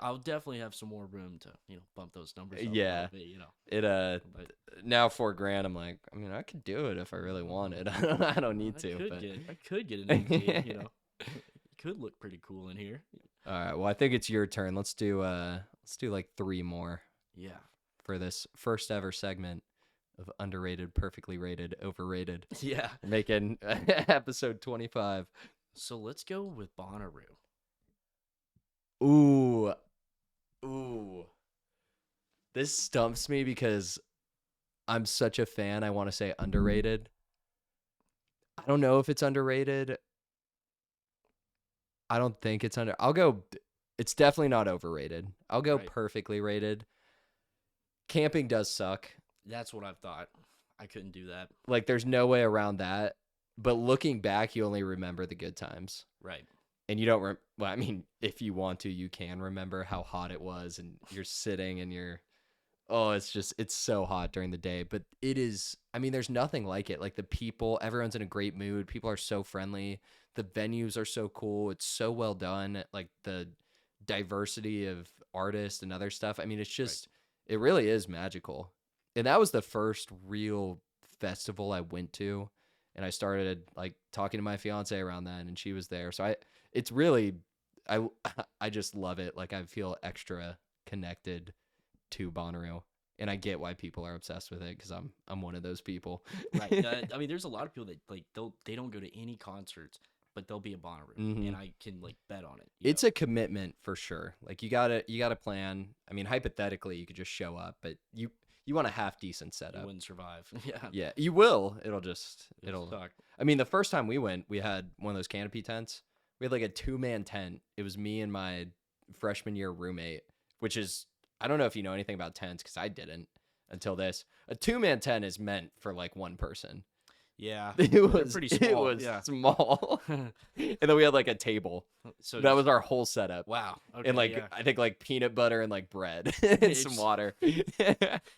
I'll definitely have some more room to bump those numbers up Yeah. a little bit, It But now $4,000, I'm like, I mean, I could do it if I really wanted. I don't need to. But I could get an MP, It could look pretty cool in here. all right. Well, I think it's your turn. Let's do like 3 more Yeah. for this first ever segment of underrated, perfectly rated, overrated. Yeah. Making episode 25. So let's go with Bonnaroo. Ooh. This stumps me because I'm such a fan. I want to say underrated. I don't know if it's underrated. I don't think it's it's definitely not overrated. I'll go Right. perfectly rated. Camping does suck. That's what I've thought. I couldn't do that. Like there's no way around that. But looking back, you only remember the good times. Right. And you don't well, I mean, if you want to, you can remember how hot it was and you're sitting and it's so hot during the day, but it is, I mean, there's nothing like it. Like the people, everyone's in a great mood. People are so friendly. The venues are so cool. It's so well done. Like the diversity of artists and other stuff. I mean, it's just, it really is magical. And that was the first real festival I went to. And I started like talking to my fiance around that and she was there. So it's really, I just love it. Like I feel extra connected to Bonnaroo, and I get why people are obsessed with it because I'm one of those people. Right. I mean, there's a lot of people that like they don't go to any concerts, but they'll be a Bonnaroo, and I can like bet on it. It's a commitment for sure. Like you gotta plan. I mean, hypothetically, you could just show up, but you you want a half decent You setup. wouldn't survive. Yeah, Yeah, you will. it'll It'll. suck. I mean, the first time we went, we had one of those canopy tents. We had like a 2-man tent. It was me and my freshman year roommate, which is I don't know if you know anything about tents because I didn't until this. A 2-man tent is meant for like one person. Yeah, It they're was pretty it small. was Yeah. small, and then we had like a table. So That just, was our whole setup. wow. Okay. And like Yeah. I think like peanut butter and like bread and some It's water.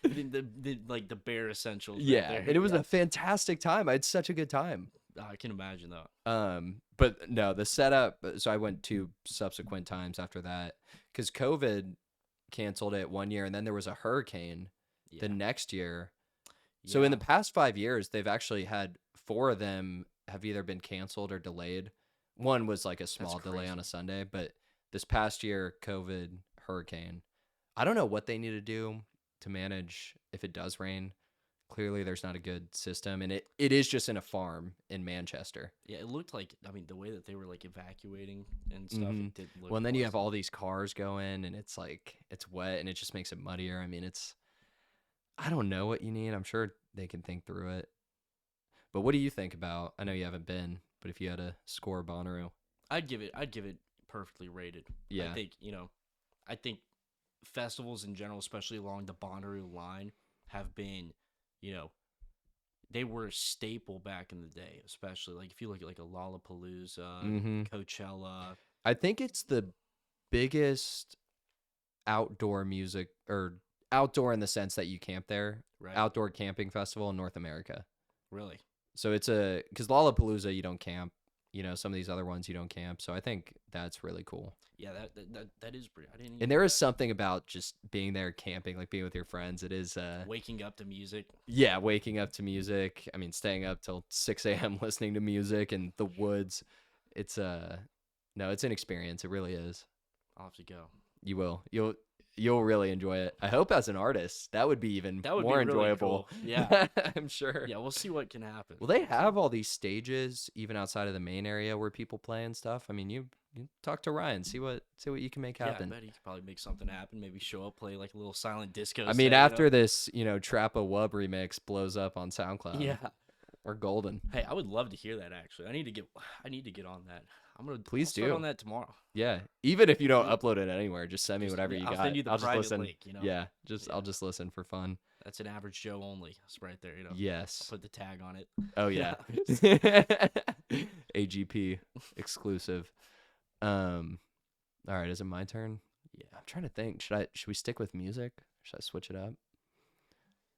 like the bare essentials. Right Yeah, there. and it was Yeah. a fantastic time. I had such a good time. I can imagine though. But no, the setup. So I went 2 subsequent times after that because COVID canceled it one year, and then there was a hurricane Yeah. the next year. So in the past 5 years, they've actually had 4 of them have either been canceled or delayed. One was like a small delay on crazy. a Sunday, but this past year, COVID, hurricane. I don't know what they need to do to manage if it does rain. Clearly, there's not a good system, and it is just in a farm in Manchester. Yeah, it looked like I mean the way that they were like evacuating and stuff. Mhm. It did look. Well, and then you have awesome. all these cars going, and it's like it's wet, and it just makes it muddier. I mean, I don't know what you need. I'm sure they can think through it. But what do you think about? I know you haven't been, but if you had to score Bonnaroo, I'd give it perfectly rated. yeah, I think I think festivals in general, especially along the Bonnaroo line, have been, you know, they were a staple back in the day. Especially like if you look at like a Lollapalooza, hmm Coachella. I think it's the biggest outdoor music or outdoor in the sense that you camp there, Right? outdoor camping festival in North America. Really? So it's because Lollapalooza you don't camp. You know, some of these other ones you don't camp. So I think that's really cool. Yeah, that is pretty. I didn't. Even And know there is that. something about just being there camping, like being with your friends. It is, Waking up to music. yeah, waking up to music. I mean, staying up till 6 a.m. listening to music in the woods. It's no, it's an experience. It really is. I'll have to go. You will. You'll really enjoy it. I hope as an artist that would be even That would more be really enjoyable. cool. Yeah. I'm sure. Yeah, we'll see what can happen. Well, they have all these stages even outside of the main area where people play and stuff. I mean, you talk to Ryan, see what you can make Yeah, I happen. bet he could probably make something happen. Maybe show up, play like a little silent disco. I mean, set, after this, Trappa Wub remix blows up on SoundCloud, Yeah. we're golden. Hey, I would love to hear that. Actually, I need to get on that. Please I'll start do. on that tomorrow. Yeah, even if you don't upload it anywhere, just send me Just- whatever yeah, you I'll got. send you the I'll just private listen. link, Yeah, Yeah. I'll just listen for fun. That's an average Joe only. It's right there. Yes. I'll put the tag on it. Oh yeah. AGP exclusive. All right, is it my turn? Yeah, I'm trying to think. Should we stick with music? Should I switch it up?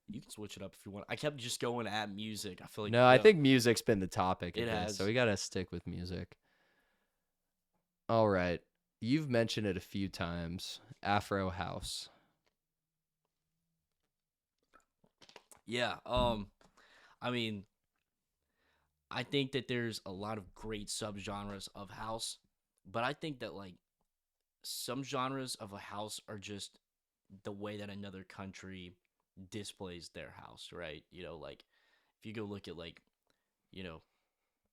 you can switch it up if you want. I kept just going at music. I feel like No, I think music's been the topic of It this, has. so we gotta stick with music. All right, you've mentioned it a few times. Afro house. Yeah. I mean, I think that there's a lot of great subgenres of house, but I think that like some genres of a house are just the way that another country displays their house, right? Like if you go look at like, you know,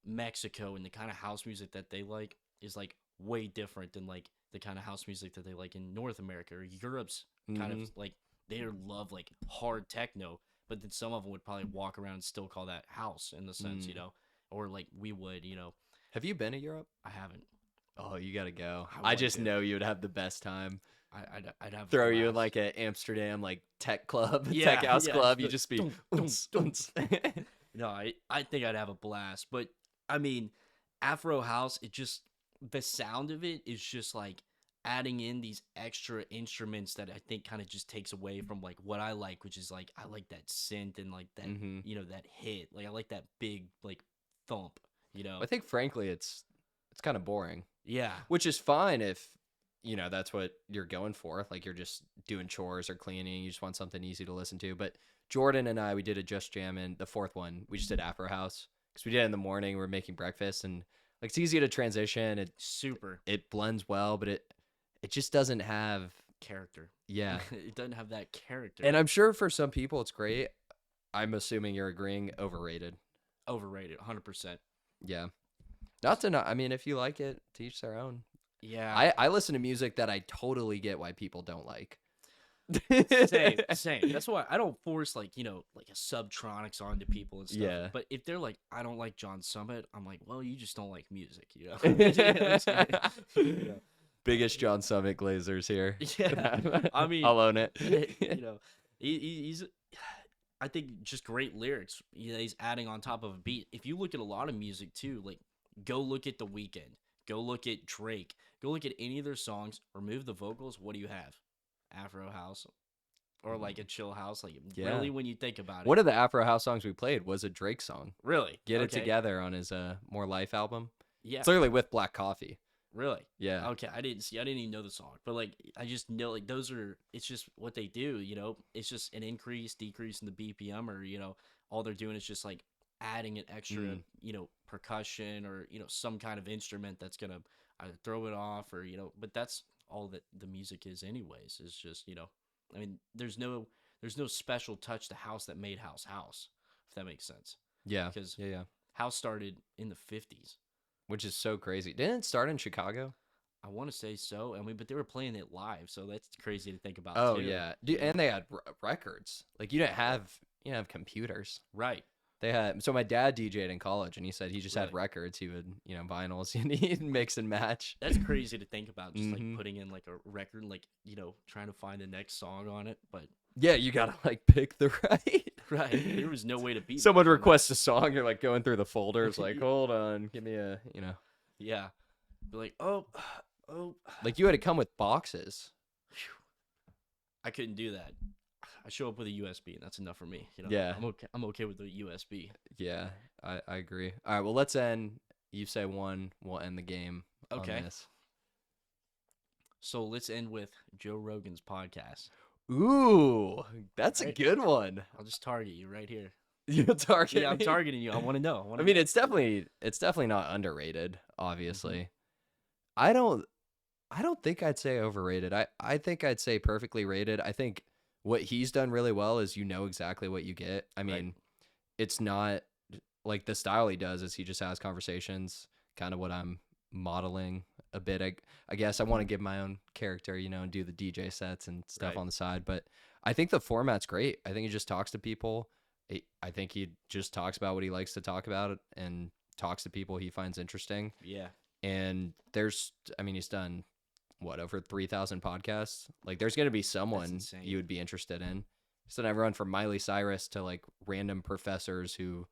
Mexico and the kind of house music that they like is like way different than like the kind of house music that they like in North America or Europe's kind of like they love like hard techno, but then some of them would probably walk around and still call that house in the sense, or like we would, Have you been to Europe? I haven't. Oh, you gotta go. I I would just do. know you would have the best time. I'd have a Throw you in blast. like a Amsterdam like tech club, Yeah, tech house yeah, club. just You the just be dunk, oons, dunk, oons. No, I think I'd have a blast. But I mean, Afro House, the sound of it is just like adding in these extra instruments that I think kind of just takes away from like what I like, which is like I like that synth and like that Mhm. that hit. Like I like that big like thump. I think frankly, it's kind of boring, Yeah. which is fine if that's what you're going for. Like you're just doing chores or cleaning. You just want something easy to listen to. But Jordan and I, we did a Just Jammin', the fourth one. We just did Afro House because we did it in the morning. We were making breakfast and like it's easy to transition. Super It blends well, but it just doesn't have character. yeah. It doesn't have that character. And I'm sure for some people it's great. I'm assuming you're agreeing overrated. Overrated, 100%. Yeah. Not to not. I mean, if you like it, to each their own. Yeah. I listen to music that I totally get why people don't like. Same. That's why I don't force like like a subtronics onto people and stuff. Yeah. But if they're like, I don't like John Summit, I'm like, well, you just don't like music, you know. You know what I'm saying? You know? Biggest John Summit glazers here. Yeah, I mean, I'll own it. you know, he's I think just great lyrics. He's adding on top of a beat. If you look at a lot of music too, like go look at The Weeknd, go look at Drake, go look at any of their songs. Remove the vocals. What do you have? Afro house, or like a chill house. Like Yeah. really, when you think about it, One of the Afro House songs we played was a Drake song. really, Get It okay. Together on his More Life album. Yeah, Clearly with Black Coffee. really. Yeah. Okay, I didn't even know the song, but like I just know like those are. It's just what they do. It's just an increase, decrease in the BPM, or all they're doing is just like adding an extra, percussion or some kind of instrument that's gonna either throw it off or But that's all that the music is, anyways. Is just I mean, there's no special touch to house that made house, if that makes sense. Yeah. Because Yeah. house started in the 50s. Which is so crazy. Didn't it start in Chicago? I want to say so. I mean, but they were playing it live, so that's crazy to think about. Oh too. yeah. And they had records. Like you didn't have computers. Right. They had my dad DJ'd in college and he said he just had Really? records. He would, vinyls and he'd mix and match. That's crazy to think about. Just like Mhm. putting in like a record, like trying to find the next song on it. But Yeah, you gotta like pick the right. right, there was no way to beat. Someone that. requests a song, you're like going through the folders, like, hold on, give me a, Yeah. Be like, oh, like you had to come with boxes. I couldn't do that. I show up with a USB, and that's enough for me. Yeah. I'm okay with the USB. Yeah, I agree. All right, well, let's end. You say one, we'll end the game. Okay. On this. So let's end with Joe Rogan's podcast. Ooh, that's a Right. good one. I'll just target you right here. You're targeting. Yeah, I'm me? targeting you. I want to know. I mean, it's definitely not underrated. Obviously, I don't think I'd say overrated. I think I'd say perfectly rated. I think what he's done really well is exactly what you get. I mean, Right. it's not like the style he does is he just has conversations, kind of what I'm modeling a bit. I guess I want to give my own character, and do the DJ sets and stuff Right. on the side. But I think the format's great. I think he just talks to people. I think he just talks about what he likes to talk about and talks to people he finds interesting. Yeah. And he's done what, over 3,000 podcasts? Like there's going to be someone insane. you would be interested in. He's done everyone from Miley Cyrus to like random professors who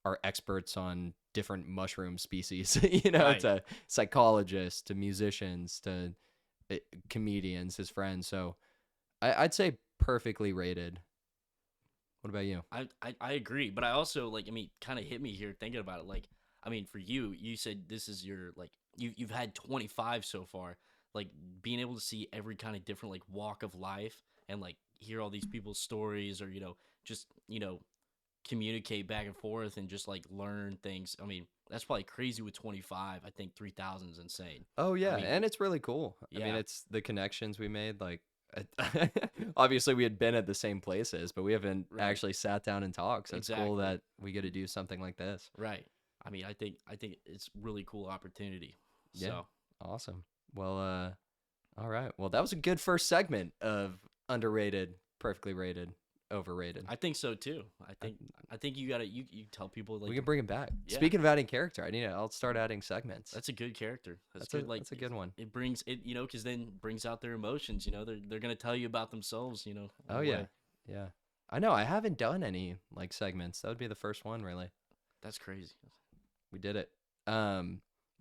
are experts on different mushroom species, Right. to psychologists, to musicians, to comedians, his friends. So I'd say perfectly rated. What about you? I agree, but I also kind of hit me here thinking about it. Like, I mean, for you said this is your like you've had 25 so far. Like being able to see every kind of different like walk of life and like hear all these people's stories or just communicate back and forth and just like learn things. I mean, that's probably crazy with 25. I think 3,000 is insane. Oh yeah, mean, and it's really cool. I mean, yeah. it's the connections we made. Like, obviously we had been at the same places, but we haven't Right. actually sat down and talked. So it's cool Exactly. that we get to do something like this. Right. I mean, I think it's really cool opportunity. Yeah. So Awesome. Well, all right. Well, that was a good first segment of underrated, perfectly rated, overrated. I think so too. I think you gotta you tell people like We can bring it back. Yeah. Speaking of adding character, I'll start adding segments. that's a good character. That's good. That's a good one. It brings it, because then brings out their emotions. They're gonna tell you about themselves. Oh in a yeah, way. yeah. I know. I haven't done any like segments. That would be the first one, really. That's crazy. We did it.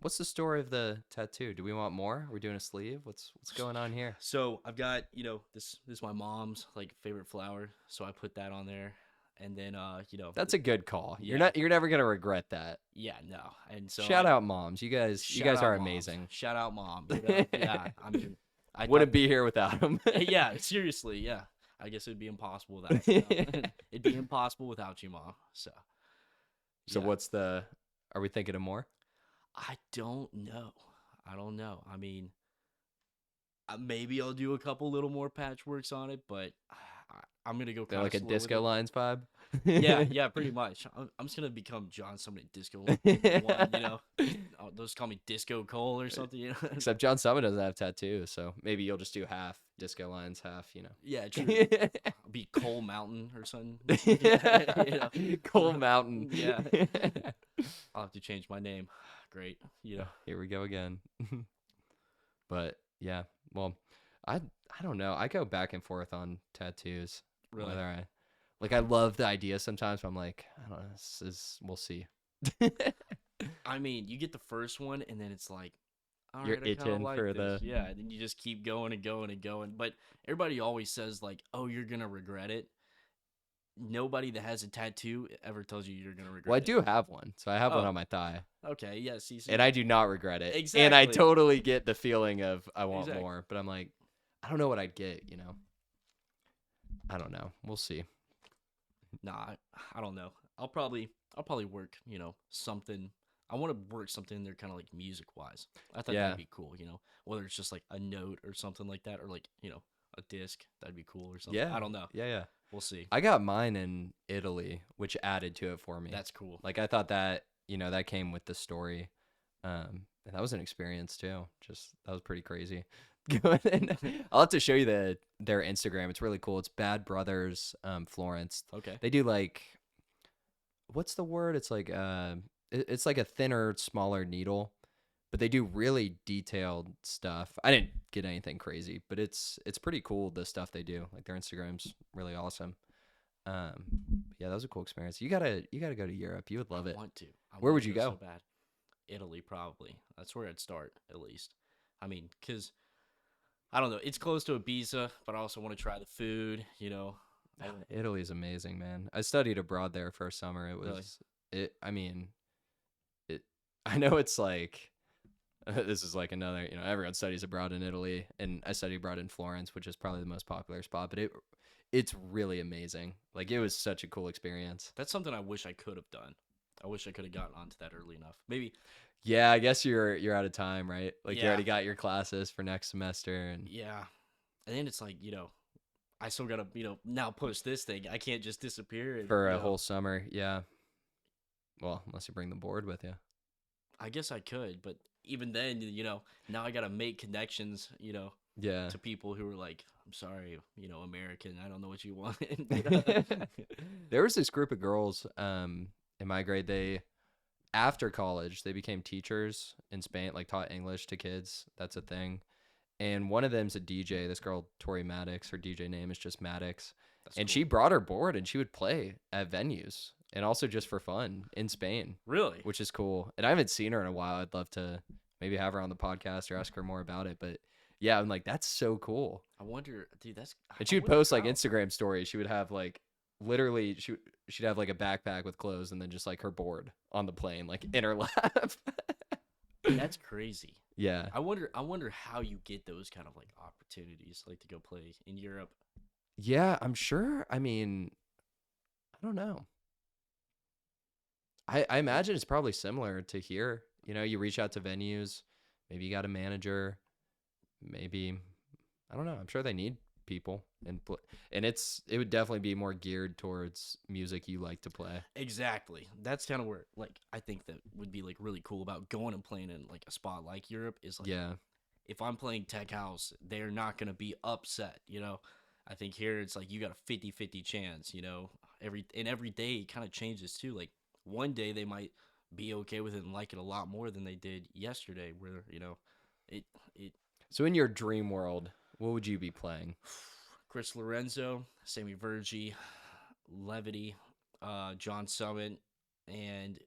What's the story of the tattoo? Do we want more? Are we doing a sleeve? What's going on here? So I've got this is my mom's like favorite flower, so I put that on there, and then That's a good call. Yeah. You're never gonna regret that. yeah, no, and so Shout out moms. You guys shout are out moms. amazing. Shout out mom. Yeah, I mean, I Wouldn't thought- be here without them. yeah, seriously, yeah. I guess it'd be impossible without you. It'd be impossible without you, mom. So So yeah. are we thinking of more? I don't know. I mean, maybe I'll do a couple little more patchworks on it, but I'm gonna go They're kind of like a slow with Disco it. Lines vibe. Yeah, pretty much. I'm just gonna become John Summit Disco 1, those call me Disco Cole or something, you know? Except John Summit doesn't have tattoos, so maybe you'll just do half Disco Lines, half, Yeah, true. I'll be Cole Mountain or something. You know? Coal Mountain. Yeah. I'll have to change my name. Great. Here we go again. But yeah, well, I don't know. I go back and forth on tattoos. Really. Whether I love the idea sometimes, but I'm like, I don't know. We'll see. I mean, you get the first one, and then it's like, all You're right, I kind of itching like for this. the. Yeah, and then you just keep going and going and going. But everybody always says, like, oh, you're going to regret it. Nobody that has a tattoo ever tells you you're going to Well, I regret it. do have one, so I have one Oh, on my thigh, okay. Yeah, see. and I do not regret it. And I Exactly. totally get the feeling of I want Exactly. more, but I'm like, I don't know what I'd get. I don't know. We'll see. Nah, I don't know. I'll probably work, something. I want to work something in there kind of like music wise. I thought Yeah, that'd be cool, whether it's just like a note or something like that, or like, a disc. That'd be cool or something. yeah, I don't know. yeah. We'll see. I got mine in Italy, which added to it for me. That's cool. Like I thought that that came with the story, and that was an experience too. Just that was pretty crazy. I'll have to show you their Instagram. It's really cool. It's Bad Brothers, Florence. Okay. They do like, what's the word? It's like it's like a thinner, smaller needle, but they do really detailed stuff. I didn't get anything crazy, but it's pretty cool the stuff they do. Like their Instagram's really awesome. Um, yeah, that was a cool experience. You gotta go to Europe. You would love I it. want to. I Where want would to you go so go? bad. Italy, probably. That's where I'd start, at least. I mean, because, I don't know. It's close to Ibiza, but I also want to try the food. I, Italy is amazing, man. I studied abroad there for a summer. It really. was it. I mean, it. I know it's like this is like another. Everyone studies abroad in Italy, and I studied abroad in Florence, which is probably the most popular spot. But it's really amazing. Like it was such a cool experience. That's something I wish I could have done. I wish I could have gotten onto that early enough. Maybe, Yeah, I guess you're out of time, right? Like you yeah, already got your classes for next semester, and yeah. And then it's like, I still gotta, now push this thing. I can't just disappear and, for a whole summer. Yeah. Well, unless you bring the board with you. I guess I could, but even then, now I gotta make connections, Yeah. to people who are like, I'm sorry, American, I don't know what you want. There was this group of girls in my grade. They after college they became teachers in Spain, like taught English to kids. That's a thing. And one of them's a DJ. This girl Tori Maddox, her DJ name is just Maddox, That's and cool. she brought her board and she would play at venues and also just for fun in Spain, Really? which is cool. And I haven't seen her in a while. I'd love to maybe have her on the podcast or ask her more about it. But yeah, I'm like, that's so cool. I wonder, dude, And I she would wonder post like how. Instagram stories. She would have like literally she'd have like a backpack with clothes and then just like her board on the plane, like in her lap. That's crazy. Yeah. I wonder how you get those kind of like opportunities, like to go play in Europe. Yeah, I'm sure. I mean, I don't know. I imagine it's probably similar to here. You reach out to venues, maybe you got a manager, maybe I don't know. I'm sure they need people and it would definitely be more geared towards music you like to play. Exactly. That's kind of where, like, I think that would be like really cool about going and playing in like a spot like Europe is like, Yeah. if I'm playing tech house, they're not gonna be upset. I think here it's like you got a 50-50 chance. Every day kind of changes too. Like one day they might be okay with it and like it a lot more than they did yesterday, where it So in your dream world, what would you be playing? Chris Lorenzo, Sammy Vergi, Levity, John Summit, and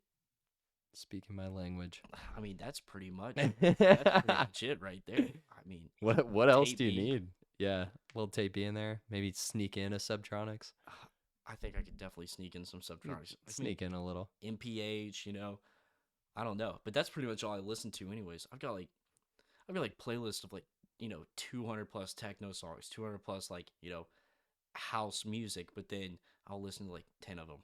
Speaking my language. I mean that's pretty much it right there. I mean, What else Tape do you B. need? Yeah, a little tape in there. Maybe sneak in a Subtronics. I think I could definitely sneak in some Subtronics. I mean, Sneak in a little. MPH. I don't know, but that's pretty much all I listen to, anyways. I've got like playlists of like 200 plus techno songs, 200 plus like house music, but then I'll listen to like 10 of them,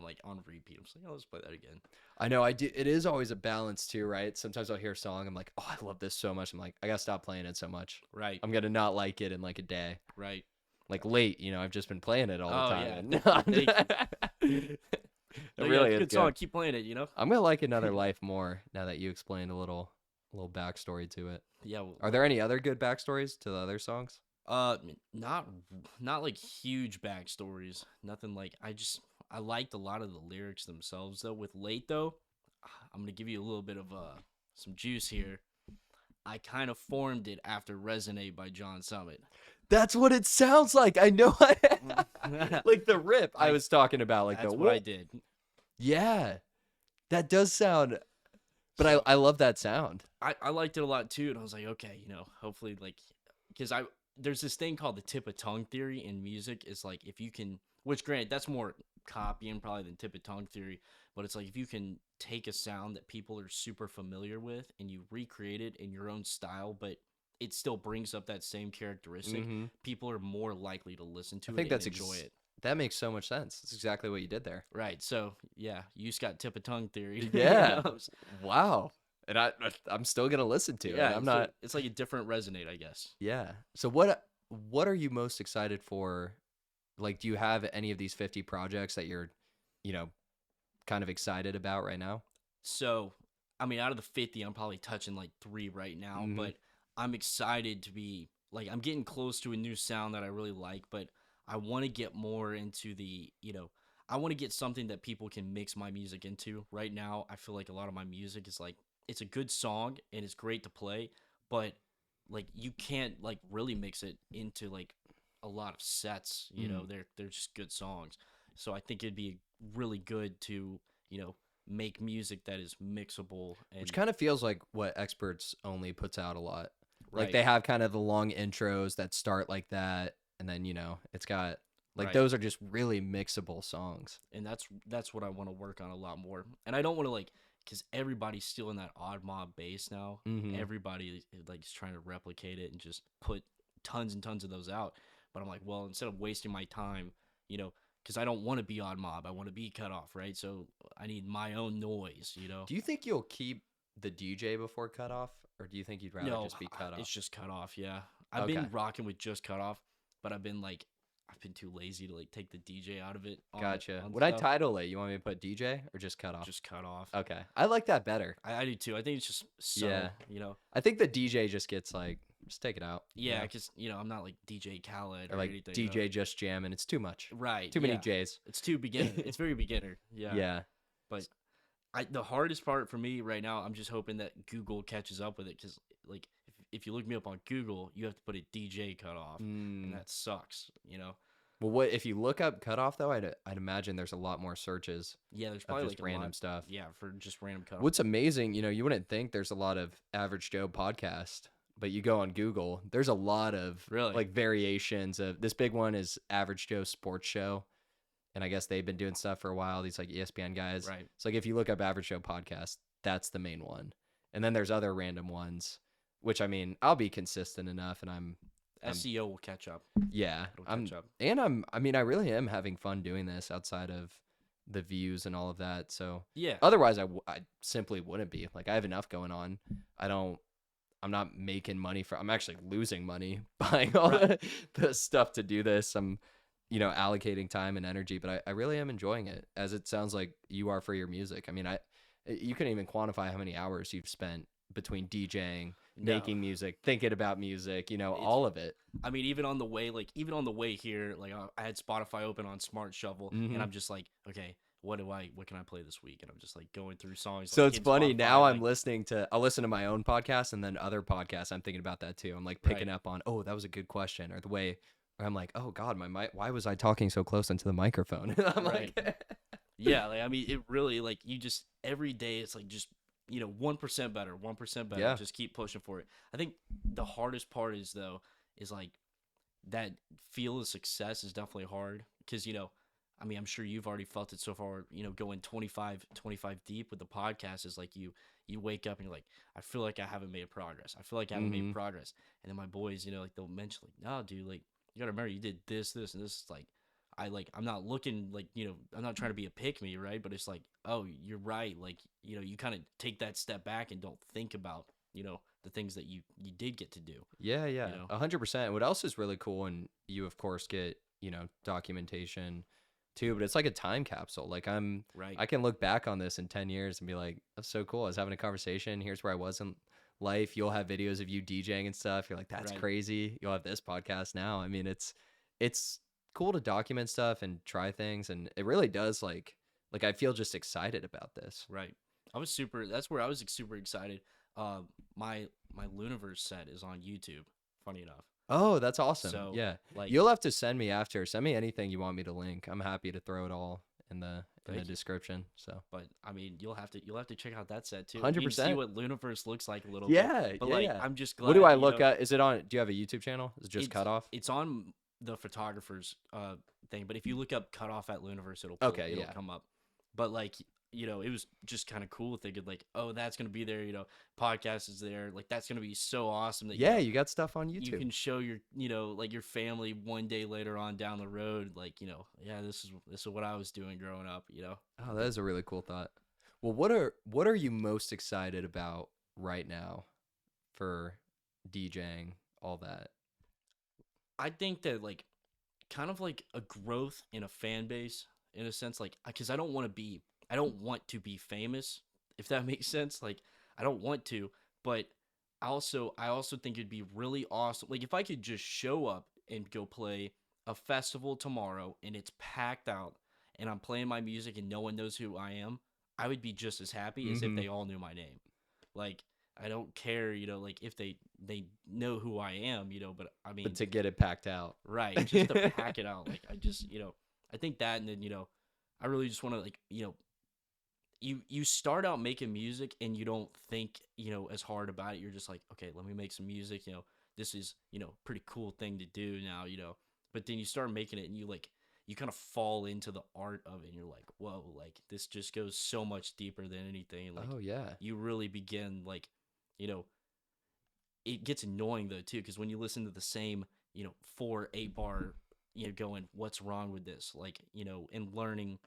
like on repeat. I'm just like, oh, let's play that again. I know I do. It is always a balance too, right? Sometimes I'll hear a song. I'm like, oh, I love this so much. I'm like, I gotta stop playing it so much. Right, I'm gonna not like it in like a day. right. like late. You know, I've just been playing it all the Oh yeah, time. thank you. It No, yeah, really it's a is good song. good. Keep playing it. You know. I'm gonna like Another Life more now that you explained a little backstory to it. Yeah. Are there any other good backstories to the other songs? Not like huge backstories. Nothing like I liked a lot of the lyrics themselves though. With Late though, I'm gonna give you a little bit of some juice here. I kind of formed it after Resonate by John Summit. That's what it sounds like. I know. Like the rip I I was talking about, like the That's what I whoop. did. Yeah, that does sound. But So I love that sound. I liked it a lot too, and I was like, okay, hopefully like because I there's this thing called the tip of tongue theory in music. It's like if you can, which granted that's more copying probably than tip of tongue theory, but it's like if you can take a sound that people are super familiar with and you recreate it in your own style, but it still brings up that same characteristic, Hmm. people are more likely to listen I to think it and enjoy it. that makes so much sense. That's exactly what you did there. Right. So yeah, you just got tip of tongue theory. Yeah. Wow. And I'm still gonna listen to it. Yeah. I'm So not. it's like a different resonate, I guess. Yeah. So what are you most excited for? Like, do you have any of these 50 projects that you're, you know, kind of excited about right now? So, I mean, out of the 50, I'm probably touching like three right now, Hmm. but I'm excited to be like, I'm getting close to a new sound that I really like, but I want to get more into I want to get something that people can mix my music into. Right now, I feel like a lot of my music is like, it's a good song and it's great to play, but like, you can't like really mix it into like a lot of sets, Mm. they're just good songs. So I think it'd be really good to, you know, make music that is mixable Which and kind of feels like what Experts Only puts out a lot. Like right, they have kind of the long intros that start like that, and then it's got like right. those are just really mixable songs. And that's what I want to work on a lot more. And I don't want to like because everybody's still in that odd mob bass now. Hmm. Everybody like is trying to replicate it and just put tons and tons of those out. But I'm like, well, instead of wasting my time, because I don't want to be odd mob, I want to be cut off, right? So I need my own noise. Do you think you'll keep the DJ before cutoff, or do you think you'd rather No, just be cut it's off? just cut off. Yeah, I've Okay, been rocking with just cut off, but I've been too lazy to like take the DJ out of it gotcha. on When I stuff. title it, you want me to put DJ or just cut off? Just cut off. Okay, I like that better. I do too. I think it's just Yeah, subtle. I think the DJ just gets like, just take it out, Yeah, because I'm not like DJ Khaled or or like anything. DJ just jamming. It's too much. Right? Too many Yeah, J's. it's too beginner. It's very beginner. Yeah, Yeah. but the hardest part for me right now, I'm just hoping that Google catches up with it because like if you look me up on Google, you have to put a DJ cut off, and Mm. that sucks. Well, what if you look up cutoff though? I'd imagine there's a lot more searches Yeah, there's of probably just like a random lot. stuff. Yeah, for just random cut off. What's amazing, you wouldn't think there's a lot of Average Joe podcast, but you go on Google, there's a lot of Really? like variations of this big one is Average Joe Sports Show. And I guess they've been doing stuff for a while, these like ESPN guys. Right. So like if you look up Average Joe podcast, that's the main one. And then there's other random ones, which I mean, I'll be consistent enough and I'm SEO will catch up. yeah, It'll catch up. I mean, I really am having fun doing this outside of the views and all of that. So Yeah. otherwise, I simply wouldn't be. Like, I have enough going on. I'm not making money I'm actually losing money buying all Right. the stuff to do this. I'm, allocating time and energy, but I really am enjoying it, as it sounds like you are for your music. I mean, you couldn't even quantify how many hours you've spent between DJing, No. making music, thinking about music, It's all of it. I mean, even on the way here, like I had Spotify open on Smart Shuffle, Mhm. and I'm just like, okay, what can I play this week? And I'm just like going through songs. So like, it's in funny Spotify, now. like, I'll listen to my own podcast and then other podcasts. I'm thinking about that too. I'm like picking Right. up on, oh, that was a good question, or the way where I'm like, oh God, my mic. Why was I talking so close into the microphone? I'm Right. like, yeah, like I mean, it really like you just every day it's like just 1% better, 1% better. Yeah. Just keep pushing for it. I think the hardest part is like that feel of success is definitely hard because I mean, I'm sure you've already felt it so far, going 25 deep with the podcast is like you wake up and you're like, I feel like I haven't made progress. I feel like I haven't Mhm. made progress. And then my boys, like they'll mention like, no, dude, like you gotta remember you did this, and this. It's like I'm not looking like, I'm not trying to be a pick me, right? But it's like, oh, you're right. Like, you kind of take that step back and don't think about, the things that you did get to do. Yeah, You yeah, know, 100%. What else is really cool, and you of course get, documentation too, but it's like a time capsule. Like right, I can look back on this in 10 years and be like, that's so cool. I was having a conversation. Here's where I was in life. You'll have videos of you DJing and stuff. You're like, that's right. crazy. You'll have this podcast now. I mean, it's cool to document stuff and try things, and it really does I feel just excited about this. Right. I was super. That's where I was super excited. Uh, my Luniverse set is on YouTube. Funny enough. Oh, that's awesome. So Yeah. like, You'll have to send me after. Send me anything you want me to link. I'm happy to throw it all in the thank you. description. So, But I mean, you'll have to check out that set too. You can see 100%. what Luniverse looks like a little bit. Yeah, But yeah, like, yeah. I'm just What do glad. I look at? Is it on? Do you have a YouTube channel? Is it just It's Cutoff? it's on the photographer's thing. But if you look up Cutoff at Luniverse, Okay, it'll yeah. come up. But like, it was just kind of cool thinking like, oh, that's gonna be there. Podcast is there. Like, that's gonna be so awesome that Yeah, you got stuff on you YouTube. can show your like your family one day later on down the road, like, yeah, this is what I was doing growing up. Oh, that is a really cool thought. Well, what are you most excited about right now for DJing, all that? I think that, like, kind of like a growth in a fan base, in a sense, like, because I don't want to be famous, if that makes sense. Like, I don't want to, but I also think it'd be really awesome, like, if I could just show up and go play a festival tomorrow and it's packed out and I'm playing my music and no one knows who I am. I would be just as happy as if Mm-hmm. they all knew my name. Like, I don't care, like, if they know who I am, but I But mean, to get it packed out. right, just to pack it out. Like, I just, I think that, and then, I really just want to, like, you start out making music and you don't think, as hard about it. You're just like, okay, let me make some music. This is, pretty cool thing to do now. But then you start making it and you kind of fall into the art of it, and you're like, whoa, like, this just goes so much deeper than anything. And like, Oh yeah. you really begin, like, you know, it gets annoying though too, because when you listen to the same 4 8 bar, going, what's wrong with this, like, and learning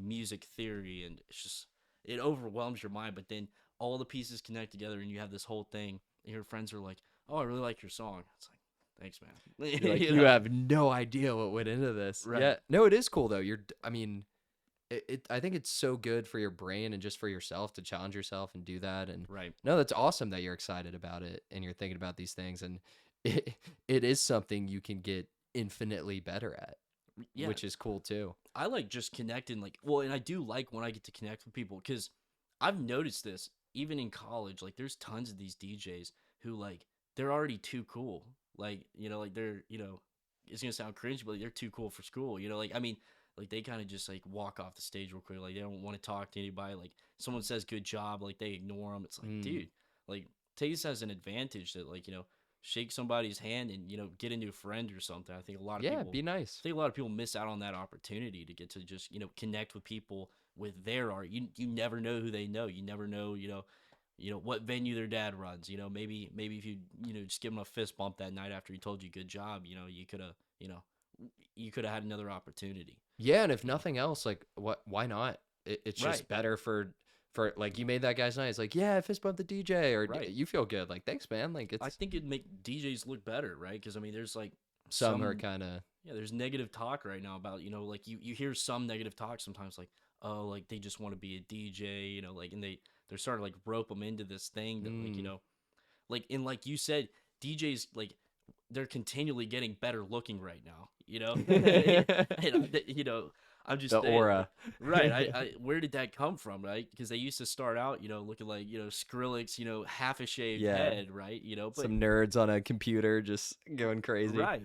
music theory, and it's just, it overwhelms your mind. But then all the pieces connect together and you have this whole thing, and your friends are like, oh, I really like your song. It's like, thanks, man. You're like, You you know? have no idea what went into this. Right. Yeah. No, it is cool though. I mean, I think it's so good for your brain and just for yourself to challenge yourself and do that. And Right. no, that's awesome that you're excited about it and you're thinking about these things. And it, it is something you can get infinitely better at, Yeah, which is cool too. I like just connecting, like, well, and I do like when I get to connect with people, because I've noticed this even in college. Like, there's tons of these DJs who, like, they're already too cool. Like, like, they're, it's gonna sound cringe, but like, they're too cool for school. Like, I mean, like, they kind of just, like, walk off the stage real quick. Like, they don't want to talk to anybody. Like, someone says good job, like, they ignore them. It's like, Mm. dude, like, take this as an advantage that, like, shake somebody's hand and get a new friend or something. I think a lot of Yeah, people be nice. I think a lot of people miss out on that opportunity to get to just, connect with people with their art. You never know who they know. You never know, what venue their dad runs. Maybe if you just give them a fist bump that night after he told you good job, you could have had another opportunity. Yeah, and if nothing else, like why not? It's Right. just better for like you made that guy's night. It's like, yeah, fist bump the DJ or Right. you feel good. Like, thanks, man. Like I it's think it'd make DJs look better, right? Because I mean, there's like some are some kind of yeah, there's negative talk right now about, like, you hear some negative talk sometimes, like, oh, like, they just want to be a DJ, like, and they're starting to, like, rope them into this thing that, like, like, and like you said, DJs, like, they're continually getting better looking right now, and, I'm just the saying, aura. right? I where did that come from, right? Because they used to start out, looking like, Skrillex, half a shaved Yeah. head, right? But Some nerds on a computer just going crazy. right,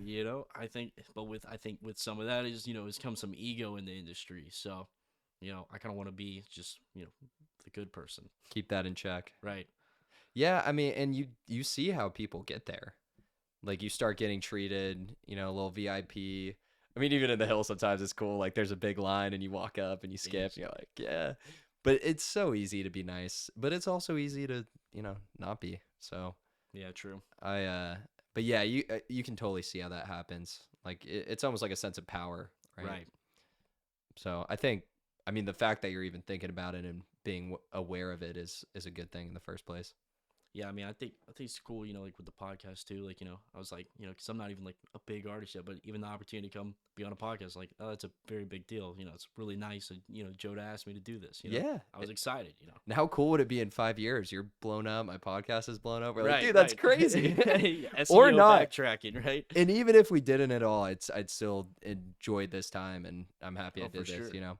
I think with some of that is, has come some ego in the industry. So, I kind of want to be just, the good person. Keep that in check. Right. Yeah, I mean, and you see how people get there. Like you start getting treated, a little VIP. I mean, even in the hill sometimes it's cool. Like there's a big line and you walk up and you skip and you're like, yeah. But it's so easy to be nice, but it's also easy to, not be. So Yeah, true. but yeah, you can totally see how that happens. Like it's almost like a sense of power, right? Right. So I mean, the fact that you're even thinking about it and being aware of it is a good thing in the first place. Yeah, I mean, I think it's cool, like with the podcast too. Like, I was like, because I'm not even like a big artist yet, but even the opportunity to come be on a podcast, like, oh, that's a very big deal. It's really nice, Joe to ask me to do this. Yeah. I was excited. And how cool would it be in 5 years? You're blown up. My podcast is blown up. We're like, Right, dude, that's right. crazy. Or SEO not. backtracking, right? And even if we didn't at all, I'd still enjoyed this time, and I'm happy I Oh, for did this. sure.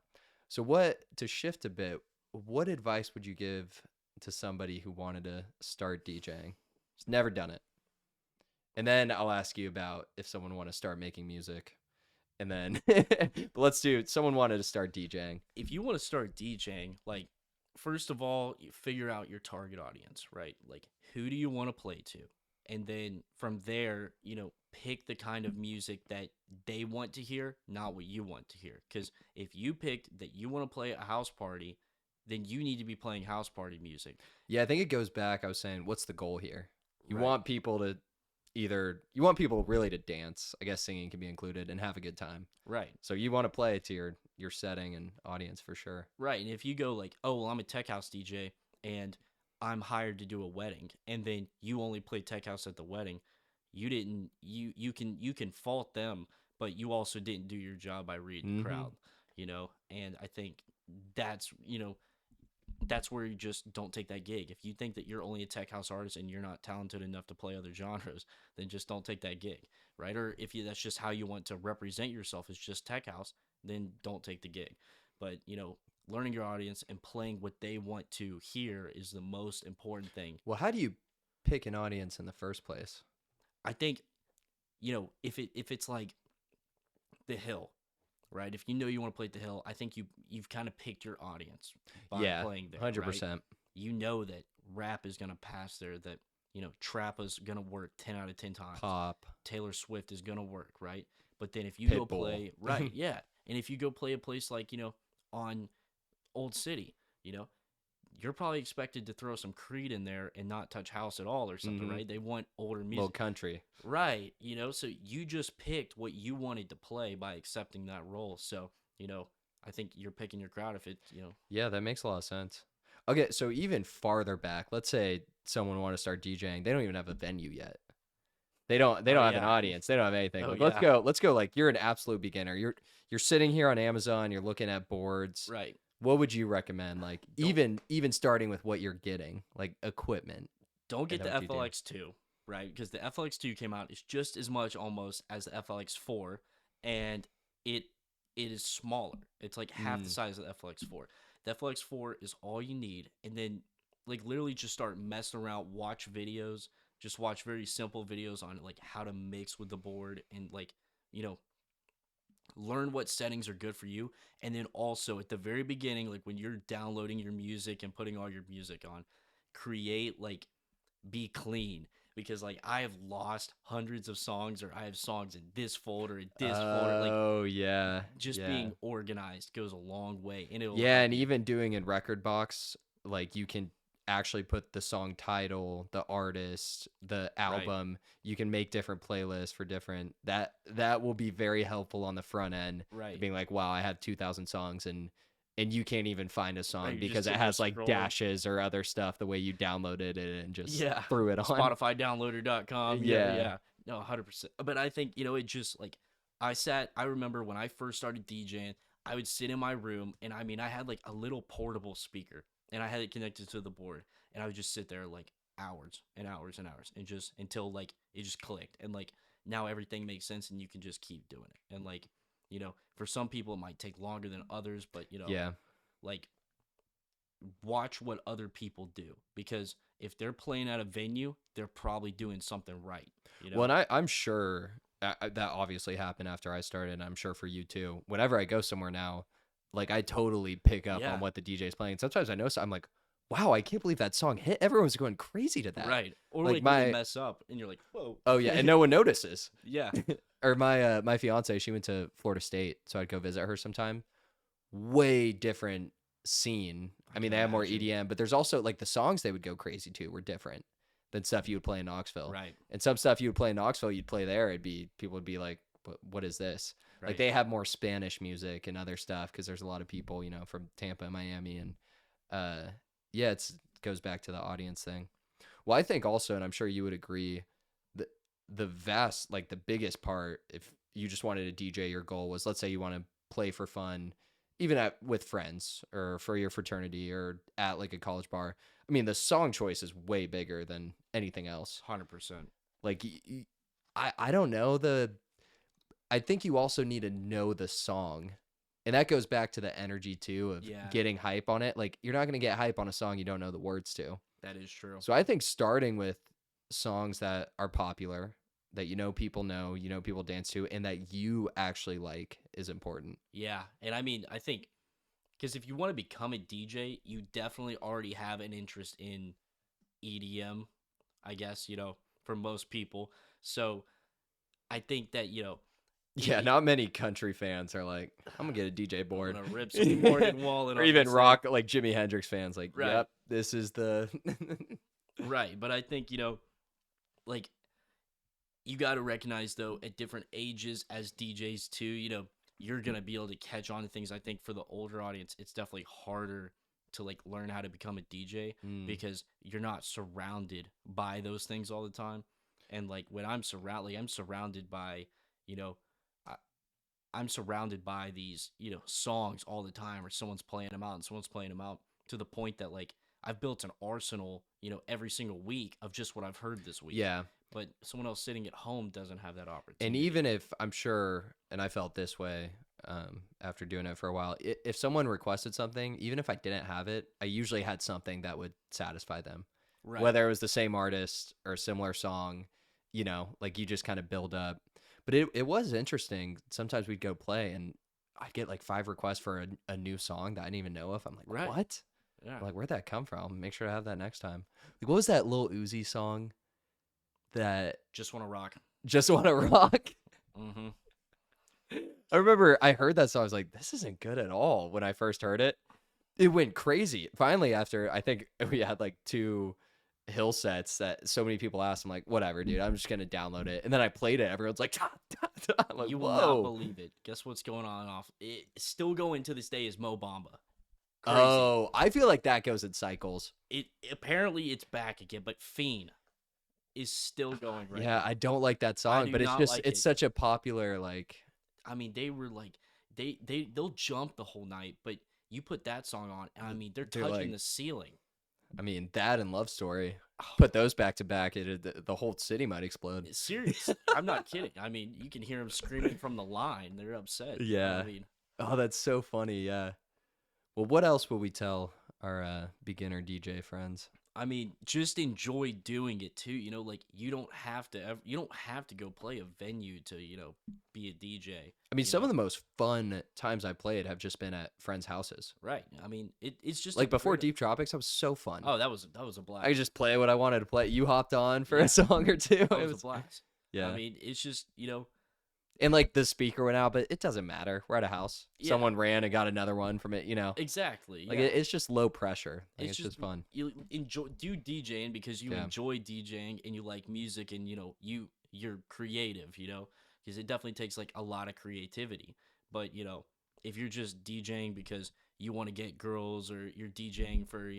So what to shift a bit? What advice would you give to somebody who wanted to start DJing? Has never done it. And then I'll ask you about if someone want to start making music. And then but let's do someone wanted to start DJing. If you want to start DJing, like, first of all, you figure out your target audience, right? Like, who do you want to play to? And then from there, pick the kind of music that they want to hear, not what you want to hear. Because if you picked that you want to play a house party, then you need to be playing house party music. Yeah, I think it goes back. I was saying, what's the goal here? You Right. want people to you want people really to dance. I guess singing can be included and have a good time. Right. So you want to play to your setting and audience for sure. Right. And if you go like, oh, well, I'm a tech house DJ and I'm hired to do a wedding, and then you only play tech house at the wedding, you can fault them, but you also didn't do your job by reading the crowd, and I think that's that's where you just don't take that gig. If you think that you're only a tech house artist and you're not talented enough to play other genres, then just don't take that gig, right? Or if that's just how you want to represent yourself as just tech house, then don't take the gig. But, learning your audience and playing what they want to hear is the most important thing. Well, how do you pick an audience in the first place? I think, if it's like The Hill, right? If you want to play at The Hill, I think you've kind of picked your audience by playing there. 100%. Right? You know that rap is gonna pass there. That trap is gonna work 10 out of 10 times. Pop. Taylor Swift is gonna work, right? But then if you go play right, yeah, and if you go play a place like on Old City, you're probably expected to throw some Creed in there and not touch house at all or something, right? They want older music. Little country. Right, so you just picked what you wanted to play by accepting that role. So, I think you're picking your crowd if it's. Yeah, that makes a lot of sense. Okay, so even farther back, let's say someone want to start DJing, they don't even have a venue yet. They don't have an audience. They don't have anything. Oh, Like, let's go like you're an absolute beginner. You're sitting here on Amazon, you're looking at boards. Right. What would you recommend? Like even starting with what you're getting, like equipment. Don't get the what you do. FLX2, right? Because the FLX2 came out, it's just as much almost as the FLX4, and it is smaller. It's like half the size of the FLX4. The FLX4 is all you need, and then like literally just start messing around, watch videos, just watch very simple videos on like how to mix with the board and like, learn what settings are good for you. And then also at the very beginning, like when you're downloading your music and putting all your music on, create like be clean, because like I have lost hundreds of songs, or I have songs in this folder, in this folder. Like, oh yeah, just being organized goes a long way, and it'll and even doing in Record Box, like you can actually put the song title, the artist, the album. Right. You can make different playlists for different. That will be very helpful on the front end. Right, being like, wow, I have 2,000 songs and you can't even find a song right, because it has like dashes or other stuff the way you downloaded it and just threw it on. Spotifydownloader.com. Yeah. No, 100%. But I think, it just like I remember when I first started DJing, I would sit in my room and I had like a little portable speaker and I had it connected to the board, and I would just sit there like hours and hours and hours and just until like it just clicked, and like now everything makes sense and you can just keep doing it. And like, for some people it might take longer than others, but like watch what other people do, because if they're playing at a venue, they're probably doing something right. Well, and I'm sure that obviously happened after I started, and I'm sure for you too. Whenever I go somewhere now, like I totally pick up on what the DJ's playing. Sometimes I know, I'm like, wow, I can't believe that song hit. Everyone's going crazy to that. Right. Or like when they mess up and you're like, whoa. Oh yeah, and no one notices. Yeah. Or my fiance, she went to Florida State, so I'd go visit her sometime. Way different scene. I mean, they have more EDM, but there's also like the songs they would go crazy to were different than stuff you would play in Knoxville. Right. And some stuff you would play in Knoxville, you'd play there. People would be like, what is this? Right. Like they have more Spanish music and other stuff because there's a lot of people, from Tampa and Miami, and it goes back to the audience thing. Well, I think also, and I'm sure you would agree, the the biggest part, if you just wanted to DJ, your goal was, let's say you want to play for fun, even with friends or for your fraternity or at like a college bar. I mean, the song choice is way bigger than anything else. 100%. Like, I don't know I think you also need to know the song. And that goes back to the energy too of Yeah, getting hype on it. Like, you're not going to get hype on a song you don't know the words to. that is true. So I think starting with songs that are popular, that people people dance to, and that you actually like is important. Yeah, and I mean, I think because if you want to become a DJ, you definitely already have an interest in EDM, I guess, for most people. So I think that, Yeah, not many country fans are like, I'm gonna get a DJ I'm board. gonna rip some Morgan Wallen Or off even this rock, like Jimi Hendrix fans, like, Right. yep, this is the. Right, but I think, like you got to recognize though at different ages as DJs too, you're going to be able to catch on to things. I think for the older audience, it's definitely harder to like learn how to become a DJ Mm. because you're not surrounded by those things all the time. And like when I'm surrounded by, you know, I, I'm surrounded by these, songs all the time, or someone's playing them out and someone's playing them out to the point that like I've built an arsenal, every single week of just what I've heard this week. Yeah. But someone else sitting at home doesn't have that opportunity. And even if I'm sure, and I felt this way after doing it for a while, if someone requested something, even if I didn't have it, I usually had something that would satisfy them. Right. Whether it was the same artist or a similar song, like you just kind of build up. But it was interesting. Sometimes we'd go play and I'd get like 5 requests for a new song that I didn't even know of. I'm like, Right. what? Yeah. Like, where'd that come from? Make sure to have that next time. Like, what was that Lil Uzi song that Just want to rock. Just Want to Rock? Mm-hmm. I remember I heard that song. I was like, this isn't good at all when I first heard it. It went crazy. Finally, after I think we had like 2 hill sets that so many people asked, I'm like, whatever, dude. I'm just going to download it. And then I played it. Everyone's like, ta, ta, ta. I'm like, You will whoa. not believe it. Guess what's going on off? It still going to this day is Mo Bamba. Crazy. Oh, I feel like that goes in cycles. It apparently it's back again, but Fiend is still going right Yeah, now. I don't like that song, do but it's not just like it's it. such a popular like. I mean, they were like they'll jump the whole night, but you put that song on, and I mean they're touching like- the ceiling. I mean, that and Love Story. Put those back to back, the whole city might explode. Serious. I'm not kidding. I mean, you can hear them screaming from the line. They're upset. Yeah. I mean, Oh, that's so funny. Yeah. Well, what else will we tell our beginner DJ friends? just enjoy doing it too. Like you don't have to go play a venue to, be a DJ. I mean, some of the most fun times I played have just been at friends' houses. Right. I mean, it's just Like a before great- Deep Tropics, that was so fun. Oh, that was a blast. I could just play what I wanted to play. You hopped on for Yeah. a song or two. That It was a blast. yeah. I mean, it's just, And like the speaker went out, but it doesn't matter. We're at a house. Yeah. Someone ran and got another one from it, exactly. Like yeah. it's just low pressure. Like, it's just fun. You do DJing because you Yeah. enjoy DJing and you like music and you're creative, because it definitely takes like a lot of creativity. But if you're just DJing because you want to get girls, or you're DJing for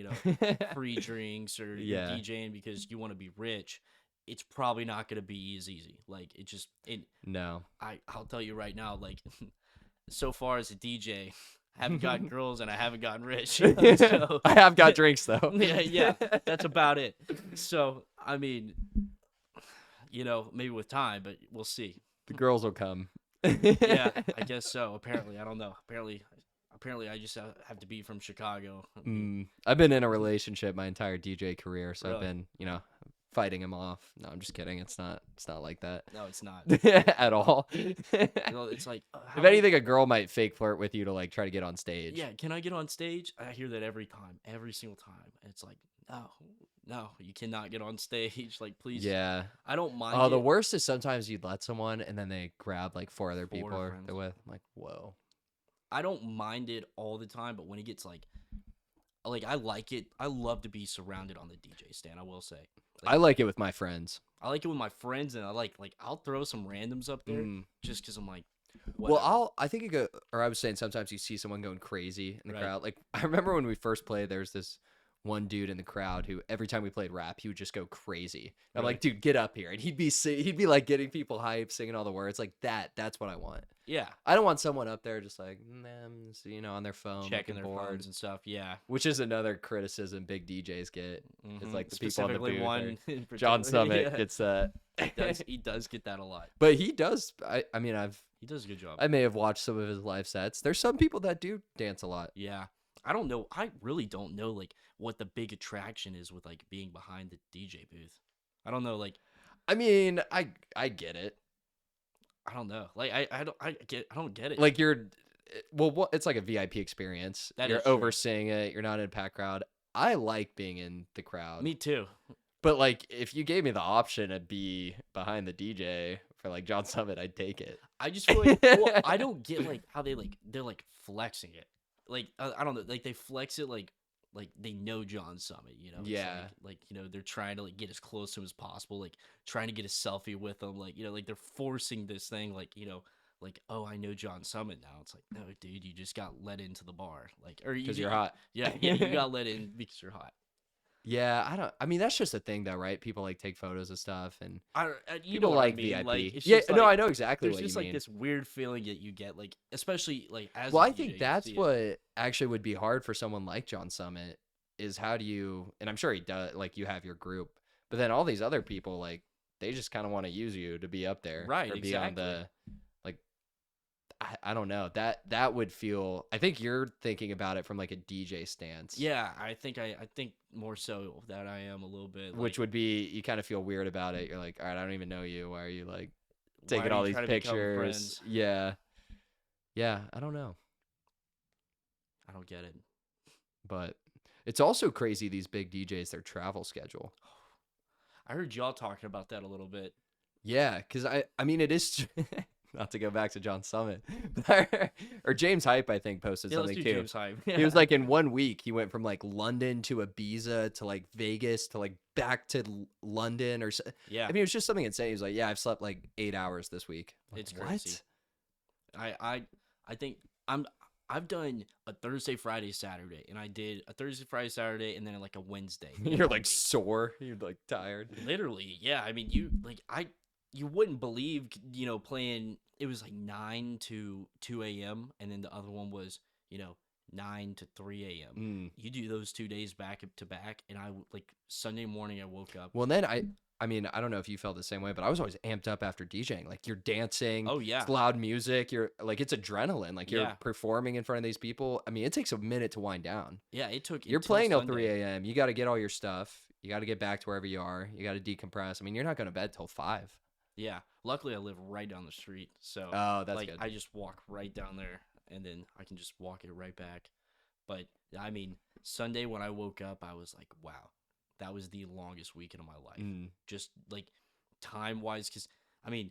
free drinks, or Yeah. you're DJing because you want to be rich, it's probably not going to be as easy. Like No. I'll tell you right now, like so far as a DJ, I haven't gotten girls and I haven't gotten rich. So, I have got drinks though. yeah, that's about it. So I mean, maybe with time, but we'll see. The girls will come. Yeah, I guess so. Apparently, I don't know. Apparently, I just have to be from Chicago. I've been in a relationship my entire DJ career, so I've Really? been, fighting him off. No, I'm just kidding. It's not like that No, it's not. at all. It's like If anything, a girl might fake flirt with you to like try to get on stage. yeah, can I get on stage? I hear that every single time. And it's like, no, you cannot get on stage. Like, please. Yeah. I don't mind. Oh, the it. worst is sometimes you'd let someone and then they grab like 4 other people friends. they're with. I'm like, whoa. I don't mind it all the time, but when it gets like I like it. I love to be surrounded on the DJ stand. I will say. I like it with my friends. I like it with my friends, and I like I'll throw some randoms up there just because I'm like. Whatever. Well, I think I was saying sometimes you see someone going crazy in the Right. crowd. Like I remember when we first played, there's this one dude in the crowd who every time we played rap, he would just go crazy. I'm Really? like, dude, get up here, and he'd be like getting people hype, singing all the words like that. That's what I want. Yeah, I don't want someone up there just like, on their phone, checking looking their bored. phones and stuff. Yeah. Which is another criticism big DJs get. It's like the people on the Specifically booth. one in John particular. Summit Yeah. gets that. He does get that a lot. But he does. I mean, He does a good job. I may have watched some of his live sets. There's some people that do dance a lot. Yeah. I don't know. I really don't know like what the big attraction is with like being behind the DJ booth. I don't know. Like I mean, I get it. I don't know. Like I don't get it. Like it's like a VIP experience. That You're is true. overseeing it. You're not in a packed crowd. I like being in the crowd. Me too. But like, if you gave me the option to be behind the DJ for like John Summit, I'd take it. I just feel like well, I don't get like how they're like flexing it. Like I don't know. Like they flex it like they know John Summit. You know. It's Yeah. Like they're trying to like get as close to him as possible. Like trying to get a selfie with him. Like like they're forcing this thing. Like like, oh, I know John Summit now. It's like, no, dude, you just got let into the bar. Like, or Because you're hot. Yeah, you got let in because you're hot. Yeah, I mean, that's just a thing, though, right? People like take photos of stuff, and You people know what like I mean. VIP. Like, it's Yeah, just, no, like, I know exactly there's what just you like mean. this weird feeling that you get, like, especially like as Well, a I DJ, think you that's see it. what actually would be hard for someone like John Summit is how do you, and I'm sure he does, like you have your group, but then all these other people, like they just kind of want to use you to be up there, Right, or be on exactly. the, like, I don't know, that would feel, I think you're thinking about it from like a DJ stance. Yeah, I think more so that I am a little bit. Like, Which would be, you kind of feel weird about it. You're like, all right, I don't even know you. Why are you like why taking are all you these trying to become pictures? friends? Yeah. Yeah, I don't know. I don't get it. But it's also crazy, these big DJs, their travel schedule. I heard y'all talking about that a little bit. Yeah, because I mean, it is, not to go back to John Summit, or James Hype, I think, posted Yeah, let's something do too. James Hype. He was like, in 1 week, he went from like London to Ibiza to like Vegas to like back to London or yeah, I mean, it was just something insane. He was like, yeah, I've slept like 8 hours this week. I'm like, it's crazy. What? I think I've done a Thursday, Friday, Saturday, and I did a Thursday, Friday, Saturday, and then like a Wednesday. in You're 1 like week. sore. You're like tired. Literally, yeah. I mean, you wouldn't believe, playing. It was like 9 to 2 a.m. and then the other one was 9 to 3 a.m. Mm. You do those 2 days back to back, and like Sunday morning I woke up. Well, then I mean, I don't know if you felt the same way, but I was always amped up after DJing. Like you're dancing. Oh yeah, It's loud music. You're like, it's adrenaline. Like you're Yeah. performing in front of these people. I mean, it takes a minute to wind down. yeah. It took. You're until playing till Sunday. 3 a.m. You got to get all your stuff. You got to get back to wherever you are. You got to decompress. I mean, you're not going to bed till 5. Yeah. Luckily, I live right down the street, so Oh, that's like good. I just walk right down there, and then I can just walk it right back. But I mean, Sunday when I woke up, I was like, wow, that was the longest weekend of my life. Mm. Just like time wise, because I mean,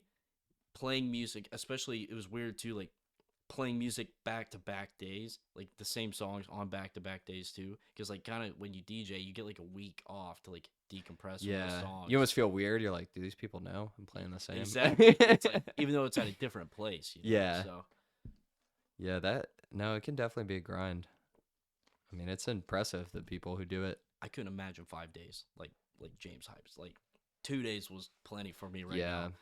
playing music, especially, it was weird too. Like playing music back to back days, like the same songs on back to back days too. Because like kind of when you DJ, you get like a week off to like decompress from those Yeah. songs. You almost feel weird. You're like, do these people know I'm playing the same? Exactly. It's like, even though it's at a different place. Yeah. So Yeah, no, it can definitely be a grind. I mean, it's impressive, the people who do it. I couldn't imagine 5 days like James Hypes. Like 2 days was plenty for me right Yeah. now.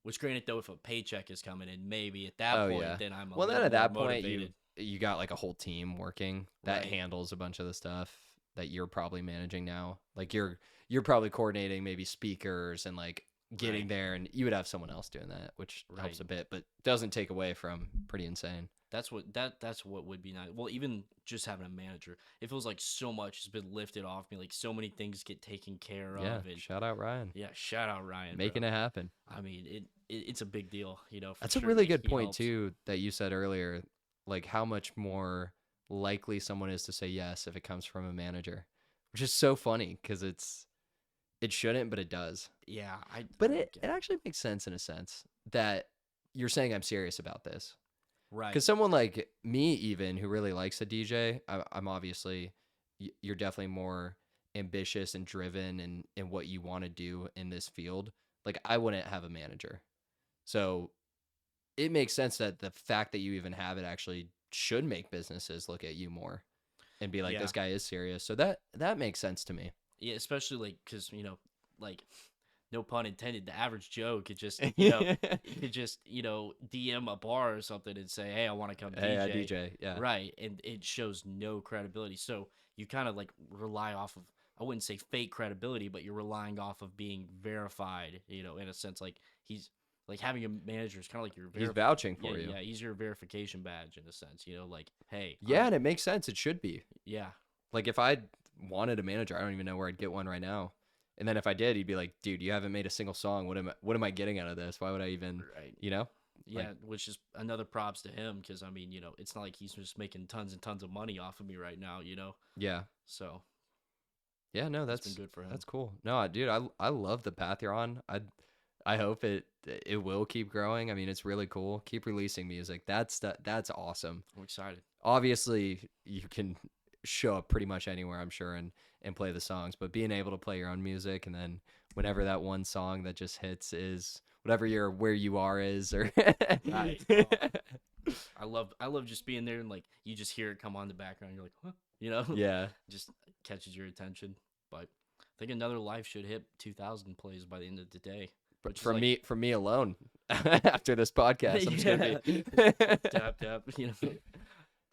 Which granted though, if a paycheck is coming in, maybe at that Oh, point, yeah. then I'm a Well, then little at that more point, motivated. you got like a whole team working that Right. handles a bunch of the stuff that you're probably managing now. Like you're probably coordinating maybe speakers and like getting Right. there, and you would have someone else doing that, which helps Right. a bit, but doesn't take away from pretty insane. That's what would be nice. Well, even just having a manager, it feels like so much has been lifted off me. Like so many things get taken care Yeah, of. And shout out Ryan, yeah, shout out Ryan, making bro. it happen. I mean, it's a big deal, for That's a sure, really like, good he point helps. too that you said earlier, like how much more likely someone is to say yes if it comes from a manager, which is so funny because it shouldn't, but it does. Yeah, But I it get actually makes sense in a sense that you're saying I'm serious about this. right. Because someone like me, even who really likes a DJ, I'm obviously, you're definitely more ambitious and driven in what you want to do in this field. Like I wouldn't have a manager. So it makes sense that the fact that you even have it actually should make businesses look at you more. and be like, Yeah. this guy is serious. So that makes sense to me. Yeah, especially like because like no pun intended, the average Joe could just Hey, DM a bar or something and say, "Hey, I want to come I DJ." DJ. Yeah. Right, and it shows no credibility. So you kind of like rely off of, I wouldn't say fake credibility, but you're relying off of being verified. In a sense, like he's like having a manager is kind of like your He's vouching yeah, for you. yeah, he's your verification badge in a sense. Like, hey, Yeah, and it makes sense. It should be. yeah, Like if I wanted a manager, I don't even know where I'd get one right now. And then if I did, he'd be like, "Dude, you haven't made a single song. What am I getting out of this? Why would I even, right. you know?" Yeah, Like, which is another props to him because I mean, it's not like he's just making tons and tons of money off of me right now, yeah. So Yeah, no, it's been good for him. that's cool. No, dude, I love the path you're on. I hope it will keep growing. I mean, it's really cool. Keep releasing music. That's awesome. I'm excited. Obviously, you can show up pretty much anywhere, I'm sure, and play the songs, but being able to play your own music and then whenever that one song that just hits is whatever your where you are is or Right. I love just being there and like you just hear it come on the background. You're like, huh? Yeah. Just catches your attention. But I think another life should hit 2,000 plays by the end of the day. But Which is from me alone after this podcast, I'm just gonna be tap tap.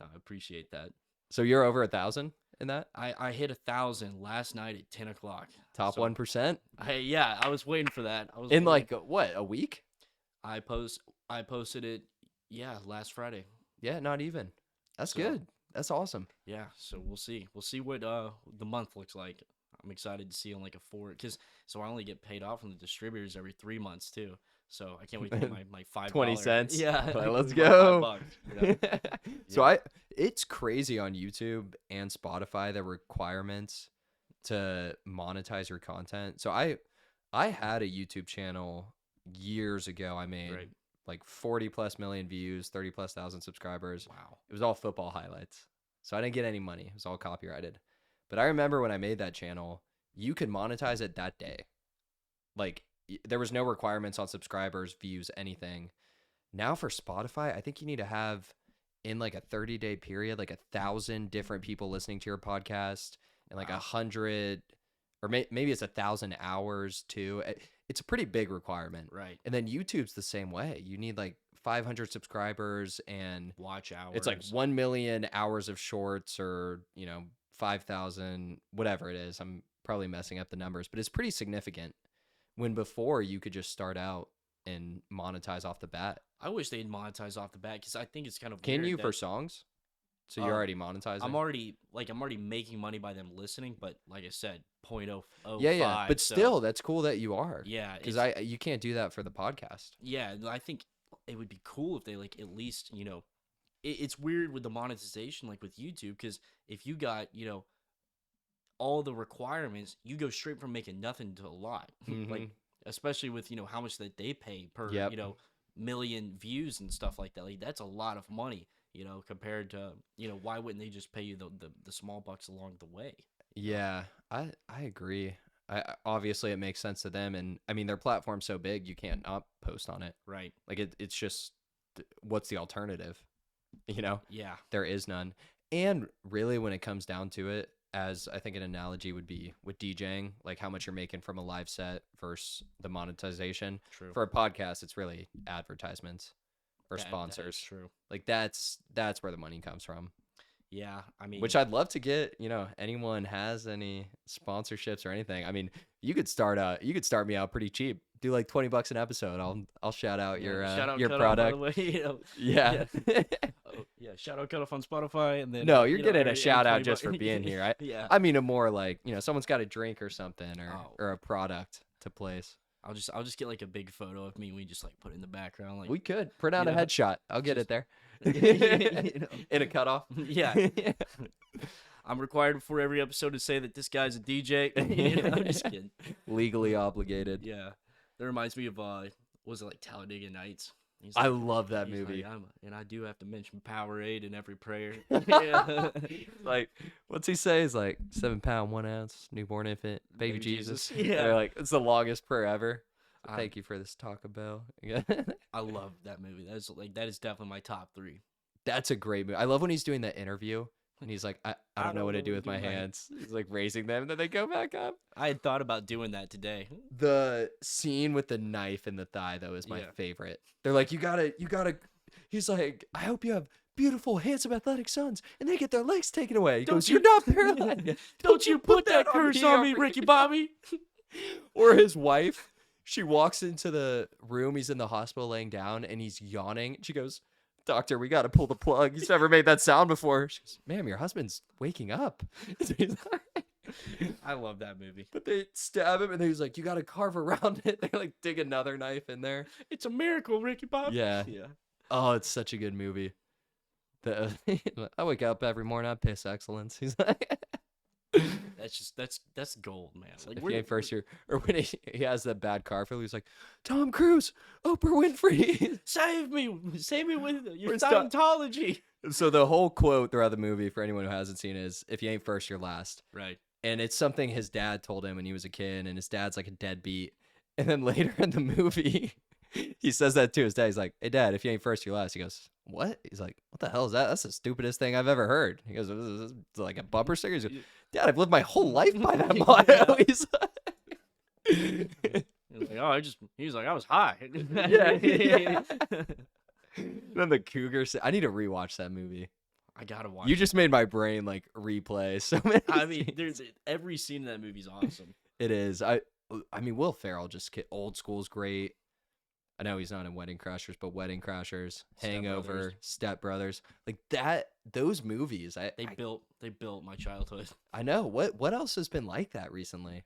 No, I appreciate that. So you're over 1,000 in that? I hit 1,000 last night at 10 o'clock. Top So, 1%? I was waiting for that. I was In waiting. like what, a week? I posted it. Yeah, last Friday. Yeah, not even. That's So- good. That's awesome. Yeah, so we'll see. We'll see what the month looks like. I'm excited to see on like a 4 because so I only get paid off from the distributors every 3 months too. So I can't wait to get my $5 20 cents. Yeah, Like, let's my go. $5, So it's crazy on YouTube and Spotify the requirements to monetize your content. So I had a YouTube channel years ago. I made Right. like 40 plus million views, 30 plus thousand subscribers. Wow. It was all football highlights. So I didn't get any money. It was all copyrighted. But I remember when I made that channel, you could monetize it that day. Like there was no requirements on subscribers, views, anything. Now for Spotify, I think you need to have in like a 30-day period, like 1,000 different people listening to your podcast and like 100 or maybe it's 1,000 hours too. It's a pretty big requirement. Right. And then YouTube's the same way. You need like 500 subscribers and Watch hours. it's like 1 million hours of shorts or, 5,000, whatever it is. I'm probably messing up the numbers, but it's pretty significant when before you could just start out and monetize off the bat. I wish they'd monetize off the bat because I think it's kind of Can weird you that for songs? So you're already monetizing? I'm already making money by them listening, but like I said, 0.005. Yeah. But so, still, that's cool that you are. yeah, Because you can't do that for the podcast. yeah, I think it would be cool if they like at least it's weird with the monetization like with YouTube because if you got all the requirements, you go straight from making nothing to a lot. Like especially with how much that they pay per Yep. million views and stuff like that. Like that's a lot of money. Compared to why wouldn't they just pay you the small bucks along the way? Yeah, I agree. Obviously it makes sense to them, and I mean their platform's so big you can't not post on it. Right. Like it's just what's the alternative? Yeah. There is none. And really when it comes down to it, as I think an analogy would be with DJing, like how much you're making from a live set versus the monetization. True. For a podcast, it's really advertisements or That is sponsors. true. Like that's where the money comes from. Yeah. I mean, Which I'd love to get, anyone has any sponsorships or anything. I mean, you could start me out pretty cheap. Do like $20 an episode. I'll shout out your Cutoff, product. by the way, Yeah. Oh, yeah. Shout out Cutoff on Spotify, and then No, you're getting and a shout out $20 just for being here. Yeah. I mean, a more like, someone's got a drink or something Oh. or a product to place. I'll just get like a big photo of me. And we just like put it in the background. Like We could print out a headshot. I'll get it there. You know. In a cutoff. Yeah. I'm required before every episode to say that this guy's a DJ. I'm just kidding. Legally obligated. Yeah. That reminds me of was it like Talladega Nights? He's I like- love that he's movie. like, and I do have to mention Powerade in every prayer. Yeah. Like, what's he say? He's like 7 pound, 1 ounce, newborn infant, baby, Baby Jesus. Jesus. Yeah. They're like, it's the longest prayer ever. I- Thank you for this Taco Bell. I love that movie. That is definitely my top 3. That's a great movie. I love when he's doing that interview And he's like, I I don't know don't what know to do what to with do my with my hands. He's like raising them, and then they go back up. I had thought about doing that today. The scene with the knife in the thigh, though, is my Yeah. favorite. They're like, you gotta. He's like, I hope you have beautiful, handsome, athletic sons, and they get their legs taken away. He goes, you're not paralyzed. Don't you put that curse on me, Ricky Bobby. Or his wife, she walks into the room. He's in the hospital laying down, and he's yawning. She goes, Doctor, we got to pull the plug. He's never made that sound before. She goes, ma'am, your husband's waking up. I love that movie. But they stab him, and he's like, you got to carve around it. They like dig another knife in there. It's a miracle, Ricky Bobby. Yeah. Yeah. Oh, it's such a good movie. I wake up every morning, I piss excellence. He's like, That's gold, man. Like if he ain't first year, or when he has that bad car feel, he's like, Tom Cruise, Oprah Winfrey. save me with your Where's Scientology. So the whole quote throughout the movie, for anyone who hasn't seen it, is, if you ain't first, you're last. Right. And it's something his dad told him when he was a kid, and his dad's like a deadbeat. And then later in the movie, he says that to his dad. He's like, hey, Dad, if you ain't first, you're last. He goes, what? He's like, what the hell is that? That's the stupidest thing I've ever heard. He goes, is this like a bumper sticker? He's like, Dad, I've lived my whole life by that motto. He's like, He's like, I was high. yeah. Then the cougar. I need to rewatch that movie. I gotta watch. You just made my brain like replay so many. I mean, there's every scene in that movie's awesome. It is. I mean, Will Ferrell old school's great. I know he's not in Wedding Crashers, but Wedding Crashers, Hangover, Step Brothers, like that. Those movies, They built my childhood. I know. What else has been like that recently?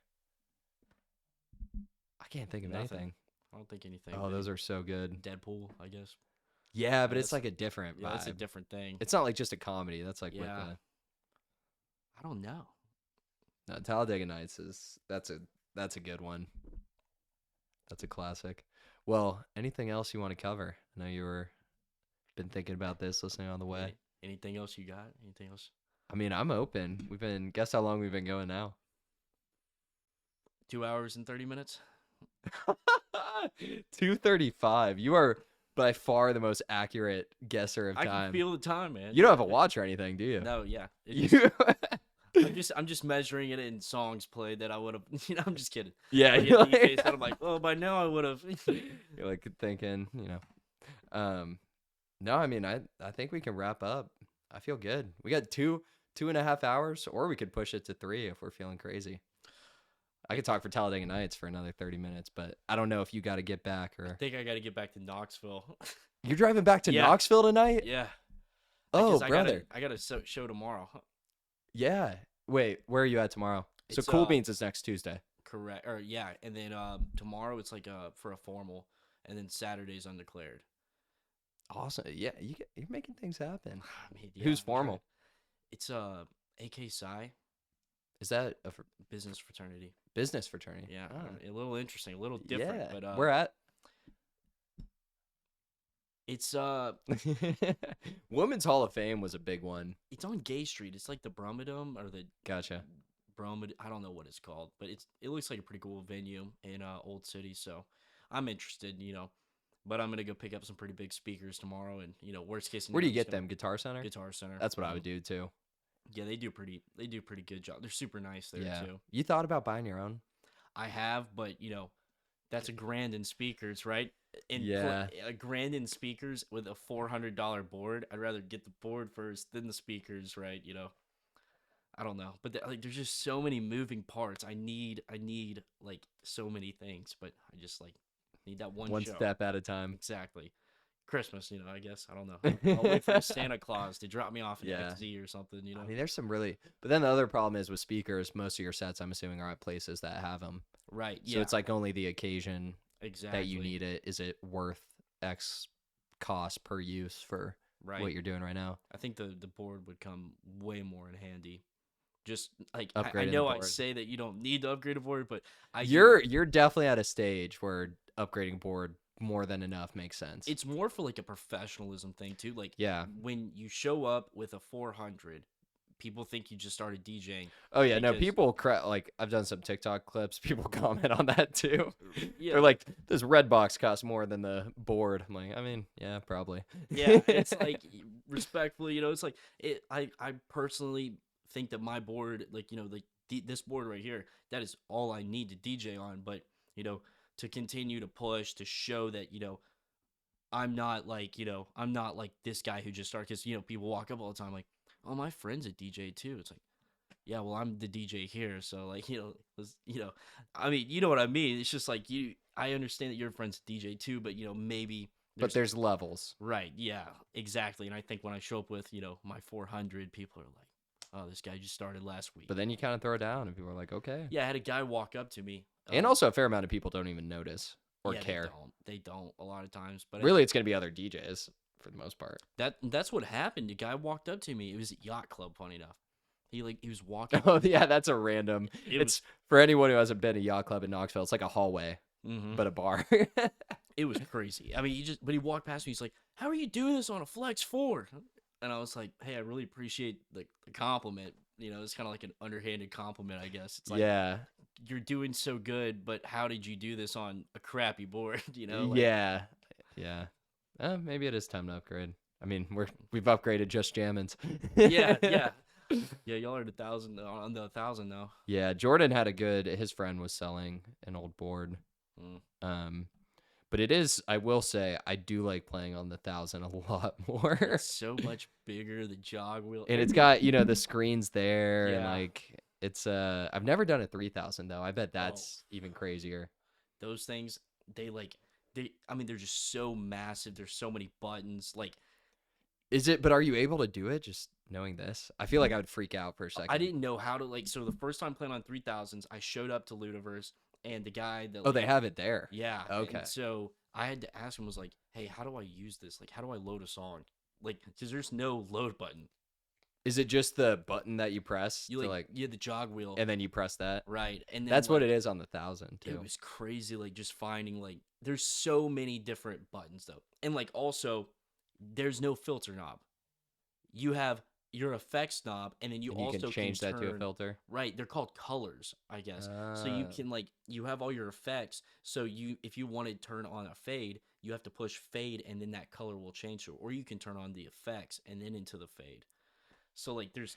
I can't think of Nothing. anything. I don't think anything. Oh, those are so good. Deadpool, I guess. Yeah, but it's like a different vibe. Yeah, that's a different thing. It's not like just a comedy. That's like with Yeah. the I don't know. no, Talladega Nights that's a good one. That's a classic. Well, anything else you want to cover? I know you were been thinking about this, listening on the way. Anything else you got? Anything else? I mean, I'm open. Guess how long we've been going now? 2 hours and 30 minutes. 2:35. You are by far the most accurate guesser of I time. can feel the time, man. You don't have a watch or anything, do you? No, yeah. You- I'm just measuring it in songs played that I would have. I'm just kidding. yeah, Like, you're in case like, that I'm like, oh, by now I would have. you're like thinking, no, I mean, I think we can wrap up. I feel good. We got 2.5 hours, or we could push it to 3 if we're feeling crazy. I could talk for Talladega Nights for another 30 minutes, but I don't know if you got to get back or I think I got to get back to Knoxville. you're driving back to Yeah. Knoxville tonight. Yeah. Oh, 'Cause brother. I got a show tomorrow. Yeah. Wait, where are you at tomorrow? So It's, Cool Beans is next Tuesday. Correct. Or yeah, and then tomorrow it's like for a formal, and then Saturday's undeclared. Awesome. Yeah, you're making things happen. I mean, yeah, Who's I'm trying- formal? It's AK Psi Is that a business fraternity. business fraternity? Yeah, Oh. a little interesting, a little different. Yeah. But Where at? it's Women's Hall of Fame was a big one. it's on Gay Street. It's like the Bromidum or the Gotcha. Bromid. I don't know what it's called, but it looks like a pretty cool venue in Old City. So I'm interested, But I'm gonna go pick up some pretty big speakers tomorrow, and worst case scenario. Where do you I'm get just gonna- them? Guitar Center? Guitar Center. That's what I would do too. Yeah, they do pretty good job. They're super nice there Yeah. too. You thought about buying your own? I have, but that's a grand in speakers, right? And Yeah. a grand in speakers with a $400 board. I'd rather get the board first, then the speakers, right? I don't know, but there's just so many moving parts. I need like so many things, but I just need that one show. Step at a time. Exactly. Christmas, I guess. I don't know. I'll wait for Santa Claus to drop me off at Yeah. XZ or something, I mean, there's some really, but then the other problem is with speakers. Most of your sets, I'm assuming, are at places that have them. Right. So Yeah. it's like only the occasion exactly that you need it. Is it worth X cost per use for right. what you're doing right now? I think the board would come way more in handy. Just like I Upgrading the know I board. say that you don't need to upgrade a board, but You're definitely at a stage where upgrading board more than enough makes sense. it's more for like a professionalism thing too. Like Yeah. when you show up with a 400, people think you just started DJing Oh yeah, no, because people like I've done some TikTok clips. People comment on that too. yeah, They're like, "This red box costs more than the board." I'm like, I mean, yeah, probably. yeah, it's like respectfully, it's like I personally think that my board, like like this board right here, that is all I need to DJ on. But you know, to continue to push to show that I'm not like this guy who just started. Because people walk up all the time like, oh, my friend's a DJ too. It's like, yeah, well, I'm the DJ here, so like I mean, you know what I mean. It's just like I understand that your friend's a DJ too, but maybe But there's there's levels. right, yeah, exactly. And I think when I show up with my 400, people are like, oh, this guy just started last week. But then you kind of throw it down, and people are like, "Okay." Yeah, I had a guy walk up to me. And also, a fair amount of people don't even notice or Yeah, care. they don't a lot of times, but Really, it's gonna be other DJs for the most part. that's what happened. The guy walked up to me. It was at Yacht Club, funny enough. He was walking. Oh yeah, that's a random. It It's was for anyone who hasn't been to yacht club in Knoxville. It's like a hallway, hmm but a bar. It was crazy. I mean, but he walked past me. He's like, "How are you doing this on a Flex 4?" And I was like, "Hey, I really appreciate the compliment. It's kind of like an underhanded compliment, I guess. It's like Yeah, you're doing so good, but how did you do this on a crappy board? yeah, yeah. Maybe it is time to upgrade. I mean, we've upgraded just jammins. Yeah, yeah, yeah. Y'all are on the 1,000 now. Yeah, Jordan had a good. His friend was selling an old board. Mm. Um, but it is. I will say, I do like playing on the 1,000 a lot more. It's so much bigger. The jog wheel, And it's got the screens there, and yeah. like it's. I've never done a 3,000 though. I bet Oh, that's even crazier. those things. They like they. I mean, they're just so massive. There's so many buttons. Like Is it? But are you able to do it? Just knowing this, I feel like I would freak out for a second. I didn't know how to So the first time playing on 3,000s, I showed up to Ludiverse, and the guy that Oh, they have it there. yeah, Okay. and so I had to ask him, was like, hey, how do I use this? Like, how do I load a song? Like, because there's no load button. Is it just the button that you press You to you had the jog wheel, and then you press that? right? And then That's what it is on the 1,000 it too. was crazy, like just finding there's so many different buttons though, and also there's no filter knob. You have your effects knob, and then you And you also can change that to a turn filter. right. They're called colors, I guess. So you can you have all your effects. So if you want to turn on a fade, you have to push fade, and then that color will change. Or you can turn on the effects and then into the fade. So there's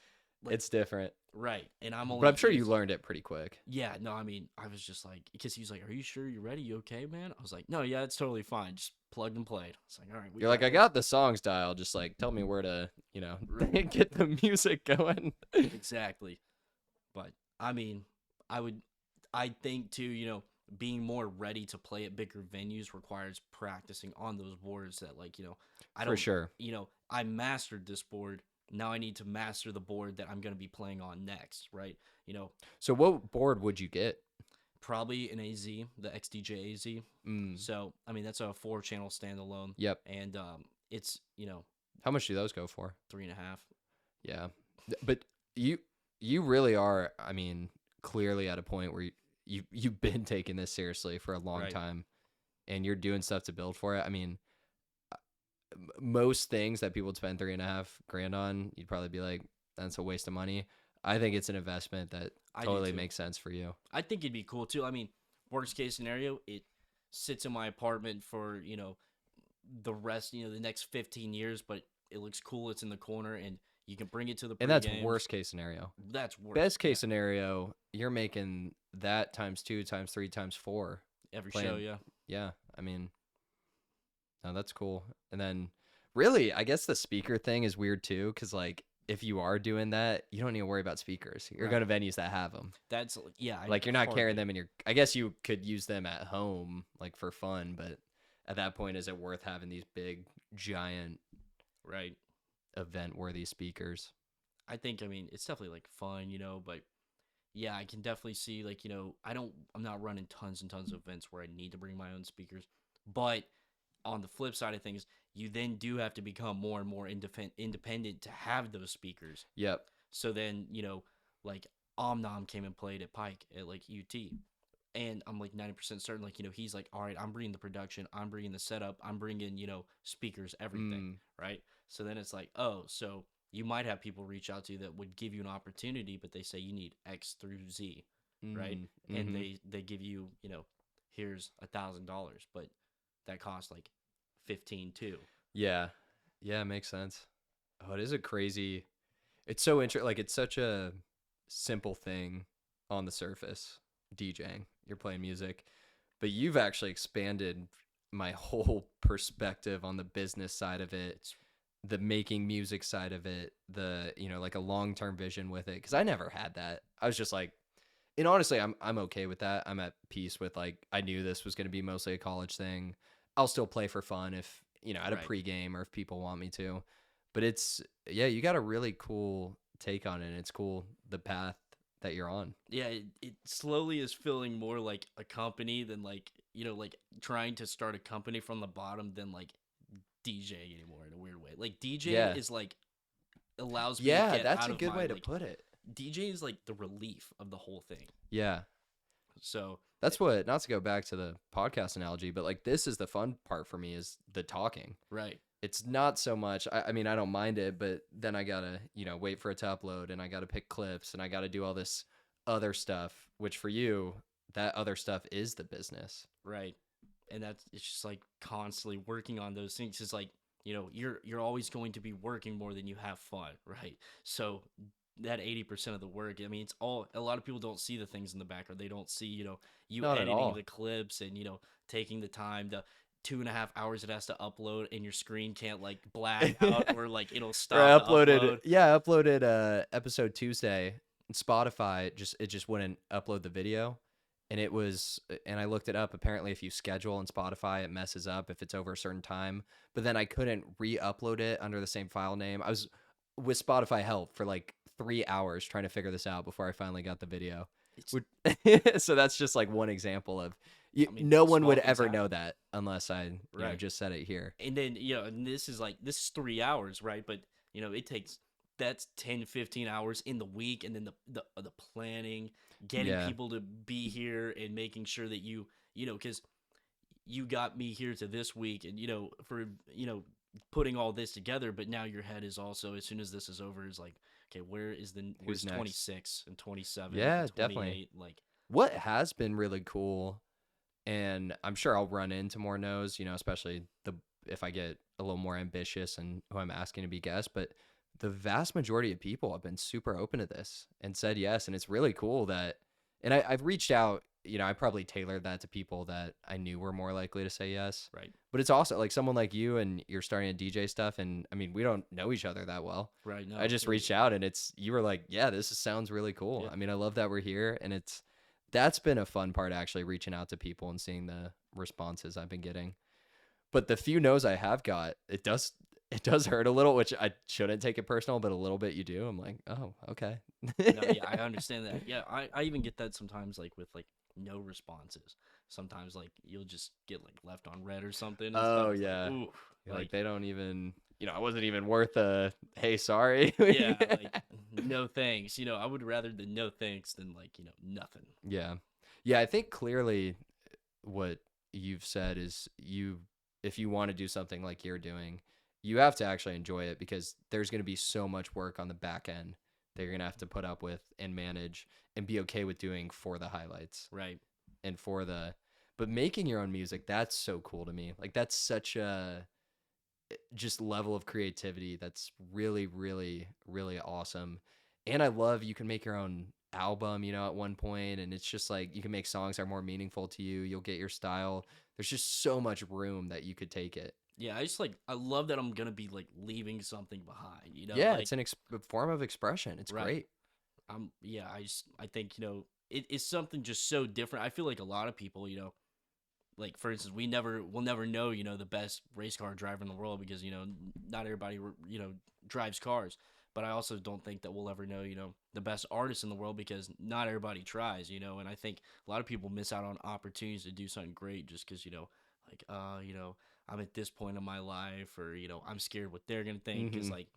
It's different. right, and I'm only But I'm sure you used- learned it pretty quick. Yeah, no, I mean, I was just like, because he was like, "Are you sure you're ready? You okay, man?" I was like, "No, yeah, it's totally fine. Just plugged and played." It's like, all right, You're like, I this." got the songs dialed. Just like, tell me where to, Right. get the music going. Exactly. But I mean, I think too, being more ready to play at bigger venues requires practicing on those boards that I For don't, sure. I mastered this board. Now I need to master the board that I'm going to be playing on next, right? So what board would you get? Probably an AZ, the XDJ AZ. Mm, So, I mean, that's a 4-channel standalone. yep. And it's, How much do those go for? 3.5. Yeah. But you really are, I mean, clearly at a point where you've been taking this seriously for a long Right. time, and you're doing stuff to build for it. I mean, most things that people would spend 3.5 grand on, you'd probably be like, that's a waste of money. I think it's an investment that I do totally too. makes sense for you. I think it'd be cool too. I mean, worst case scenario, it sits in my apartment for, the rest, the next 15 years, but it looks cool. It's in the corner, and you can bring it to the And that's pre-games. worst case scenario. That's worst. Best case scenario, you're making that times 2, times 3, times 4. Every playing- show, yeah. Yeah, I mean, no, that's cool. And then, really, I guess the speaker thing is weird too, because if you are doing that, you don't need to worry about speakers. You're going to venues that have them. That's yeah. You're not carrying them in your. I guess you could use them at home, for fun, but at that point, is it worth having these big, giant, right. event-worthy speakers? I think it's definitely fun, but yeah, I can definitely see I'm not running tons and tons of events where I need to bring my own speakers, but on the flip side of things, you then do have to become more and more independent to have those speakers. Yep. So then, Omnom came and played at Pike at UT. And I'm 90% certain, he's like, all right, I'm bringing the production, I'm bringing the setup, I'm bringing, speakers, everything, right? So then it's like, oh, so you might have people reach out to you that would give you an opportunity, but they say you need X through Z, right? And Mm-hmm. they give you, here's $1,000, but that costs like 15 too. Yeah. Yeah, it makes sense. Oh, it is a crazy. It's so interesting. Like, it's such a simple thing on the surface, DJing. You're playing music, but you've actually expanded my whole perspective on the business side of it, It's the making music side of it, the, like a long-term vision with it. Cause I never had that. I was just like, and honestly, I'm okay with that. I'm at peace with, like, I knew this was going to be mostly a college thing. I'll still play for fun if, at a right. pregame or if people want me to. But it's, yeah, you got a really cool take on it. And it's cool the path that you're on. Yeah, it slowly is feeling more like a company than like, like trying to start a company from the bottom than like DJing anymore in a weird way. Like DJing Yeah. is like allows me to Yeah, get that's out a of good my way to like put it. DJ is like the relief of the whole thing. Yeah. So, That's what, not to go back to the podcast analogy, but like this is the fun part for me is the talking. right. It's not so much, I mean, I don't mind it, but then I gotta, wait for it to upload and I gotta pick clips and I gotta do all this other stuff, which for you, that other stuff is the business. Right. And that's it's just like constantly working on those things. It's like, you're always going to be working more than you have fun, right? So that 80% of the work, I mean, it's all a lot of people don't see the things in the background. They don't see, you Not at editing the all. clips and, taking the time, the 2.5 hours it has to upload and your screen can't like black out or like it'll Or I stop the uploaded, upload. yeah, I uploaded episode Tuesday. Spotify just wouldn't upload the video, and I looked it up. Apparently, if you schedule in Spotify, it messes up if it's over a certain time. But then I couldn't re-upload it under the same file name. I was with Spotify help for like 3 hours trying to figure this out before I finally got the video. It's So that's just like one example of I mean, no one small would things ever know happen. that unless I Right. just said it here. And then and this is 3 hours, right? But it takes that's 10 15 hours in the week, and then the planning, getting Yeah. people to be here and making sure that because you got me here to this week, and for putting all this together, but now your head is also, as soon as this is over, is like, okay, Who's where's next? 26 and 27 Yeah, and definitely. 28, like. What has been really cool, and I'm sure I'll run into more no's, especially if I get a little more ambitious and who I'm asking to be guest, but the vast majority of people have been super open to this and said yes, and it's really cool that, and I've reached out, I probably tailored that to people that I knew were more likely to say yes, Right. but it's also like someone like you and you're starting to DJ stuff, and I mean, we don't know each other that well. Right. I No, just reached out and you were like, yeah, this sounds really cool. yeah. I mean, I love that we're here, and that's been a fun part, actually, reaching out to people and seeing the responses I've been getting. But the few no's I have got, it does hurt a little, which I shouldn't take it personal, but a little bit you do. I'm like, oh, okay. No, yeah, I understand that. Yeah, I even get that sometimes, like with like no responses. Sometimes like you'll just get like left on red or something and stuff. Oh It's like, yeah, ooh, like like they don't even, I wasn't even worth a hey, sorry. yeah, like no thanks. I would rather the no thanks than like nothing. Yeah, yeah. I think clearly what you've said is if you want to do something like you're doing, you have to actually enjoy it, because there's going to be so much work on the back end that you're going to have to put up with and manage and be okay with doing for the highlights Right. and but making your own music, that's so cool to me. Like, that's such a just level of creativity that's really, really, really awesome. And I love you can make your own album, at one point, and it's just like you can make songs that are more meaningful to you. You'll get your style. There's just so much room that you could take it. Yeah, I love that I'm gonna be like leaving something behind. Yeah, Like it's a form of expression. It's right. great. Yeah, I think it's something just so different. I feel like a lot of people, like for instance, we'll never know, the best race car driver in the world because not everybody drives cars. But I also don't think that we'll ever know, the best artist in the world because not everybody tries, and I think a lot of people miss out on opportunities to do something great just because like I'm at this point in my life, or I'm scared what they're gonna think because Hmm. like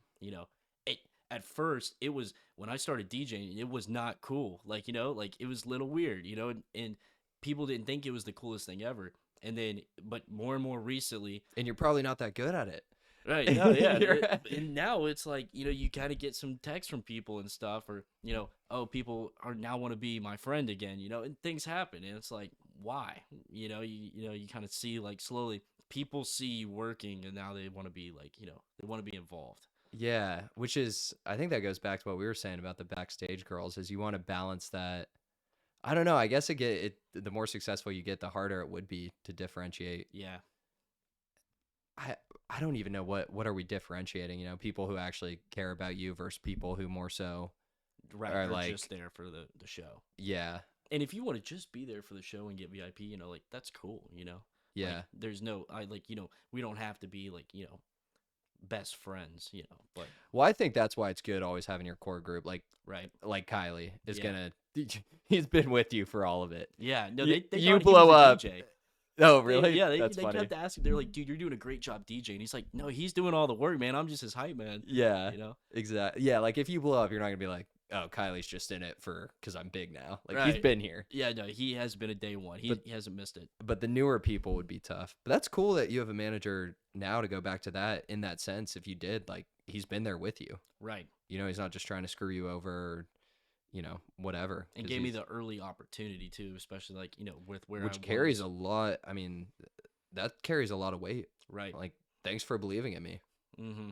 it at first it was when I started DJing, it was not cool, like like it was a little weird, and people didn't think it was the coolest thing ever. And then, but more and more recently, And you're probably not that good at it. Right. No, yeah. You're right. And now it's like, you kind of get some text from people and stuff, or, oh, people are now want to be my friend again, and things happen. And it's like, why? You kind of see like slowly people see you working and now they want to be like, they want to be involved. Yeah, which is I think that goes back to what we were saying about the backstage girls is you want to balance that. I don't know. I guess the more successful you get, the harder it would be to differentiate. Yeah. I I don't even know what are we differentiating, people who actually care about you versus people who more so Right. are Or just like, there for the show. yeah, And if you want to just be there for the show and get VIP, like that's cool, Like yeah. there's no I like, we don't have to be like, best friends, but Well, I think that's why it's good always having your core group right. like Kylie is Yeah. gonna he's been with you for all of it. Yeah, no, they You thought he was blow a up. DJ. Oh, They, really? yeah, they, That's they funny. kept asking. They're like, dude, you're doing a great job DJ. And he's like, no, he's doing all the work, man. I'm just his hype man. Yeah, You know? exactly. Yeah, like if you blow up, you're not gonna be like, oh, Kylie's just in it for because I'm big now. Like he's Right. been here. Yeah, no, he has been a day one. He hasn't missed it. But the newer people would be tough. But that's cool that you have a manager now to go back to that in that sense. If you did, like he's been there with you. Right. He's not just trying to screw you over, or, whatever. And 'Cause gave me the early opportunity too, especially like, with where which I carries was. a lot. I mean, that carries a lot of weight. Right. Like, thanks for believing in me. Mm-hmm.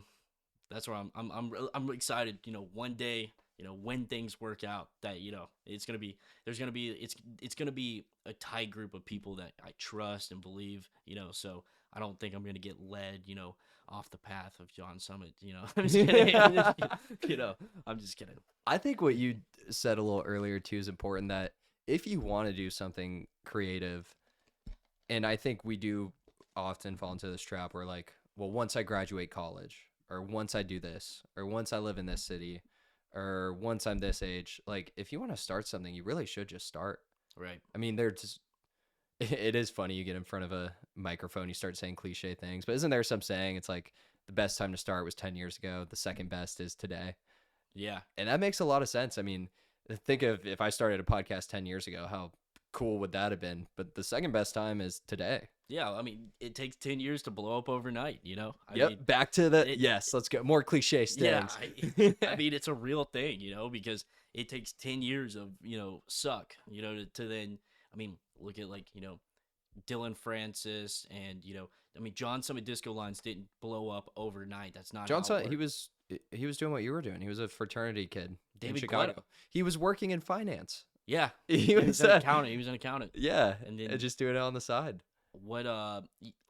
That's where I'm excited, one day, when things work out that, it's gonna be a tight group of people that I trust and believe, so I don't think I'm gonna get led, off the path of John Summit, I'm just kidding. I'm just kidding. I think what you said a little earlier too is important, that if you want to do something creative, and I think we do often fall into this trap where like, well, once I graduate college, or once I do this, or once I live in this city, or once I'm this age, like if you want to start something, you really should just start. Right. I mean, they're just it is funny, you get in front of a microphone, you start saying cliche things, but isn't there some saying it's like the best time to start was 10 years ago, the second best is today? Yeah. And that makes a lot of sense. I mean, think of if I started a podcast 10 years ago, how cool would that have been? But the second best time is today. Yeah, I mean, it takes 10 years to blow up overnight, I Yep. mean, Back to the it- yes. Let's go more cliche yeah, things. I mean, it's a real thing, because it takes 10 years of, suck, to then, I mean, look at like, Dylan Francis and, I mean, John Summit Disco Lines didn't blow up overnight. That's not how it Johnson, works. he was doing what you were doing. He was a fraternity kid in David Chicago. Guetta. He was working in finance. Yeah. He He was was an accountant. He was an accountant. yeah, And and then just doing it on the side. what,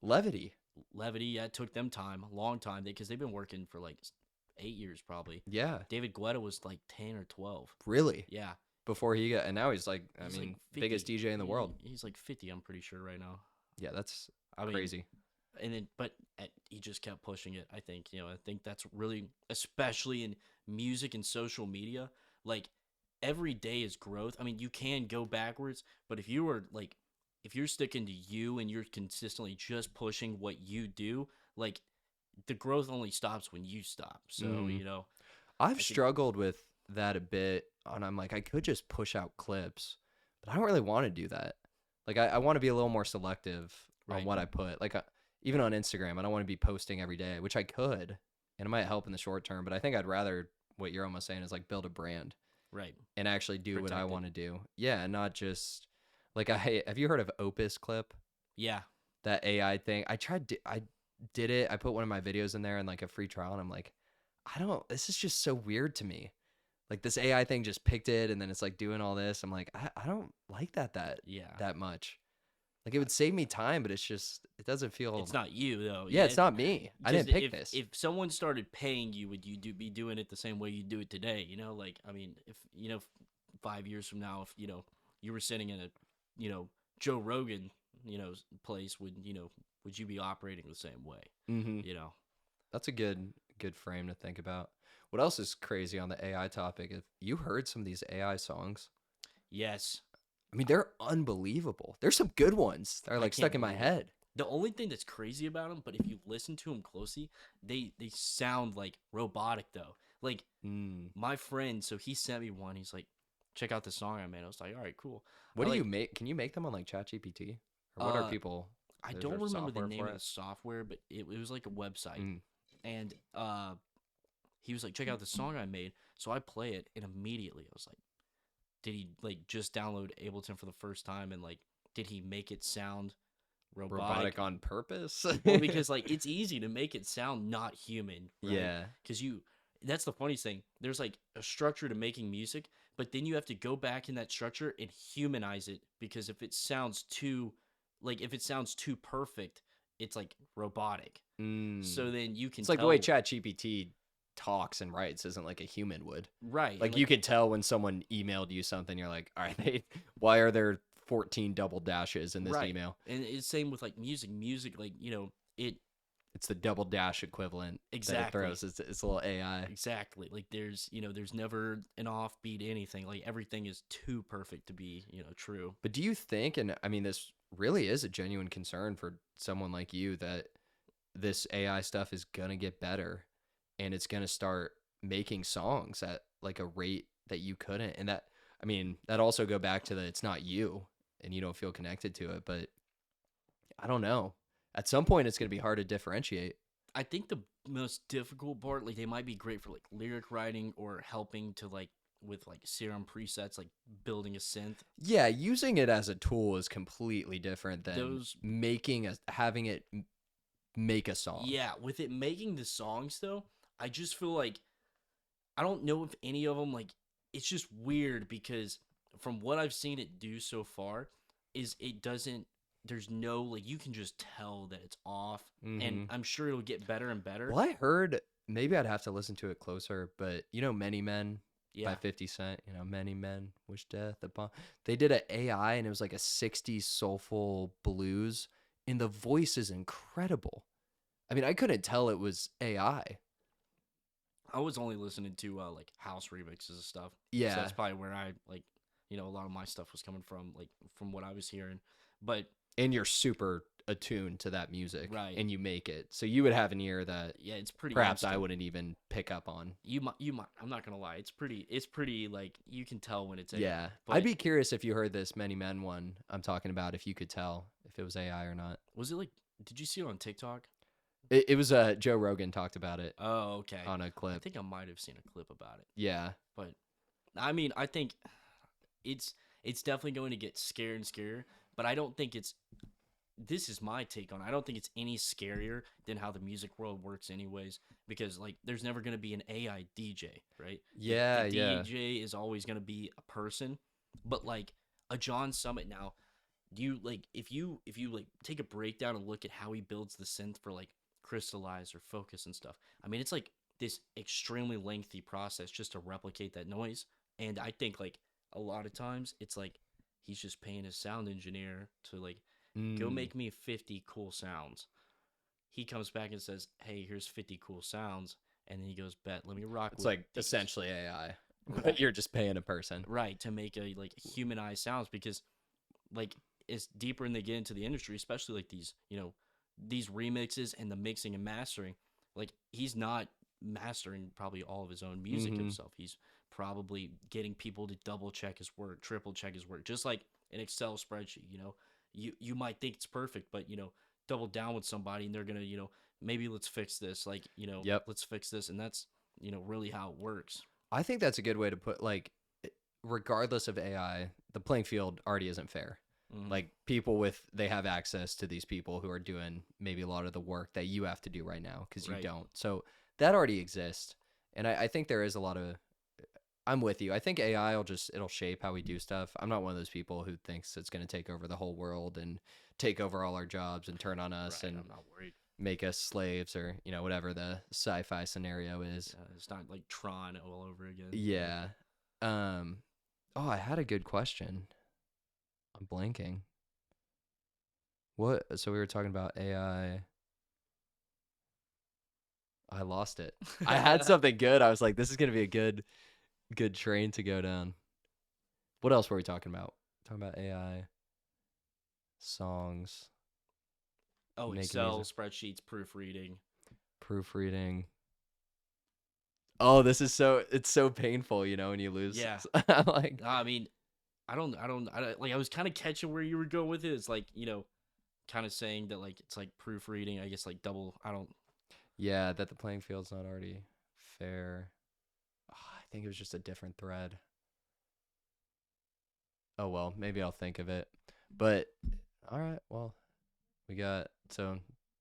Levity. Levity, yeah, it took them time, a long time, because they've been working for like 8 years probably. Yeah, David Guetta was like 10 or 12. really. Yeah. Before he got, and now he's like, I He's mean, like biggest 50. DJ in the world. He's like 50, I'm pretty sure right now. Yeah, that's I mean, crazy. and then he just kept pushing it. I think I think that's really, especially in music and social media, like every day is growth. I mean, you can go backwards, but if you're sticking to you and you're consistently just pushing what you do, like the growth only stops when you stop. So I've think- struggled with that a bit, and I'm like, I could just push out clips, but I don't really want to do that. Like, I want to be a little more selective on Right. what I put. Like, even on Instagram, I don't want to be posting every day, which I could, and it might help in the short term, but I think I'd rather, what you're almost saying is like build a brand right, and actually do what I Protect it. want to do. Yeah, and not just, like, have you heard of Opus Clip? yeah, That AI thing? I did it. I put one of my videos in there in like a free trial, and I'm like, this is just so weird to me. Like this AI thing just picked it, and then it's like doing all this. I'm like, I don't like that yeah. much. Like it would save me time, but it doesn't feel. It's not you though. Yeah, it's not me. I didn't pick if, this. If someone started paying you, would you be doing it the same way you do it today? Like I mean, if 5 years from now, if you were sitting in a Joe Rogan place, would you be operating the same way? Mm-hmm. That's a good frame to think about. What else is crazy on the AI topic? If you heard some of these AI songs, Yes. I mean, they're unbelievable. There's some good ones that are I like can't stuck in my believe it. head. The only thing that's crazy about them, but if you listen to them closely, they sound like robotic though. Like my friend, so he sent me one. He's like, check out this song I made. I was like, all right, cool. What I do you like- make? Can you make them on like ChatGPT? Or what are Uh, people? I is don't there remember the software name for of the it? software, but it was like a website. Mm. and he was like, check out the song I made. So I play it, and immediately I was like, did he like just download Ableton for the first time, and like did he make it sound robotic? Robotic on purpose. Well, because like it's easy to make it sound not human, right? Yeah. Because that's the funniest thing. There's like a structure to making music, but then you have to go back in that structure and humanize it, because if it sounds too, like if it sounds too perfect, it's like robotic. Mm. So then you can It's like the way tell, ChatGPT talks and writes isn't like a human would. right? And Like you could tell when someone emailed you something, you're like, all right, why are there 14 double dashes in this right, email? and it's same with like music. Music, like it It's the double dash equivalent that it exactly. throws. It's a little AI. Exactly. Like there's never an offbeat anything. Like everything is too perfect to be, true. But do you think, and I mean, this really is a genuine concern for someone like you, that this AI stuff is going to get better and it's going to start making songs at like a rate that you couldn't? And that, I mean, that also go back to the it's not you and you don't feel connected to it. But I don't know. At some point, it's going to be hard to differentiate. I think the most difficult part, like they might be great for like lyric writing or helping to like with like serum presets, like building a synth. Yeah, using it as a tool is completely different than Those having it make a song. Yeah, with it making the songs though, I just feel like I don't know if any of them like it's just weird because from what I've seen it do so far is it doesn't there's no like you can just tell that it's off, and Mm-hmm. I'm sure it'll get better and better. Well, I heard, maybe I'd have to listen to it closer, but Many Men by Yeah. 50 Cent, Many Men wish death upon. They did an AI and it was like a 60s soulful blues, and the voice is incredible. I mean, I couldn't tell it was AI. I was only listening to like house remixes and stuff. So Yeah. that's probably where I like a lot of my stuff was coming from, like from what I was hearing. But And you're super attuned to that music, right. and you make it. So you would have an ear that yeah, it's pretty perhaps I instant. wouldn't even pick up on. You might I'm not gonna lie, it's pretty like you can tell when it's AI. Yeah. But I'd be curious if you heard this Many Men one I'm talking about, if you could tell if it was AI or not. was it like did you see it on TikTok? It was Joe Rogan talked about it Oh, okay. on a I clip. think I might have seen a clip about it. Yeah. But I mean, I think it's definitely going to get scarier and scarier, but I don't think it's this is my take on it. I don't think it's any scarier than how the music world works anyways, because like there's never going to be an AI DJ, right? Yeah, the yeah. DJ is always going to be a person, but like a John Summit now, do you like if you like take a breakdown and look at how he builds the synth for like crystallize or focus and stuff. I mean, it's like this extremely lengthy process just to replicate that noise. And I think like a lot of times it's like he's just paying his sound engineer to like go Mm. make me 50 cool sounds. He comes back and says, "Hey, here's 50 cool sounds." And then he goes, "Bet, let me rock It's with like these." essentially AI, Right. but you're just paying a person. Right, to make a like humanized sounds, because like it's deeper and they get into the industry, especially like these remixes and the mixing and mastering. Like he's not mastering probably all of his own music Mhm. himself. He's probably getting people to double check his work, triple check his work, just like an Excel spreadsheet. You might think it's perfect, but double down with somebody and they're gonna maybe let's fix this, like Yep. let's fix this, and that's really how it works. I think that's a good way to put, like, regardless of AI, the playing field already isn't fair. Mhm. Like they have access to these people who are doing maybe a lot of the work that you have to do right now because you Right. don't. So that already exists. And I think there is a lot of, I'm with you. I think AI it'll shape how we do stuff. I'm not one of those people who thinks it's going to take over the whole world and take over all our jobs and turn on us Right, and I'm not worried. make us slaves, or, whatever the sci-fi scenario is. It's not like Tron all over again. Yeah. Oh, I had a good question. I'm blanking. What? So we were talking about AI. I lost it. I had something good. I was like, this is gonna be a good train to go down. What else were we talking about? Talking about AI, songs, Oh, making Excel music, spreadsheets, proofreading. proofreading. Oh, it's so painful, when you lose. Yeah. I'm like, I mean, I don't like. I was kind of catching where you were going with it. It's like kind of saying that like it's like proofreading. I guess like double. I don't. Yeah, that the playing field's not already fair. I think it was just a different thread. Oh well, maybe I'll think of it. But all right, well, we got so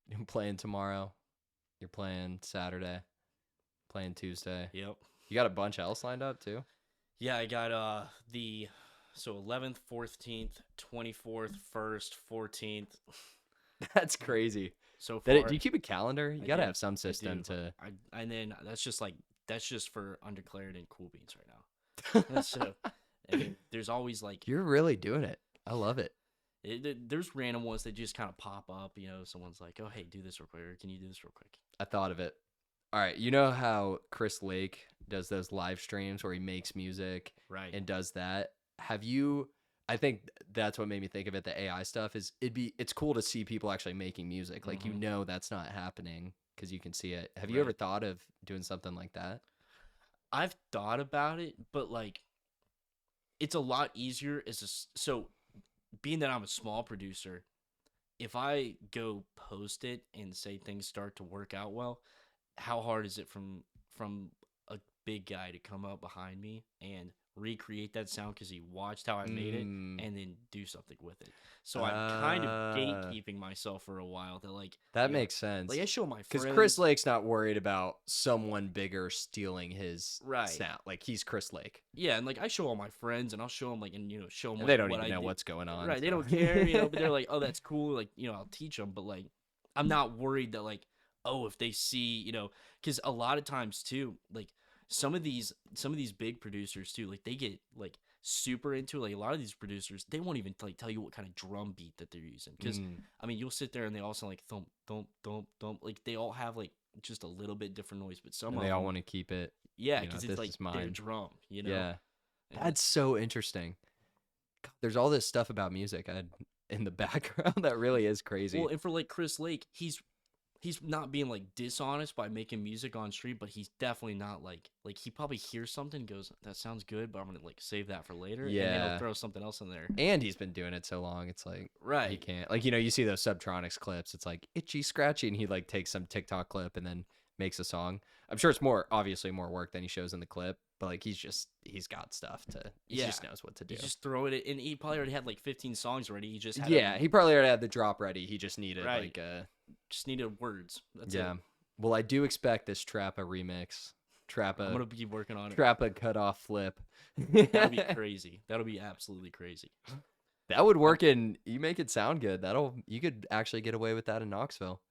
you're playing tomorrow. You're playing Saturday, playing Tuesday. Yep. You got a bunch else lined up too? Yeah, I got the 11th, 14th, 24th, 1st, 14th. That's crazy. So Do far. you keep a calendar? You I got to do. have some I system do. to. And then that's just for undeclared and cool beans right now. So I mean, there's always like You're really doing it. I love it. there's random ones that just kind of pop up. You know, someone's like, "Oh, hey, do this real quick," or "Can you do this real quick?" I thought of it. All right, you know how Chris Lake does those live streams where he makes music Right. and does that? Have you I think that's what made me think of it, the AI stuff is it's cool to see people actually making music. Like that's not happening cuz you can see it. Have you ever Right. thought of doing something like that? I've thought about it, but like it's a lot easier so being that I'm a small producer, if I go post it and say things start to work out well, how hard is it from a big guy to come up behind me and recreate that sound because he watched how I made it Mm. and then do something with it? So I'm kind of gatekeeping myself for a while. That like That makes sense. like I show my Because friends. Chris Lake's not worried about someone bigger stealing his Right. sound. Like he's Chris Lake. Yeah, and like I show all my friends, and I'll show them like, and show them And like, they don't what even I know did. what's going on. Right? They so. don't care, but they're like, oh, that's cool. Like I'll teach them, but like I'm not worried that like, oh, if they see, because a lot of times too, like some of these big producers too, like they get like super into it. Like a lot of these producers, they won't even like tell you what kind of drum beat that they're using, because I mean you'll sit there and they all sound like thump thump thump thump, like they all have like just a little bit different noise, but some And of they them, all want to keep it. yeah, because it's this like is their mine. drum, Yeah. And That's so interesting. God, there's all this stuff about music in the background that really is crazy. well, and for like Chris Lake, he's not being like dishonest by making music on street, but he's definitely not like he probably hears something and goes, that sounds good, but I'm gonna like save that for later. And then Yeah. he'll throw something else in there. And he's been doing it so long, it's like he Right. can't. Like you see those Subtronics clips. It's like itchy, scratchy, and he like takes some TikTok clip and then makes a song. I'm sure it's obviously more work than he shows in the clip, but like he's got stuff to. He just knows what to do. He's just throwing it, and he probably already had like 15 songs already. He just had he probably already had the drop ready. He just needed Right. like just needed words. That's it. yeah. Well, I do expect this Trappa remix. I'm gonna be working on it. Trappa cutoff flip. That'll be crazy. That'll be absolutely crazy. That would work you make it sound good. You could actually get away with that in Knoxville.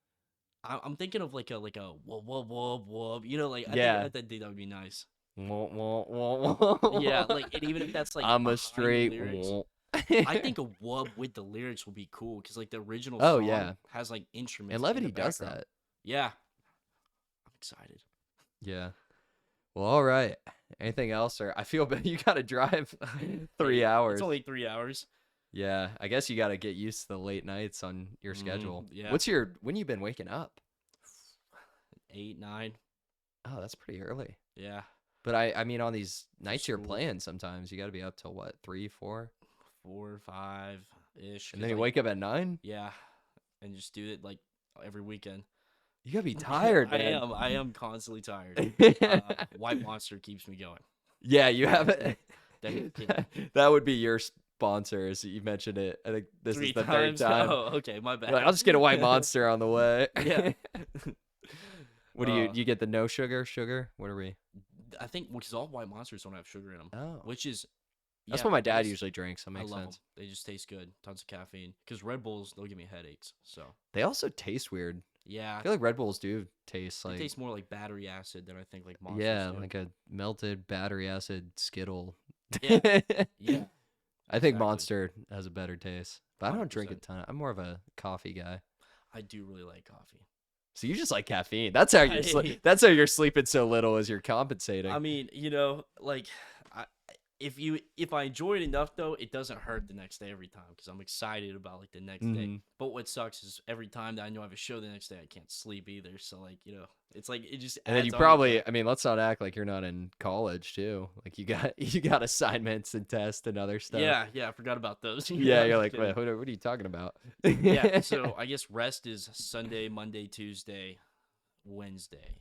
I'm thinking of like a whoop whoop whoop whoop. I think that would be nice. Yeah, like, and even if that's like I'm a behind the straight. lyrics, I think a wub with the lyrics would be cool because like the original song has like instruments. And in Levity the does background. that. Yeah, I'm excited. Yeah. Well, all right. Anything else? Or I feel bad. You got to drive 3 hours. It's only 3 hours. Yeah, I guess you got to get used to the late nights on your schedule. Yeah. When you been waking up? 8, 9. Oh, that's pretty early. Yeah. But I mean, on these nights you're school. playing, sometimes you got to be up till what, 3, 4? 4, 5 ish. And then you wake up at 9? Yeah, and just do it like every weekend. You gotta be tired, man. I am constantly tired. White Monster keeps me going. Yeah, you have it. That That would be your sponsors. You mentioned it. I think this 3 is the times. third time. Oh, okay, my bad. You're like, I'll just get a White Monster on the way. Yeah. What do you get the no sugar? Sugar? What are we? I think because all White Monsters don't have sugar in them. Oh. Which is That's yeah, what my I dad guess usually drinks. That I makes love sense. them. They just taste good. Tons of caffeine. Because Red Bulls, they'll give me headaches. So They also taste weird. yeah, I feel like Red Bulls do taste they like taste more like battery acid than I think like Monsters do. like a melted battery acid Skittle. Yeah. Yeah. I think Exactly. Monster has a better taste, but I don't drink a 100%. ton. I'm more of a coffee guy. I do really like coffee. So you just like caffeine. That's how that's how you're sleeping so little as you're compensating. I mean, like if I enjoy it enough though, it doesn't hurt the next day every time because I'm excited about like the next day. But what sucks is every time that I know I have a show the next day, I can't sleep either. So like, it's like it just. And then you adds on probably, to- I mean, let's not act like you're not in college too. Like you got assignments and tests and other stuff. Yeah, I forgot about those. Yeah, you're I'm like, kidding. what are you talking about? Yeah, so I guess rest is Sunday, Monday, Tuesday, Wednesday.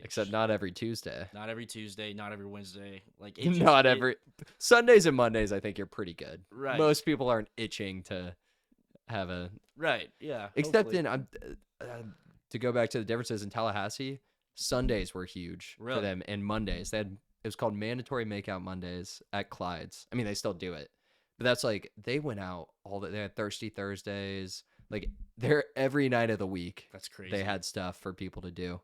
Except not every Tuesday. Not every Tuesday, not every Wednesday. Like it just, Not every Sundays and Mondays. I think you're pretty good. right. Most people aren't itching to have a Right. Yeah. except Hopefully. in to go back to the differences in Tallahassee. Sundays were huge for Really? them, and Mondays it was called mandatory makeout Mondays at Clyde's. I mean, they still do it, but that's like they went out they had Thirsty Thursdays. Like they're every night of the week. That's crazy. They had stuff for people to do.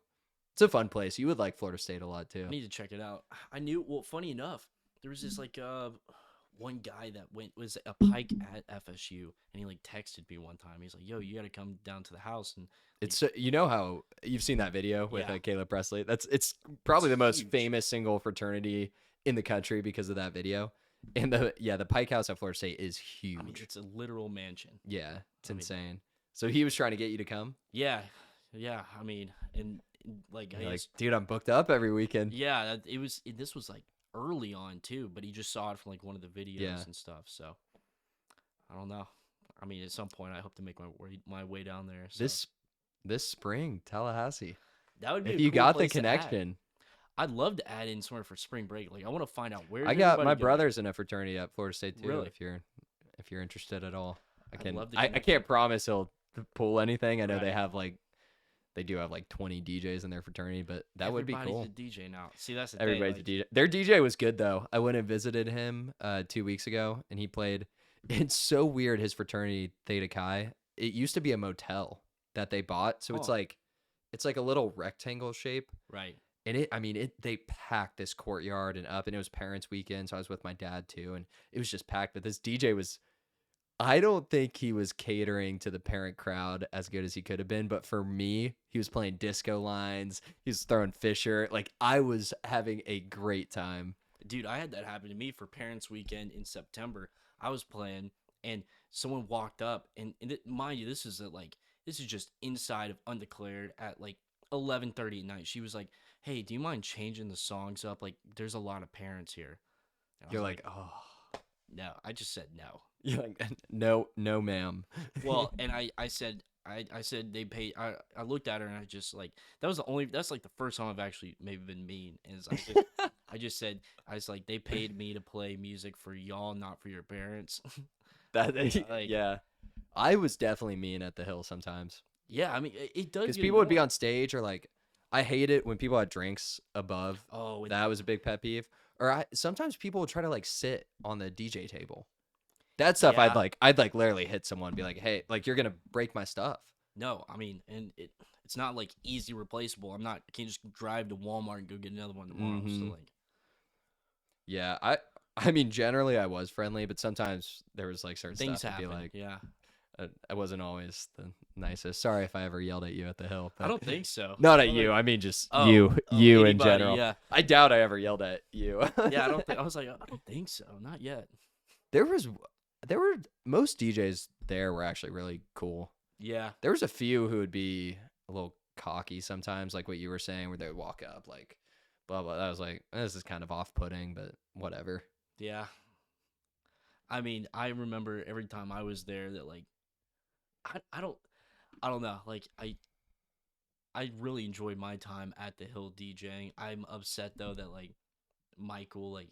It's a fun place. You would like Florida State a lot too. I need to check it out. I knew. Well, funny enough, there was this like one guy that was a Pike at FSU, and he like texted me one time. He's like, "Yo, you got to come down to the house." And It's you know how you've seen that video with Yeah. Caleb Presley. It's probably the most huge. famous single fraternity in the country because of that video. And the Pike House at Florida State is huge. I mean, it's a literal mansion. Yeah, it's I mean- insane. So he was trying to get you to come. Yeah. I mean, and like, You're like, dude, I'm booked up every weekend. yeah, this was like early on too, but he just saw it from like one of the videos Yeah. and stuff. So I don't know. I mean, at some point, I hope to make my way down there. So. This spring, Tallahassee. That would be If a you cool got the place to add. connection. I'd love to add in somewhere for spring break. Like, I want to find out where I got everybody my goes. brother's in a fraternity at Florida State too. Really? If you're interested at all, I'd love the I connection. can't promise he'll pull anything. I know they Right. have they do have like 20 DJs in their fraternity, but that would be cool. Everybody's a DJ now. See, that's the Everybody's thing. a DJ. Their DJ was good though. I went and visited him 2 weeks ago, and he played. It's so weird. His fraternity Theta Chi. It used to be a motel that they bought, so Oh. it's like a little rectangle shape. Right. And they packed this courtyard and up, and it was parents' weekend, so I was with my dad too, and it was just packed. But this DJ was, I don't think he was catering to the parent crowd as good as he could have been, but for me, he was playing disco lines, he was throwing Fisher, like I was having a great time. Dude, I had that happen to me for Parents Weekend in September. I was playing, and someone walked up, and mind you, this is just inside of Undeclared at like 11:30 at night. She was like, "Hey, do you mind changing the songs up? Like, there's a lot of parents here." And I was You're like, oh, no. I just said no. you're like, no, ma'am. Well, and I said they paid. I looked at her and I just like that's like the first time I've actually maybe been mean. Is I just said I was like they paid me to play music for y'all, not for your parents. That Like- yeah, I was definitely mean at the Hill sometimes. Yeah, I mean it does. Because get people would be annoying. on stage or like, I hate it when people had drinks above. Oh, and That was a big pet peeve. Or sometimes people would try to like sit on the DJ table. That stuff Yeah. I'd like literally hit someone and be like, hey, like you're gonna break my stuff. no, I mean, and it's not like easy replaceable. I can't just drive to Walmart and go get another one tomorrow. So Mhm. like, Yeah, I mean generally I was friendly, but sometimes there was like certain things stuff happen. I'd be like, Yeah, I wasn't always the nicest. Sorry if I ever yelled at you at the Hill. I but- don't think so. Not at Like, you. I mean just oh, you in anybody, general. Yeah, I doubt I ever yelled at you. yeah. I don't think. I was like, I don't think so. Not yet. There were most DJs there were actually really cool. Yeah. There was a few who would be a little cocky sometimes, like what you were saying, where they would walk up like blah blah. I was like, this is kind of off-putting, but whatever. Yeah. I mean, I remember every time I was there that like I don't know. Like I really enjoyed my time at the Hill DJing. I'm upset though that like Michael, like,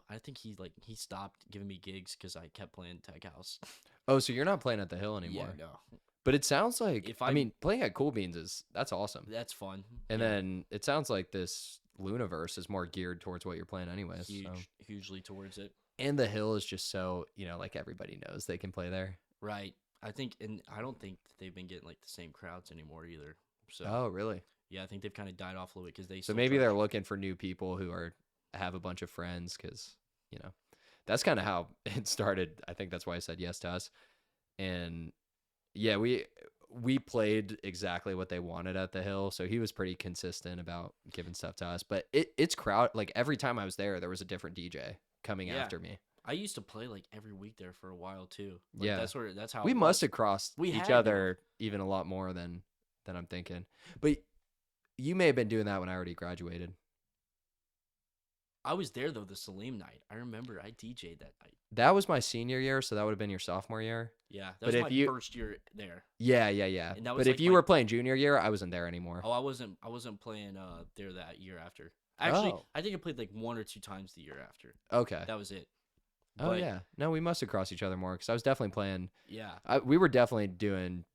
I think he stopped giving me gigs because I kept playing Tech House. Oh, so you're not playing at the Hill anymore? Yeah, no. But it sounds like If I I- mean, playing at Cool Beans that's awesome. That's fun. And Yeah, then it sounds like this Luniverse is more geared towards what you're playing anyways. So. hugely towards it. And the Hill is just so, like everybody knows they can play there. Right. I think, and I don't think that they've been getting like the same crowds anymore either. So Oh, really? yeah, I think they've kind of died off a little bit because they. So still maybe they're charge- looking for new people who have a bunch of friends because, that's kind of how it started. I think that's why I said yes to us. And yeah, we played exactly what they wanted at the Hill. So he was pretty consistent about giving stuff to us. But it's crowd, like every time I was there was a different DJ coming Yeah. after me. I used to play like every week there for a while too. Like, Yeah. that's how We it must was. have crossed We each had to. other even a lot more than I'm thinking. But you may have been doing that when I already graduated. I was there though the Salim night. I remember I DJ'd that night. That was my senior year, so that would have been your sophomore year. Yeah, that But was if my you, first year there, yeah. and that But was if like you my. were playing junior year, I wasn't there anymore. Oh, I wasn't playing there that year after. Actually, Oh, I think I played like 1 or 2 times the year after. okay. That was it. Oh But yeah. No, we must have crossed each other more because I was definitely playing. yeah, We were definitely doing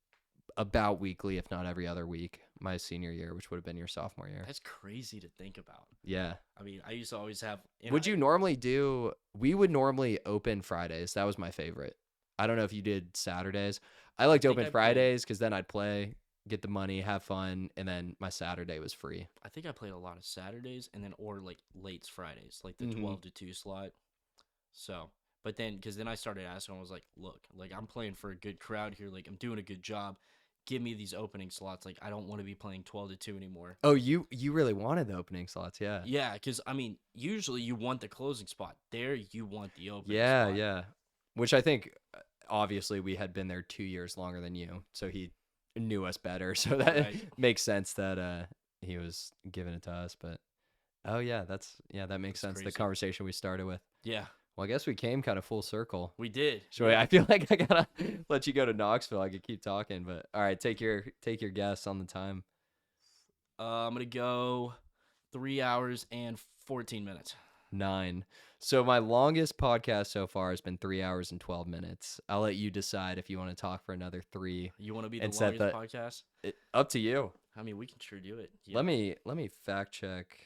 about weekly, if not every other week, my senior year, which would have been your sophomore year. that's crazy to think about. Yeah. I mean, I used to always have. Would you normally do? We would normally open Fridays. That was my favorite. I don't know if you did Saturdays. I liked think open I played. Fridays because then I'd play, get the money, have fun, and then my Saturday was free. I think I played a lot of Saturdays and then or like late Fridays, like the Mhm. 12 to 2 slot. So, but then because then I started asking, I was like, look, like I'm playing for a good crowd here, like I'm doing a good job. Give me these opening slots. Like I don't want to be playing 12 to 2 anymore. Oh, you really wanted the opening slots, yeah. Yeah, because I mean, usually you want the closing spot. There, you want the opening Yeah, spot. yeah. Which I think, obviously, we had been there 2 years longer than you, so he knew us better. So that Right. makes sense that he was giving it to us. But oh yeah, that makes That's sense. The crazy. conversation we started with. Yeah, Well, I guess we came kind of full circle. we did. So Yeah. I feel like I gotta let you go to Knoxville. I could keep talking, but all right, take your guess on the time. I'm gonna go 3 hours and 14 minutes. 9. So my longest podcast so far has been 3 hours and 12 minutes. I'll let you decide if you want to talk for another 3 You want to be the and set longest the podcast? up to you. I mean, we can sure do it. Yeah. Let me fact check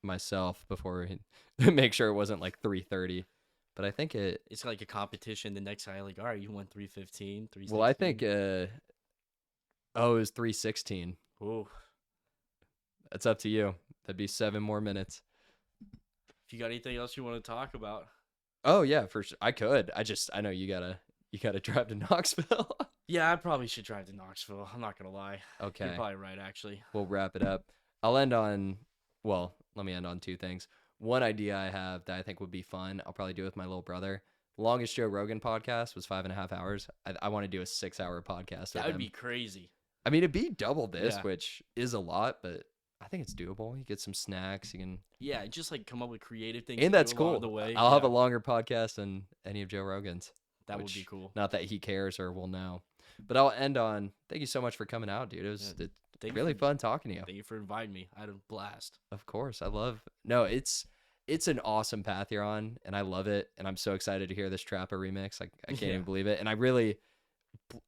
myself before we make sure it wasn't like 3:30. But I think it It's like a competition. The next guy, like, all right, you won 3:15, well, I think 3:16. oh, it was 3:16. Ooh. That's up to you. That'd be 7 more minutes. If you got anything else you want to talk about, Oh yeah, for sure. I could. I know you gotta drive to Knoxville. yeah, I probably should drive to Knoxville. I'm not gonna lie. Okay, You're probably right, actually. we'll wrap it up. I'll end on well, let me end on 2 things. One idea I have that I think would be fun. I'll probably do with my little brother. Longest Joe Rogan podcast was 5.5 hours. I want to do a 6-hour podcast with That would him. be crazy. I mean, it'd be double this, Yeah. which is a lot, but I think it's doable. You get some snacks. You can, Yeah, just like come up with creative things. and to that's do along cool. The way. I'll have Yeah, a longer podcast than any of Joe Rogan's. that would be which- cool. Not that he cares or will know. But I'll end on thank you so much for coming out, dude. It was Yeah, Thank really you for, fun talking to you. Thank you for inviting me. I had a blast. Of course. I love no, it's an awesome path you're on, and I love it. And I'm so excited to hear this Trapper remix. I can't Yeah. even believe it. And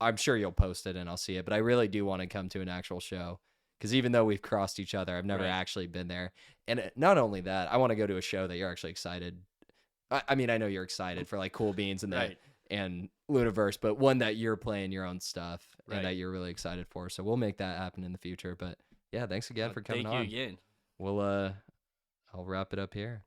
I'm sure you'll post it and I'll see it, but I really do want to come to an actual show. Because even though we've crossed each other, I've never Right. actually been there. And not only that, I want to go to a show that you're actually excited. I mean, I know you're excited for like Cool Beans and Right. and Luniverse, but one that you're playing your own stuff Right. and that you're really excited for. So we'll make that happen in the future. But yeah, thanks again for coming Thank on. you again. We'll I'll wrap it up here.